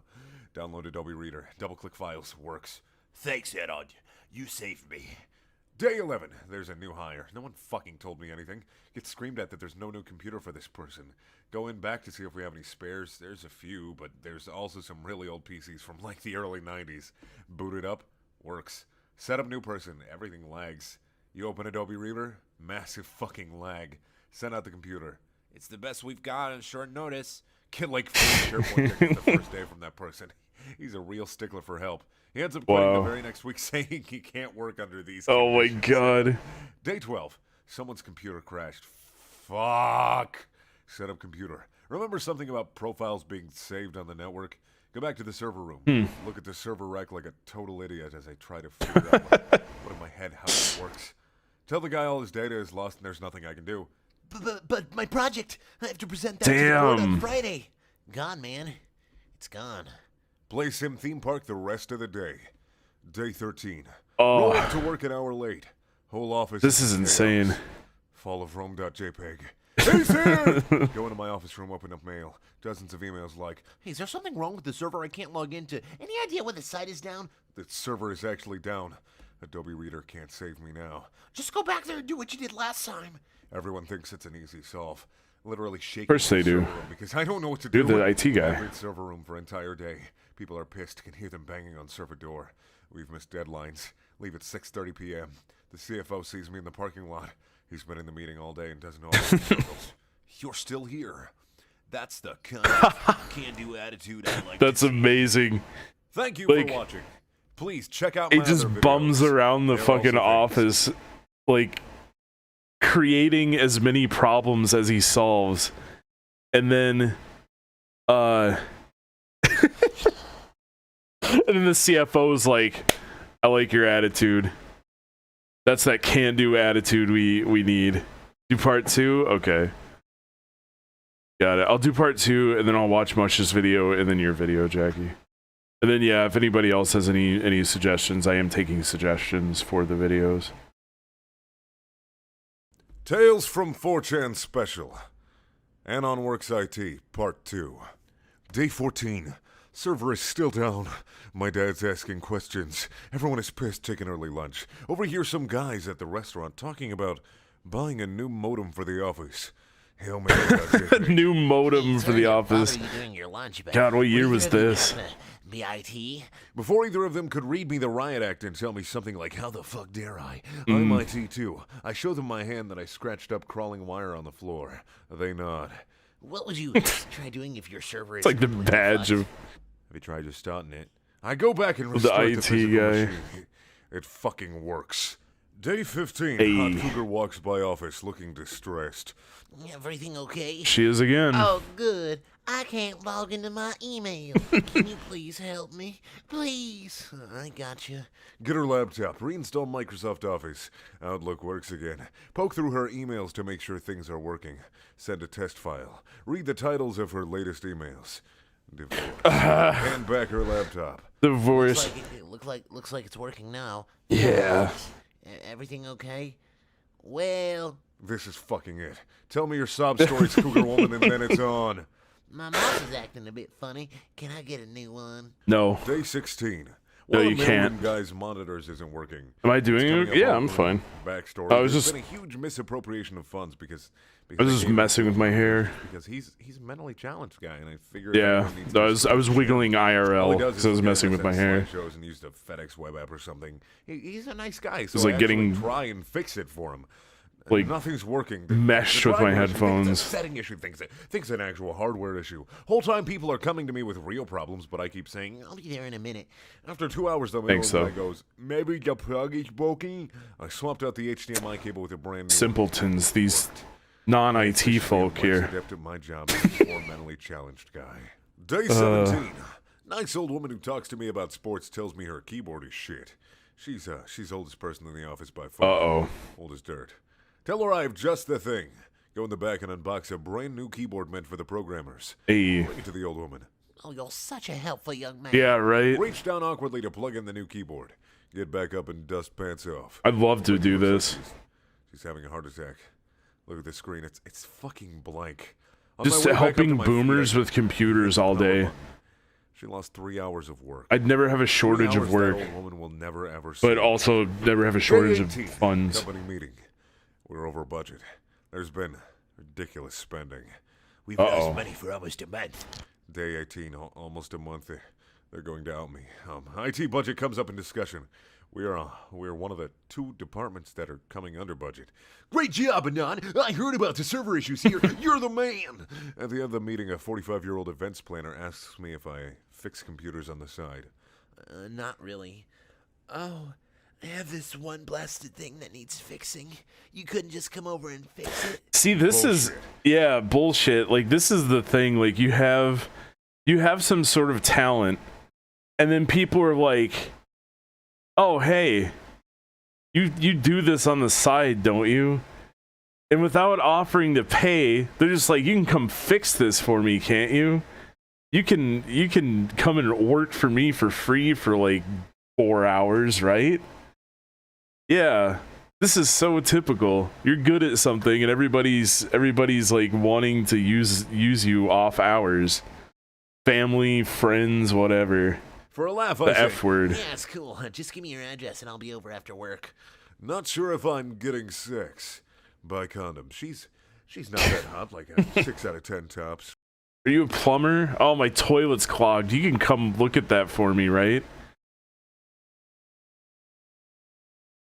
Download Adobe Reader. Double-click files. Works. Thanks, Edod. You saved me. Day 11. There's a new hire. No one fucking told me anything. Get screamed at that there's no new computer for this person. Go in back to see if we have any spares. There's a few, but there's also some really old PCs from like the early 90s. Boot it up. Works. Set up new person. Everything lags. You open Adobe Reader. Massive fucking lag. Send out the computer. It's the best we've got on short notice. Get like 4 SharePoint tickets the first day from that person. He's a real stickler for help. He ends up quitting the very next week saying he can't work under these Oh my conditions. god. Day 12. Someone's computer crashed. Fuck. Set up computer. Remember something about profiles being saved on the network? Go back to the server room. Look at the server rack like a total idiot as I try to figure out what in my head how it works. Tell the guy all his data is lost and there's nothing I can do. But my project, I have to present that to the board on Damn. Friday. Gone, man. It's gone. Play Sim Theme Park the rest of the day. Day 13. Oh. Roll up to work an hour late. Whole office. This is insane. Fall of Rome.jpg. He's here! Go into my office room, open up mail. Dozens of emails like, Hey, is there something wrong with the server I can't log into? Any idea why the site is down? the server is actually down. Adobe Reader can't save me now. Just go back there and do what you did last time. Everyone thinks it's an easy solve. Literally shaking Course they the do. server room because I don't know what to You're do. the IT guy. I've been server room for entire day. People are pissed. Can hear them banging on server door. We've missed deadlines. Leave at 6:30 p.m. The CFO sees me in the parking lot. He's been in the meeting all day and doesn't know all the details. You're still here. That's the kind of can-do attitude I like. That's amazing. Thank you Like, for watching. Please check out he my just other bums videos. around the They're fucking also office, like creating as many problems as he solves, and then and then the CFO's like, I like your attitude. That's that can-do attitude we need. Do part 2? Okay. Got it. I'll do part 2, and then I'll watch Mush's video, and then your video, Jackie. And then, yeah, if anybody else has any suggestions, I am taking suggestions for the videos. Tales from 4chan Special. Anon Works IT, Part 2. Day 14. Server is still down. My dad's asking questions. Everyone is pissed taking early lunch. Over here, some guys at the restaurant talking about buying a new modem for the office. Hail Mary. New modem for the office. You doing your lunch, but God, what year was do you this? think that's, BIT? Before either of them could read me the riot act and tell me something like, how the fuck dare I? I'm IT too. I show them my hand that I scratched up crawling wire on the floor. They nod. What would you try doing if your server is It's like the completely badge fucked? of Have you tried just starting it? I go back and the restart the IT physical guy. machine. It fucking works. Day 15. Hey. Hot Cougar walks by office looking distressed. Everything okay? She is again. Oh, good. I can't log into my email. Can you please help me? Please. I got you. Get her laptop. Reinstall Microsoft Office. Outlook works again. Poke through her emails to make sure things are working. Send a test file. Read the titles of her latest emails. Divorce. Hand back her laptop. Divorce. Looks like it's working now. Yeah. Everything okay? Well, This is fucking it. Tell me your sob stories, Cougar Woman, and then it's on. my mouse is acting a bit funny. Can I get a new one? No. Day 16. No, One you of the can't. mailroom guy's monitors isn't working. Am I It's doing coming it? up Yeah, all I'm the fine. Backstory. I was There's just been a huge misappropriation of funds because I was just David messing with my hair. because he's a mentally challenged guy, and I figured Yeah, everyone needs to I be was sort of wiggling All he IRL does because I was is messing with my hair. slideshows and used a FedEx web app or something. He's a nice guy, so It's like I getting actually try and fix it for him. like Nothing's working. meshed The with my driver issue thinks headphones. it's a setting issue thinks it's an actual hardware issue. Whole time people are coming to me with real problems, but I keep saying I'll be there in a minute. After 2 hours, the Thanks, middle though. guy goes, maybe the plug is broken. I swapped out the HDMI cable with a brand new Simpletons, these non-IT folk here. adept at my job as a poor mentally challenged guy. Day 17. Nice old woman who talks to me about sports tells me her keyboard is shit. She's oldest person in the office by far. Uh-oh. Old as dirt. Tell her I have just the thing. Go in the back and unbox a brand new keyboard meant for the programmers. Hey. Bring it to the old woman. Oh, you're such a helpful young man. Yeah, right. Reach down awkwardly to plug in the new keyboard. Get back up and dust pants off. I'd love to do this. She's having a heart attack. Look at the screen. It's fucking blank. On Just my way back up to helping my feet, boomers I with computers all day. She lost 3 hours of work. I'd never have a shortage 3 of hours work, that old woman will never ever see. but also never have a shortage of Day 18, funds. Company meeting. We're over budget. There's been ridiculous spending. We've lost money for almost a month. Day 18, almost a month. They're going to out me. IT budget comes up in discussion. We are one of the 2 departments that are coming under budget. Great job, Anon. I heard about the server issues here. You're the man. At the end of the meeting, a 45-year-old events planner asks me if I fix computers on the side. Not really. Oh, I have this one blasted thing that needs fixing. You couldn't just come over and fix it? See, this is bullshit. Like, this is the thing. Like, you have some sort of talent, and then people are like, oh, hey, you do this on the side, don't you? And without offering to pay, they're just like, you can come fix this for me, can't you? You can come and work for me for free for like 4 hours, right? Yeah. This is so typical. You're good at something and everybody's like wanting to use you off hours. Family, friends, whatever. For a laugh, The I say, F word. Yeah, it's cool. Just give me your address and I'll be over after work. Not sure if I'm getting sex by condom. She's not that hot, like a 6 out of 10 tops. Are you a plumber? Oh, my toilet's clogged. You can come look at that for me, right?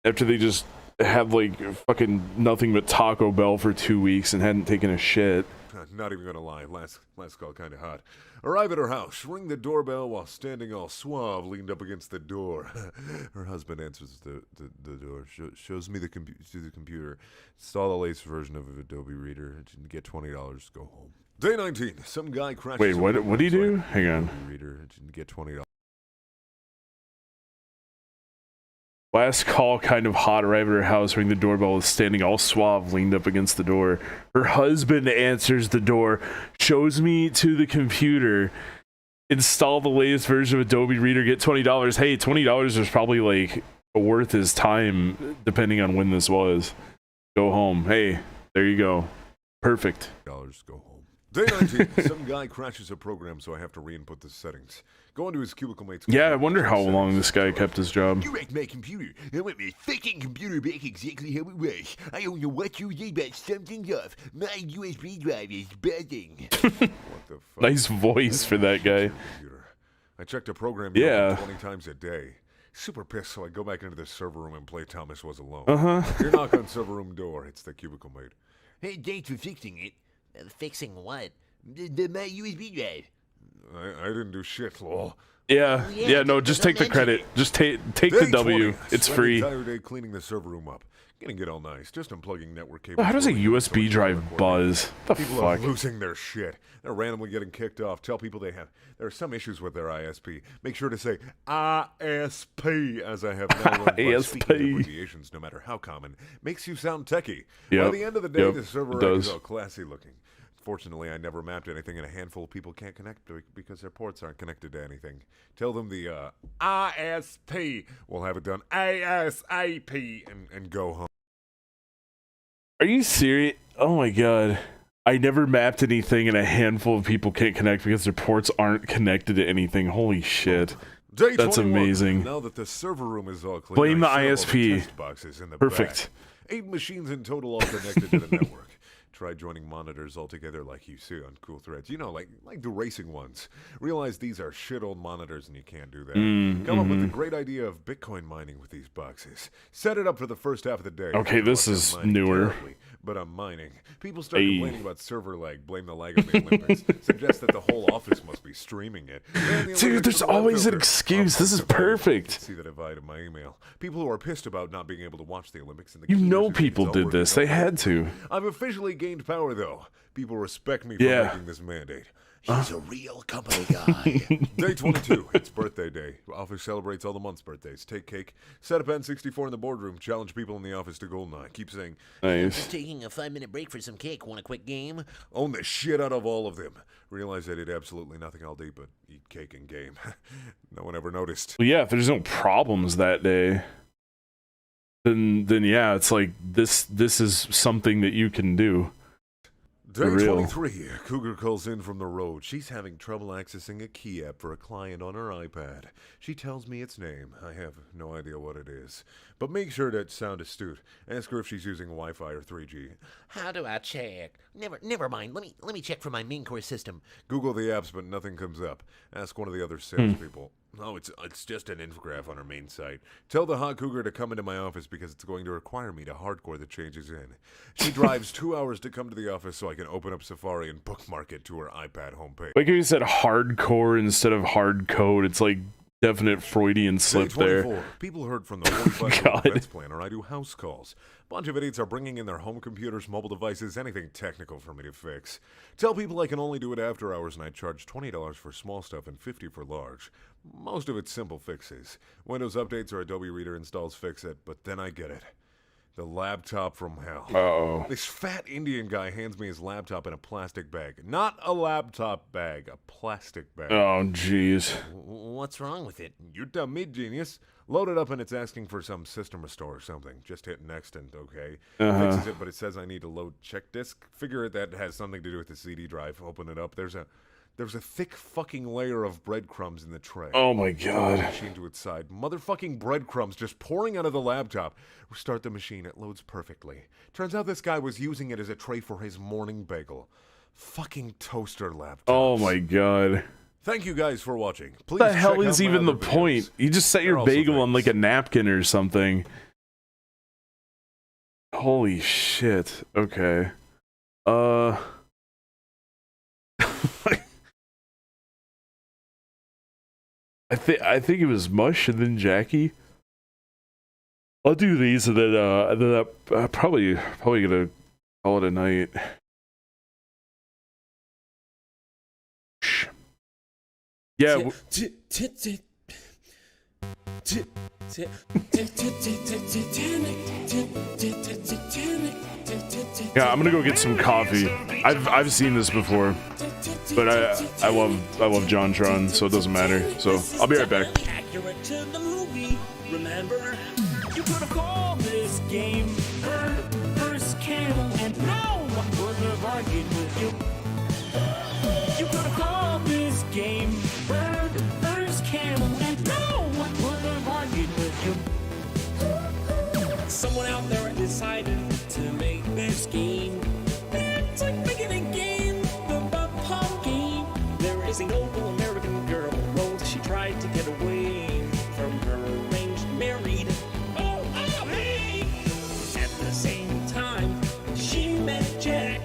After they just had like fucking nothing but Taco Bell for 2 weeks and hadn't taken a shit. Not even gonna lie, last call kinda hot. Arrive at her house, ring the doorbell while standing all suave, leaned up against the door. Her husband answers the door, shows me the computer. Install the latest version of Adobe Reader, and get $20, go home. Day 19, some guy crashes. Wait, what do you do? Hang on. Adobe Reader, and get $20. Last call, kind of hot, arrived at her house, ring the doorbell, was standing all suave, leaned up against the door. Her husband answers the door, shows me to the computer, install the latest version of Adobe Reader, get $20. Hey, $20 is probably like worth his time, depending on when this was. Go home. Hey, there you go. Perfect. Go home. Day 19, some guy crashes a program, so I have to re-input the settings. Go into his cubicle mate's. Yeah, I wonder how long this guy kept his job. You wrecked my computer. I want my fucking computer back exactly how it was. I don't know what you did, but something's off. My USB drive is buzzing. What the fuck? Nice voice for that guy. I checked a program 20 times a day. Super pissed, so I go back into the server room and play Thomas Was Alone. You knock on server room door. It's the cubicle mate. Hey, thanks for fixing it. Fixing what? My USB drive. I didn't do shit, lol. Yeah, no, just take the credit. Just take the W. 20, It's spent free. the entire day cleaning the server room up. Getting it all nice. Just unplugging network cables. How does a USB drive buzz? The People fuck? are losing their shit. They're randomly getting kicked off. Tell people there are some issues with their ISP. Make sure to say ISP, as I have now learned. By speaking abbreviations, no matter how common, makes you sound techie. By the end of the day, the server rack is all classy looking. Fortunately, I never mapped anything, and a handful of people can't connect to it because their ports aren't connected to anything. Tell them the ISP will have it done ASAP and go home. Are you serious? Oh my god. I never mapped anything and a handful of people can't connect because their ports aren't connected to anything. Holy shit. Day That's 21. amazing. Now that the server room is all clean, Blame the I set up all ISP. test boxes in the Perfect. back. 8 machines in total all connected to the network. Try joining monitors all together like you see on cool threads. You know, like the racing ones. Realize these are shit old monitors and you can't do that. Come up with the great idea of Bitcoin mining with these boxes. Set it up for the first half of the day. Okay, this I'm is mining newer. terribly, but I'm mining. People start complaining about server lag. Blame the lag on the Olympics. Suggest that the whole office must be streaming it. Man, the Dude, Olympics there's are the web always an filter. excuse. I'll This is post a photo. perfect. See that divide in my email. People who are pissed about not being able to watch the Olympics. And the You key know message people is all did working this. out They well. had to. I've officially gained power, though. People respect me for Yeah. making this mandate. He's a real company guy. Day 22. It's birthday day. Office celebrates all the month's birthdays. Take cake. Set up N64 in the boardroom. Challenge people in the office to GoldenEye. Keep saying, Just taking a 5-minute break for some cake. Want a quick game? own the shit out of all of them. Realize I did absolutely nothing all day but eat cake and game. No one ever noticed. Well, yeah, if there's no problems that day, then yeah, it's like this is something that you can do. Day For real. 23. Cougar calls in from the road. She's having trouble accessing a key app for a client on her iPad. She tells me its name. I have no idea what it is. But make sure to sound astute. Ask her if she's using Wi-Fi or 3G. How do I check? Never mind. Let me check for my main core system. Google the apps, but nothing comes up. Ask one of the other salespeople. Oh, it's just an infograph on our main site. Tell the hot cougar to come into my office because it's going to require me to hardcore the changes in. She drives 2 hours to come to the office so I can open up Safari and bookmark it to her iPad homepage. Like if you said hardcore instead of hard code, it's like definite Freudian slip Day 24. there. People heard from the 45 God. events planner. I do house calls. Bunch of idiots are bringing in their home computers, mobile devices, anything technical for me to fix. Tell people I can only do it after hours and I charge $20 for small stuff and $50 for large. Most of it's simple fixes. Windows updates or Adobe Reader installs fix it, but then I get it. The laptop from hell. Uh-oh. This fat Indian guy hands me his laptop in a plastic bag. Not a laptop bag, a plastic bag. Oh, jeez. What's wrong with it? You tell me, genius. Load it up and it's asking for some system restore or something. Just hit next and okay. Fixes it, but it says I need to load check disk. Figure that has something to do with the CD drive. Open it up. There's a thick fucking layer of breadcrumbs in the tray. Oh my God. Machine to its side. Motherfucking breadcrumbs just pouring out of the laptop. Restart the machine. It loads perfectly. Turns out this guy was using it as a tray for his morning bagel. Fucking toaster laptop. Oh my God. Thank you guys for watching. Please What the hell check is out my even the other videos. point? You just set They're your also bagel on thanks. like a napkin or something. Holy shit. Okay. I think it was Mush and then Jackie. I'll do these and then probably gonna call it a night. Yeah. Yeah, I'm gonna go get some coffee. I've seen this before, but I love JonTron, so it doesn't matter. So I'll be right back. Accurate to the movie, remember? You could have called this game Bird vs. Camel, and no one would have argued with you. You could have called this game Bird vs. Camel, and no one would have argued with you. Someone out there decided to make this game. It's like making a game, the pop game. There is a noble American girl, Rose. She tried to get away from her arranged married. Oh, hey! At the same time, she met Jack.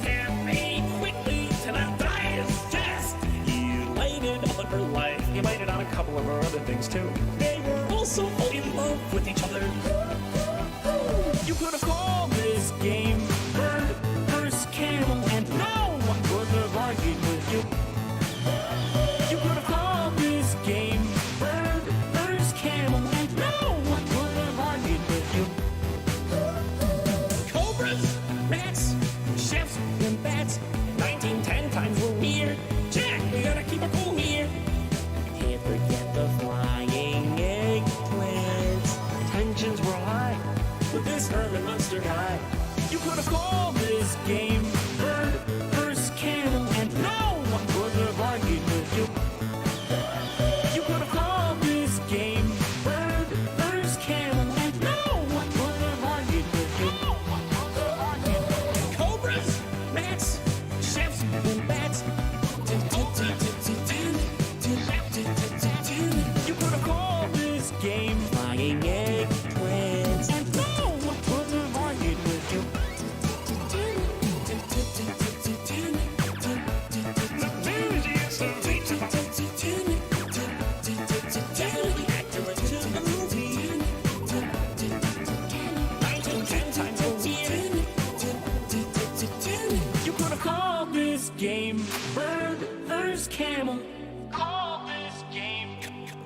Very quickly to not die as just. He lighted on her life. He lighted on a couple of her other things too. They were also in love with each other. You could have called this game Bird vs. Camel, and no one would have argued with you. You could have called this game Bird vs. Camel, and no one would have argued with you. Cobras, rats, chefs, and bats. 1910 times we're weird. Jack, we gotta keep it cool here. Can't forget the flying eggplants. Tensions were high with this Herman Munster guy. You could have called this game Bird vs. Camel, and no one would have argued with you. You could have called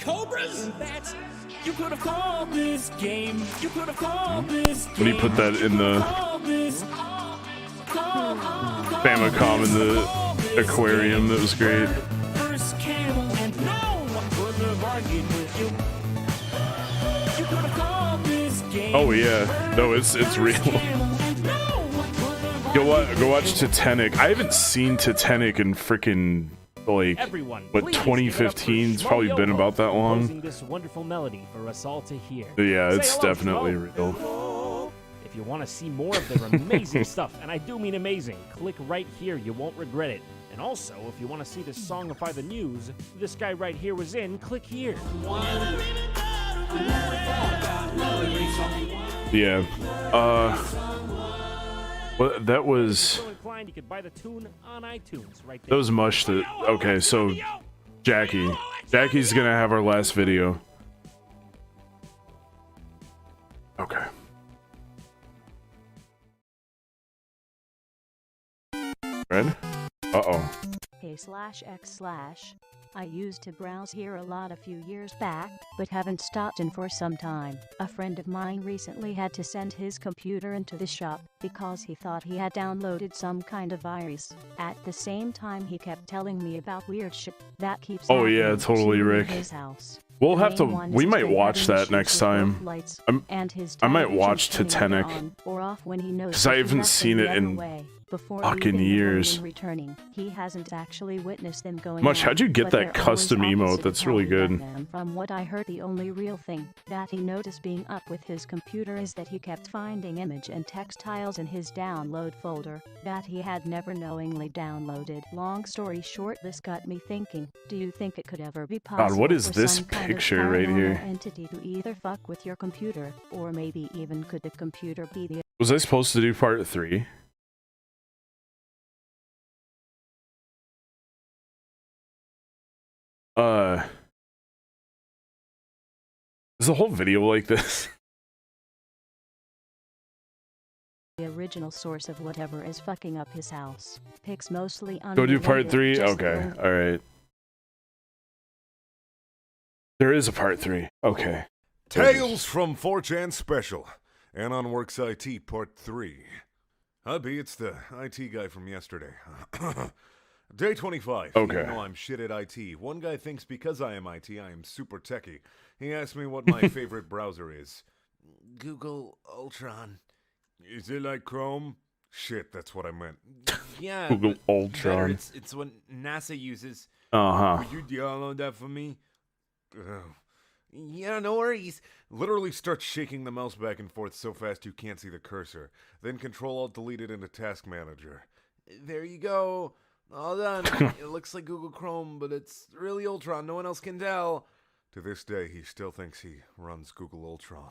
cobras? You could have called this game. You could have called this game. When he put that in the Famicom in the aquarium, that was great. First camel, and no one could have argued with you. You could have called this game. Oh yeah, no, it's real. Go watch Titanic. I haven't seen Titanic in freaking like what 2015. It's probably been about that long. This wonderful melody for us all to hear. Yeah, it's definitely real. If you want to see more of their amazing stuff, and I do mean amazing, click right here. You won't regret it. And also, if you want to see this songify the news this guy right here was in, click here. Yeah. Well, that was. You could buy the tune on iTunes right there. That was much that. Okay, so Jackie's gonna have our last video. Okay. Red? Uh-oh. Hey/X/. I used to browse here a lot a few years back, but haven't stopped in for some time. A friend of mine recently had to send his computer into the shop because he thought he had downloaded some kind of virus. At the same time, he kept telling me about weird shit that keeps Oh yeah, happening totally, to Rick. his house. We'll The have to. main one We is might straight watch having that issues next with time. both lights and his I might television watch turning Titanic. on or off when he knows Because that I he haven't left seen them it the in other way. Before fucking leaving years. and returning, he hasn't actually witnessed them going Mush, out, how'd you get but that they're custom always emote? opposite That's really telling good. them. From what I heard, the only real thing that he noticed being up with his computer is that he kept finding image and text files in his download folder that he had never knowingly downloaded. Long story short, this got me thinking, do you think it could ever be possible what is for this some kind of picture right here? paranormal entity to either fuck with your computer, or maybe even could the computer be the Was I supposed to do part 3? Is the whole video like this? original source of whatever is fucking up his house? Pics mostly Go do part unrelated, 3? just Okay, little- alright. There is a part 3. Okay. Tales from 4chan Special. Anon Works IT Part 3. Hubby, it's the IT guy from yesterday. Day 25. Okay. You know I'm shit at IT. One guy thinks because I am IT, I am super techie. He asked me what my favorite browser is. Google Ultron. Is it like Chrome? Shit, that's what I meant. Yeah. Google but Ultron. better, it's what NASA uses. Uh-huh. Would you download that for me? Yeah, no worries. Literally start shaking the mouse back and forth so fast you can't see the cursor. Then Control-Alt-Delete it into Task Manager. There you go. All done. It looks like Google Chrome, but it's really Ultron. No one else can tell. To this day, he still thinks he runs Google Ultron.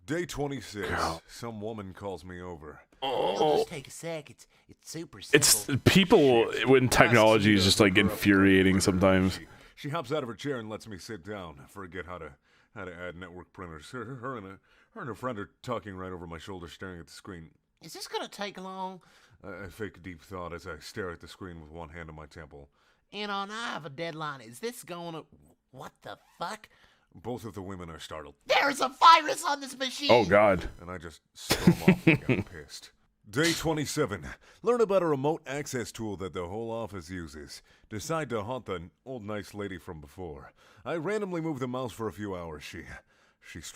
Day 26. Some woman calls me over. It'll just take a sec. It's super simple. It's people when technology is just like infuriating sometimes. She hops out of her chair and lets me sit down. I forget how to add network printers. Her and her friend are talking right over my shoulder, staring at the screen. Is this gonna take long? I fake a deep thought as I stare at the screen with one hand on my temple. I have a deadline. Is this going to... What the fuck? Both of the women are startled. There's a virus on this machine! Oh, God. And I just storm off and get pissed. Day 27. Learn about a remote access tool that the whole office uses. Decide to haunt the old nice lady from before. I randomly move the mouse for a few hours. She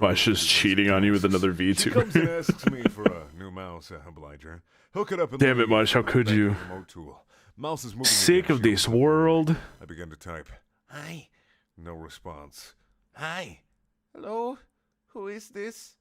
Mush is cheating on you with another She comes and VTuber. asks me for a new mouse. Oblige her. Hook it up and Damn it, leave. Mush, how could Back to you? the remote tool. Mouse is moving. Sick again. of this world. I begin to type. Hi. No response. Hi. Hello? Who is this?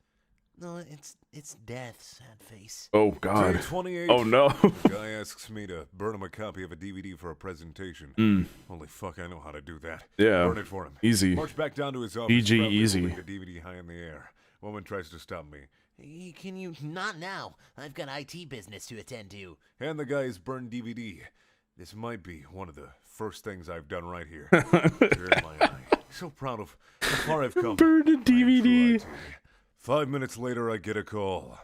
No, it's death, sad face. Oh, God. Day 28. Oh, no. The guy asks me to burn him a copy of a DVD for a presentation. Holy fuck, I know how to do that. Yeah. Burn it for him. Easy. March back down to his office. PG proudly easy. holding the DVD high in the air. Woman tries to stop me. Can you... Not now. I've got IT business to attend to. Hand the guy his burned DVD. This might be one of the first things I've done right here. Tear in my eye. So proud of how far I've come. Burned a DVD. 5 minutes later, I get a call.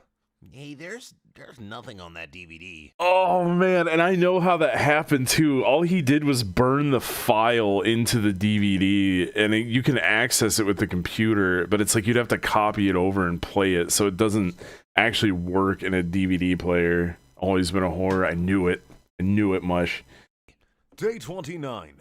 Hey, there's nothing on that DVD. Oh man, and I know how that happened too. All he did was burn the file into the DVD, and you can access it with the computer, but it's like you'd have to copy it over and play it, so it doesn't actually work in a DVD player. Always been a horror. I knew it. I knew it, Mush. Day 29.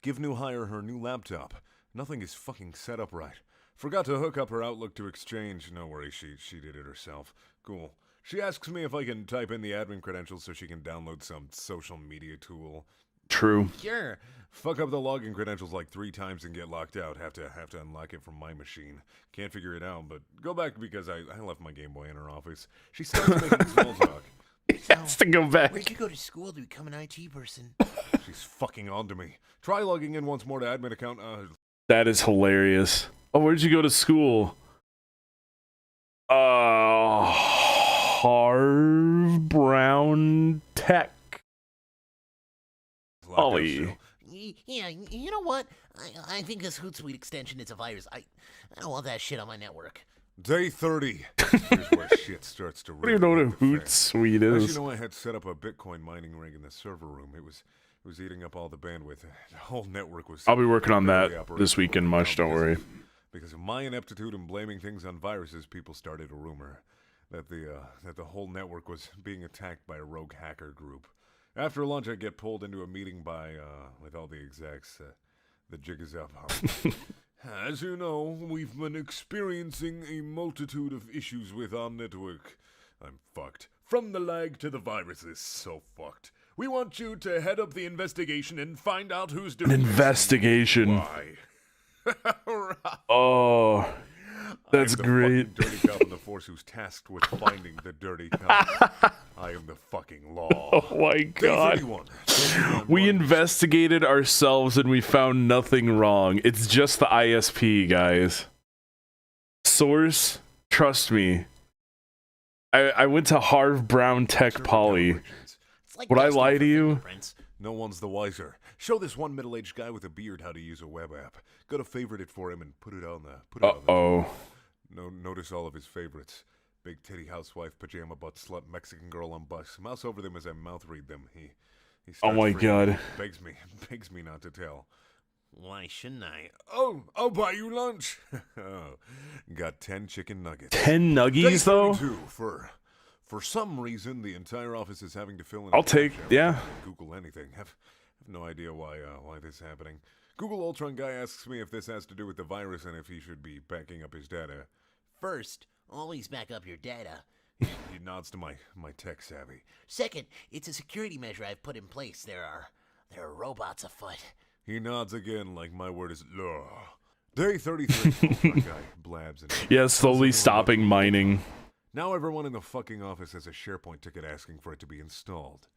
Give new hire her new laptop. Nothing is fucking set up right. Forgot to hook up her Outlook to Exchange. No worries, she did it herself. Cool. She asks me if I can type in the admin credentials so she can download some social media tool. True. Sure. Fuck up the login credentials like 3 times and get locked out. Have to unlock it from my machine. Can't figure it out, but go back because I left my Game Boy in her office. She starts making small talk. He has to go back. Where'd you go to school to become an IT person? She's fucking on to me. Try logging in once more to admin account. That is hilarious. Oh, where'd you go to school? Harv Brown Tech. Ollie. Yeah, you know what? I think this Hootsuite extension is a virus. I don't want that shit on my network. Day 30. Here's where shit starts to I don't even know what a Hootsuite is. As you know, I had set up a Bitcoin mining rig in the server room. It was eating up all the bandwidth. The whole network was... I'll be working on that this weekend, Mush. Don't worry. Because of my ineptitude in blaming things on viruses, people started a rumor that the whole network was being attacked by a rogue hacker group. After lunch, I get pulled into a meeting with all the execs. The jig is up. As you know, we've been experiencing a multitude of issues with our network. I'm fucked. From the lag to the viruses, so fucked. We want you to head up the investigation and find out who's doing An investigation. Why. Oh, that's great. Dirty cop in the force who's tasked with finding the dirty cop. I am the fucking law. Oh my god. We investigated ourselves and we found nothing wrong. It's just the ISP, guys. Source, trust me. I went to Harv Brown Tech Poly. Would I lie to you? No one's the wiser. Show this one middle-aged guy with a beard how to use a web app. Go to favorite it for him and put it on the... Notice all of his favorites. Big titty housewife, pajama butt slut, Mexican girl on bus. Mouse over them as I mouth read them. He Oh my god. Begs me not to tell. Why shouldn't I? Oh, I'll buy you lunch. Got 10 chicken nuggets. 10 nuggies though? For some reason, the entire office is having to fill in. I'll take, yeah. Google anything. Have no idea why this is happening. Google Ultron guy asks me if this has to do with the virus and if he should be backing up his data. First, always back up your data. He nods to my tech savvy. Second, it's a security measure I've put in place. There are robots afoot. He nods again like my word is law. Day 33. That guy blabs and yeah, slowly stopping mining. Now everyone in the fucking office has a SharePoint ticket asking for it to be installed.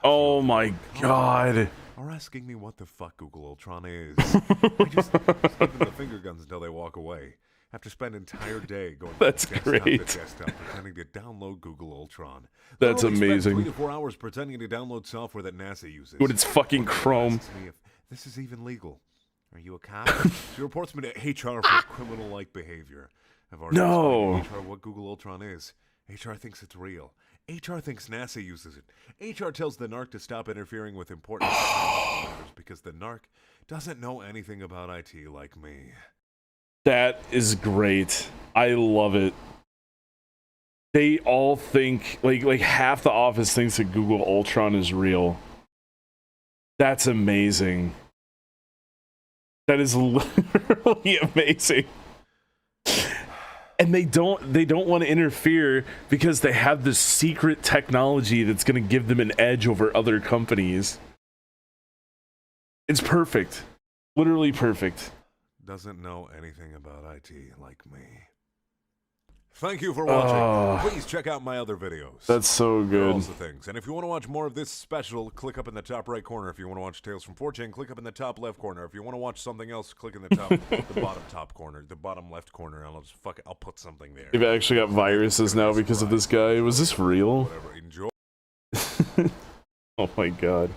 Oh my god. Are asking me what the fuck Google Ultron is. I just give them the finger guns until they walk away. Have to spend an entire day going That's from great. desktop to desktop pretending to download Google Ultron. That's Literally amazing. Spend 3 to 4 hours pretending to download software that NASA uses. When it's fucking Chrome. Asks me if this is even legal. Are you a cop? She reports me to HR for criminal-like behavior. I've already explained to HR what Google Ultron is. HR thinks it's real. HR thinks NASA uses it. HR tells the NARC to stop interfering with important technology matters because the NARC doesn't know anything about IT like me. That is great. I love it. They all think, like half the office thinks that Google Ultron is real. That's amazing. That is literally amazing. And they don't want to interfere because they have this secret technology that's going to give them an edge over other companies. It's perfect. Literally perfect. Doesn't know anything about IT like me. Thank you for watching. Please check out my other videos. That's so good. All the things. And if you want to watch more of this special, click up in the top right corner. If you want to watch Tales from 4chan, click up in the top left corner. If you want to watch something else, click in the top, the bottom top corner, the bottom left corner. And I'll put something there. They've actually got viruses now because of this guy. Was this real? Whatever. Enjoy. Oh my god.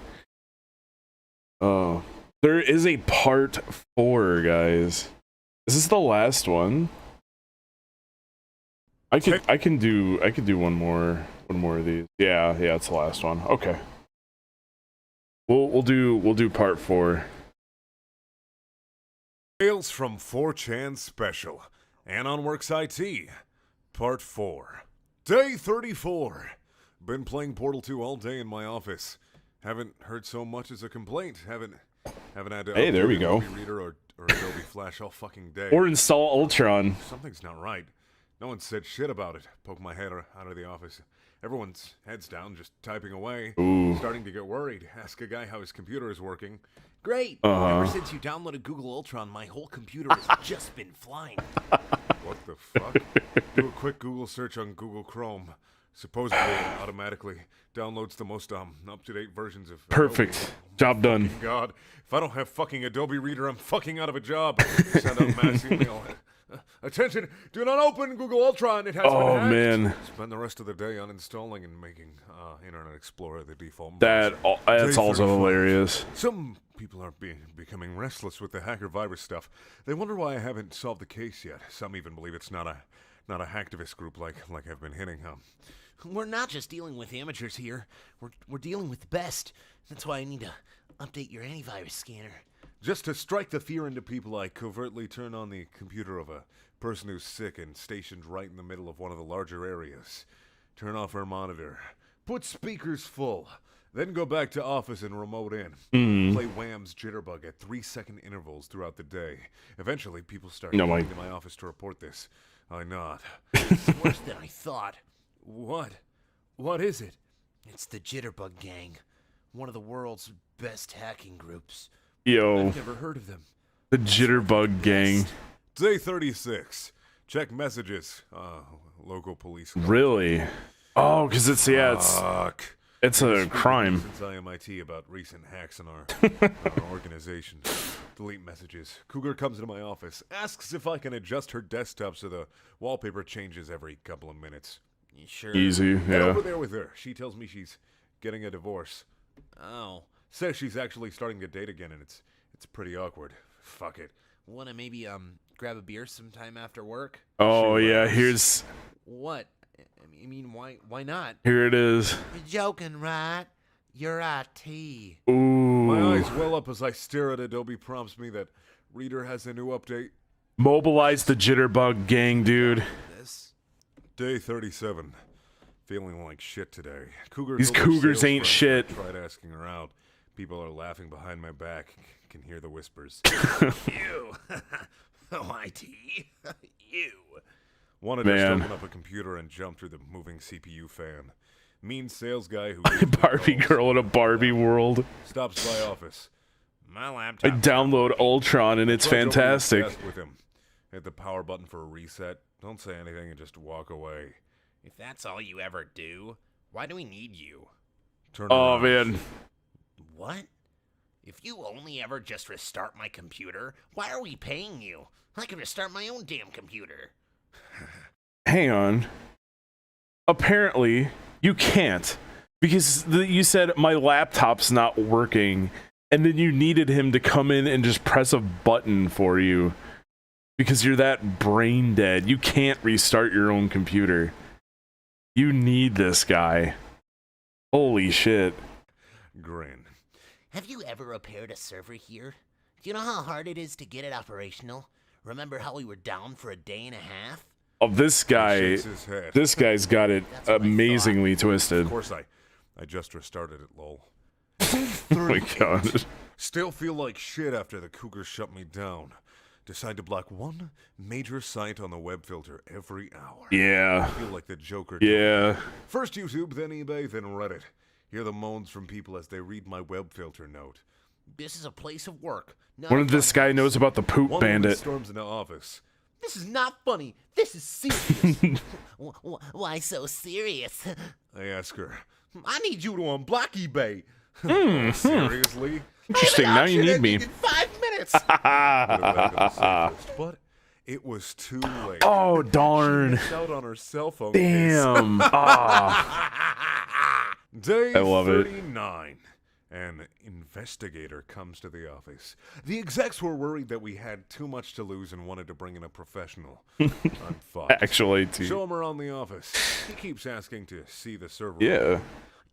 Oh. There is a part 4, guys. Is this the last one? I can do one more of these. Yeah, it's the last one. Okay. We'll do part 4. Tales from 4chan Special. Anon Works IT. Part 4. Day 34. Been playing Portal 2 all day in my office. Haven't heard so much as a complaint. Haven't had to Hey, there we update go. Adobe Reader or Adobe Flash all fucking day. Or install Ultron. Something's not right. No one said shit about it. Poke my head out of the office. Everyone's heads down, just typing away. Ooh. Starting to get worried. Ask a guy how his computer is working. Great. Uh-huh. Ever since you downloaded Google Ultron, my whole computer has just been flying. What the fuck? Do a quick Google search on Google Chrome. Supposedly, it automatically downloads the most up-to-date versions of Perfect. Adobe. Job done. God, if I don't have fucking Adobe Reader, I'm fucking out of a job. Send out mass email. Attention! Do not open Google Ultron. It has been hacked. Man. Spend the rest of the day uninstalling and making Internet Explorer the default. That's also hilarious. Some people are becoming restless with the hacker virus stuff. They wonder why I haven't solved the case yet. Some even believe it's not a hacktivist group like I've been hinting. We're not just dealing with amateurs here. We're dealing with the best. That's why I need to update your antivirus scanner. Just to strike the fear into people, I covertly turn on the computer of a person who's sick and stationed right in the middle of one of the larger areas. Turn off her monitor. Put speakers full. Then go back to office and remote in. Play Wham's Jitterbug at 3-second intervals throughout the day. Eventually, people start coming to my office to report this. I nod. It's worse than I thought. What? What is it? It's the Jitterbug Gang. One of the world's best hacking groups. Yo. I've never heard of them. The Jitterbug Gang. Day 36. Check messages. Local police. Really? Oh, because it's a crime. Since IMIT about recent hacks in our organization. Delete messages. Cougar comes into my office, asks if I can adjust her desktop so the wallpaper changes every couple of minutes. Sure. Easy, Head yeah. over there with her. She tells me she's getting a divorce. Oh. Says she's actually starting to date again, and it's pretty awkward. Fuck it. Wanna maybe grab a beer sometime after work? Oh yeah, here's What? I mean, why not? here it is. You're joking, right? You're IT. Ooh. My eyes well up as I stare at Adobe prompts me that Reader has a new update. Mobilize the Jitterbug Gang, dude. Day 37. Feeling like shit today. These cougars ain't shit. Tried asking her out. People are laughing behind my back. Can hear the whispers. You. Oh, IT. You. Wanted to just Man. open up a computer and jump through the moving CPU fan. Mean sales guy who Barbie girl in a Barbie world. stops by office. My I laptop. download Ultron and it's Trudge over to his fantastic. desk with him. Hit the power button for a reset. Don't say anything and just walk away. If that's all you ever do, why do we need you? Turn Oh around. man. What? If you only ever just restart my computer, why are we paying you? I can restart my own damn computer. Hang on. Apparently, you can't. Because you said my laptop's not working, and then you needed him to come in and just press a button for you. Because you're that brain dead. You can't restart your own computer. You need this guy. Holy shit. Grin. Have you ever repaired a server here? Do you know how hard it is to get it operational? Remember how we were down for a day and a half? Oh, this guy. Shakes his head. This guy's got it amazingly twisted. Of course, I just restarted it, lol. Oh my god. Still feel like shit after the Cougars shut me down. Decide to block one major site on the web filter every hour. Yeah. I feel like the Joker. Yeah. First YouTube, then eBay, then Reddit. Hear the moans from people as they read my web filter note. This is a place of work. What if this guy knows about the poop One woman bandit? storms into office. This is not funny. This is serious. Why so serious? I ask her. I need you to unblock eBay. Seriously? Interesting. Now you need me. In 5 minutes. But it was too late. Oh She darn. missed out on her cell phone. Damn. case. Ah. Day I love it. 39. An investigator comes to the office. The execs were worried that we had too much to lose and wanted to bring in a professional. I'm fucked. Actually, too. Show him around the office. He keeps asking to see the server. Yeah.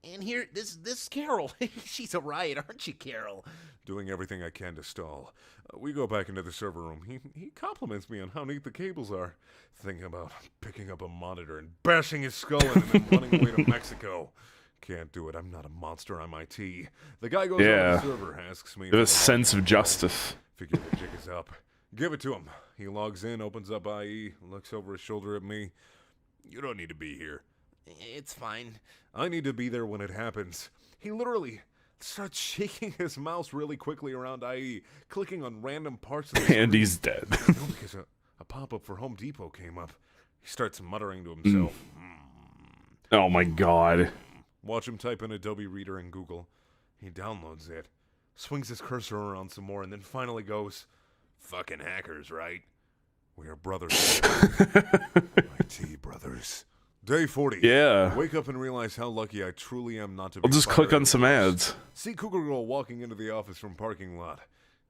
And here, this Carol. She's a riot, aren't you, Carol? Doing everything I can to stall. We go back into the server room. He compliments me on how neat the cables are. Thinking about picking up a monitor and bashing his skull in and then running away to Mexico. Can't do it. I'm not a monster. I'm IT. The guy goes on the server, asks me. There's a sense of justice. Figure the jig is up. Give it to him. He logs in, opens up IE, looks over his shoulder at me. You don't need to be here. It's fine. I need to be there when it happens. He literally starts shaking his mouse really quickly around IE, clicking on random parts of the screen. And he's dead. Because a pop-up for Home Depot came up. He starts muttering to himself. Oh my god. Watch him type in Adobe Reader in Google. He downloads it, swings his cursor around some more, and then finally goes, "Fucking hackers, right? We are brothers." IT brothers. Day 40. Yeah. Wake up and realize how lucky I truly am not to be I'll just click on some ads. See Cougar Girl walking into the office from parking lot.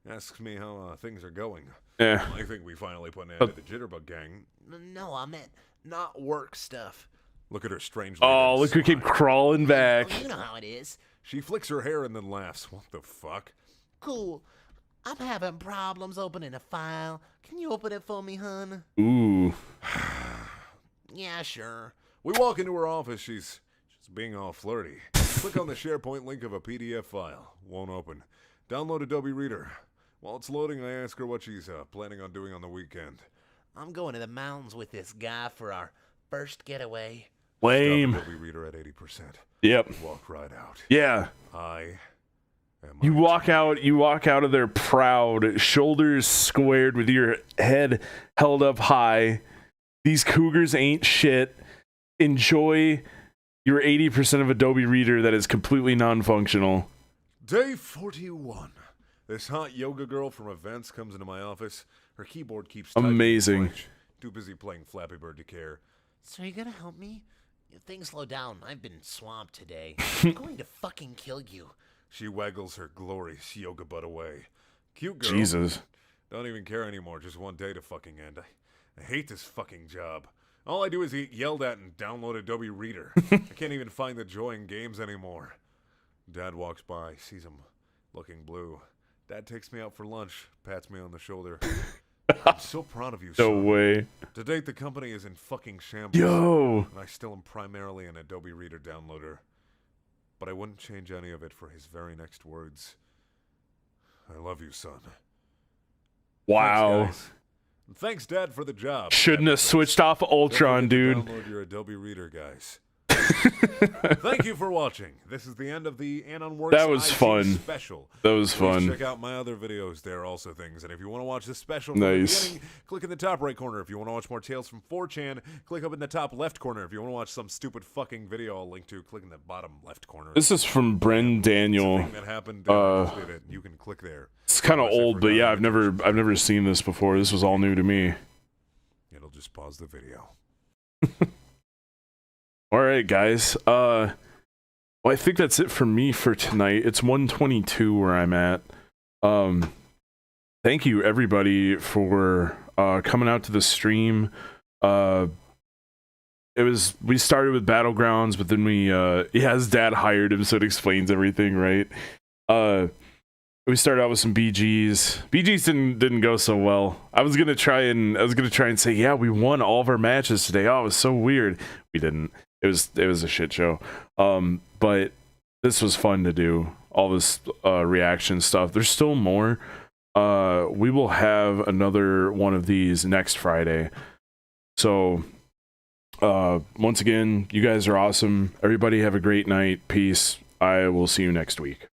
Asks me how things are going. Yeah. I think we finally put an end to the Jitterbug gang. No, I meant not work stuff. Look at her strangely. Oh, look who keep crawling back. You know how it is. She flicks her hair and then laughs. What the fuck? Cool. I'm having problems opening a file. Can you open it for me, hun? Ooh. Yeah, sure. We walk into her office. She's being all flirty. Click on the SharePoint link of a PDF file. Won't open. Download Adobe Reader. While it's loading, I ask her what she's planning on doing on the weekend. I'm going to the mountains with this guy for our first getaway. Lame. Stop Adobe Reader at 80%. Yep. Walk right out. Yeah. You walk out of there proud, shoulders squared with your head held up high. These cougars ain't shit. Enjoy your 80% of Adobe Reader that is completely non-functional. Day 41. This hot yoga girl from events comes into my office. Her keyboard keeps typing amazing. Too busy playing Flappy Bird to care. So you gonna help me? If things slow down, I've been swamped today. I'm going to fucking kill you. She waggles her glorious yoga butt away. Cute girl. Jesus. Don't even care anymore. Just one day to fucking end. I hate this fucking job. All I do is get yelled at and download Adobe Reader. I can't even find the joy in games anymore. Dad walks by, sees him looking blue. Dad takes me out for lunch, pats me on the shoulder. I'm so proud of you, No son. way. To date, the company is in fucking shambles. Yo. And I still am primarily an Adobe Reader downloader. But I wouldn't change any of it for his very next words. I love you, son. Wow. Thanks, guys. And thanks, Dad, for the job. Shouldn't have switched off Ultron, dude. Download your Adobe Reader, guys. Thank you for watching. This is the end of the AnonWorks That was IT fun. special. That was Please fun. check out my other videos. There are also things. And if you want to watch this special from the Nice. beginning, click in the top right corner. If you want to watch more Tales from 4chan, click up in the top left corner. If you want to watch some stupid fucking video I'll link to, click in the bottom left corner. This is from Bren Daniel. Something that happened, just did it. You can click there. It's kind of old, but yeah, I've never seen this before. This was all new to me. It'll just pause the video. All right, guys. Well, I think that's it for me for tonight. It's 1:22 where I'm at. Thank you everybody for coming out to the stream. We started with Battlegrounds, but then his dad hired him, so it explains everything, right? We started out with some BGs. BGs didn't go so well. I was gonna try and say, yeah, we won all of our matches today. Oh, it was so weird. We didn't. It was a shit show. But this was fun to do. All this reaction stuff. There's still more. We will have another one of these next Friday. So once again, you guys are awesome. Everybody have a great night. Peace. I will see you next week.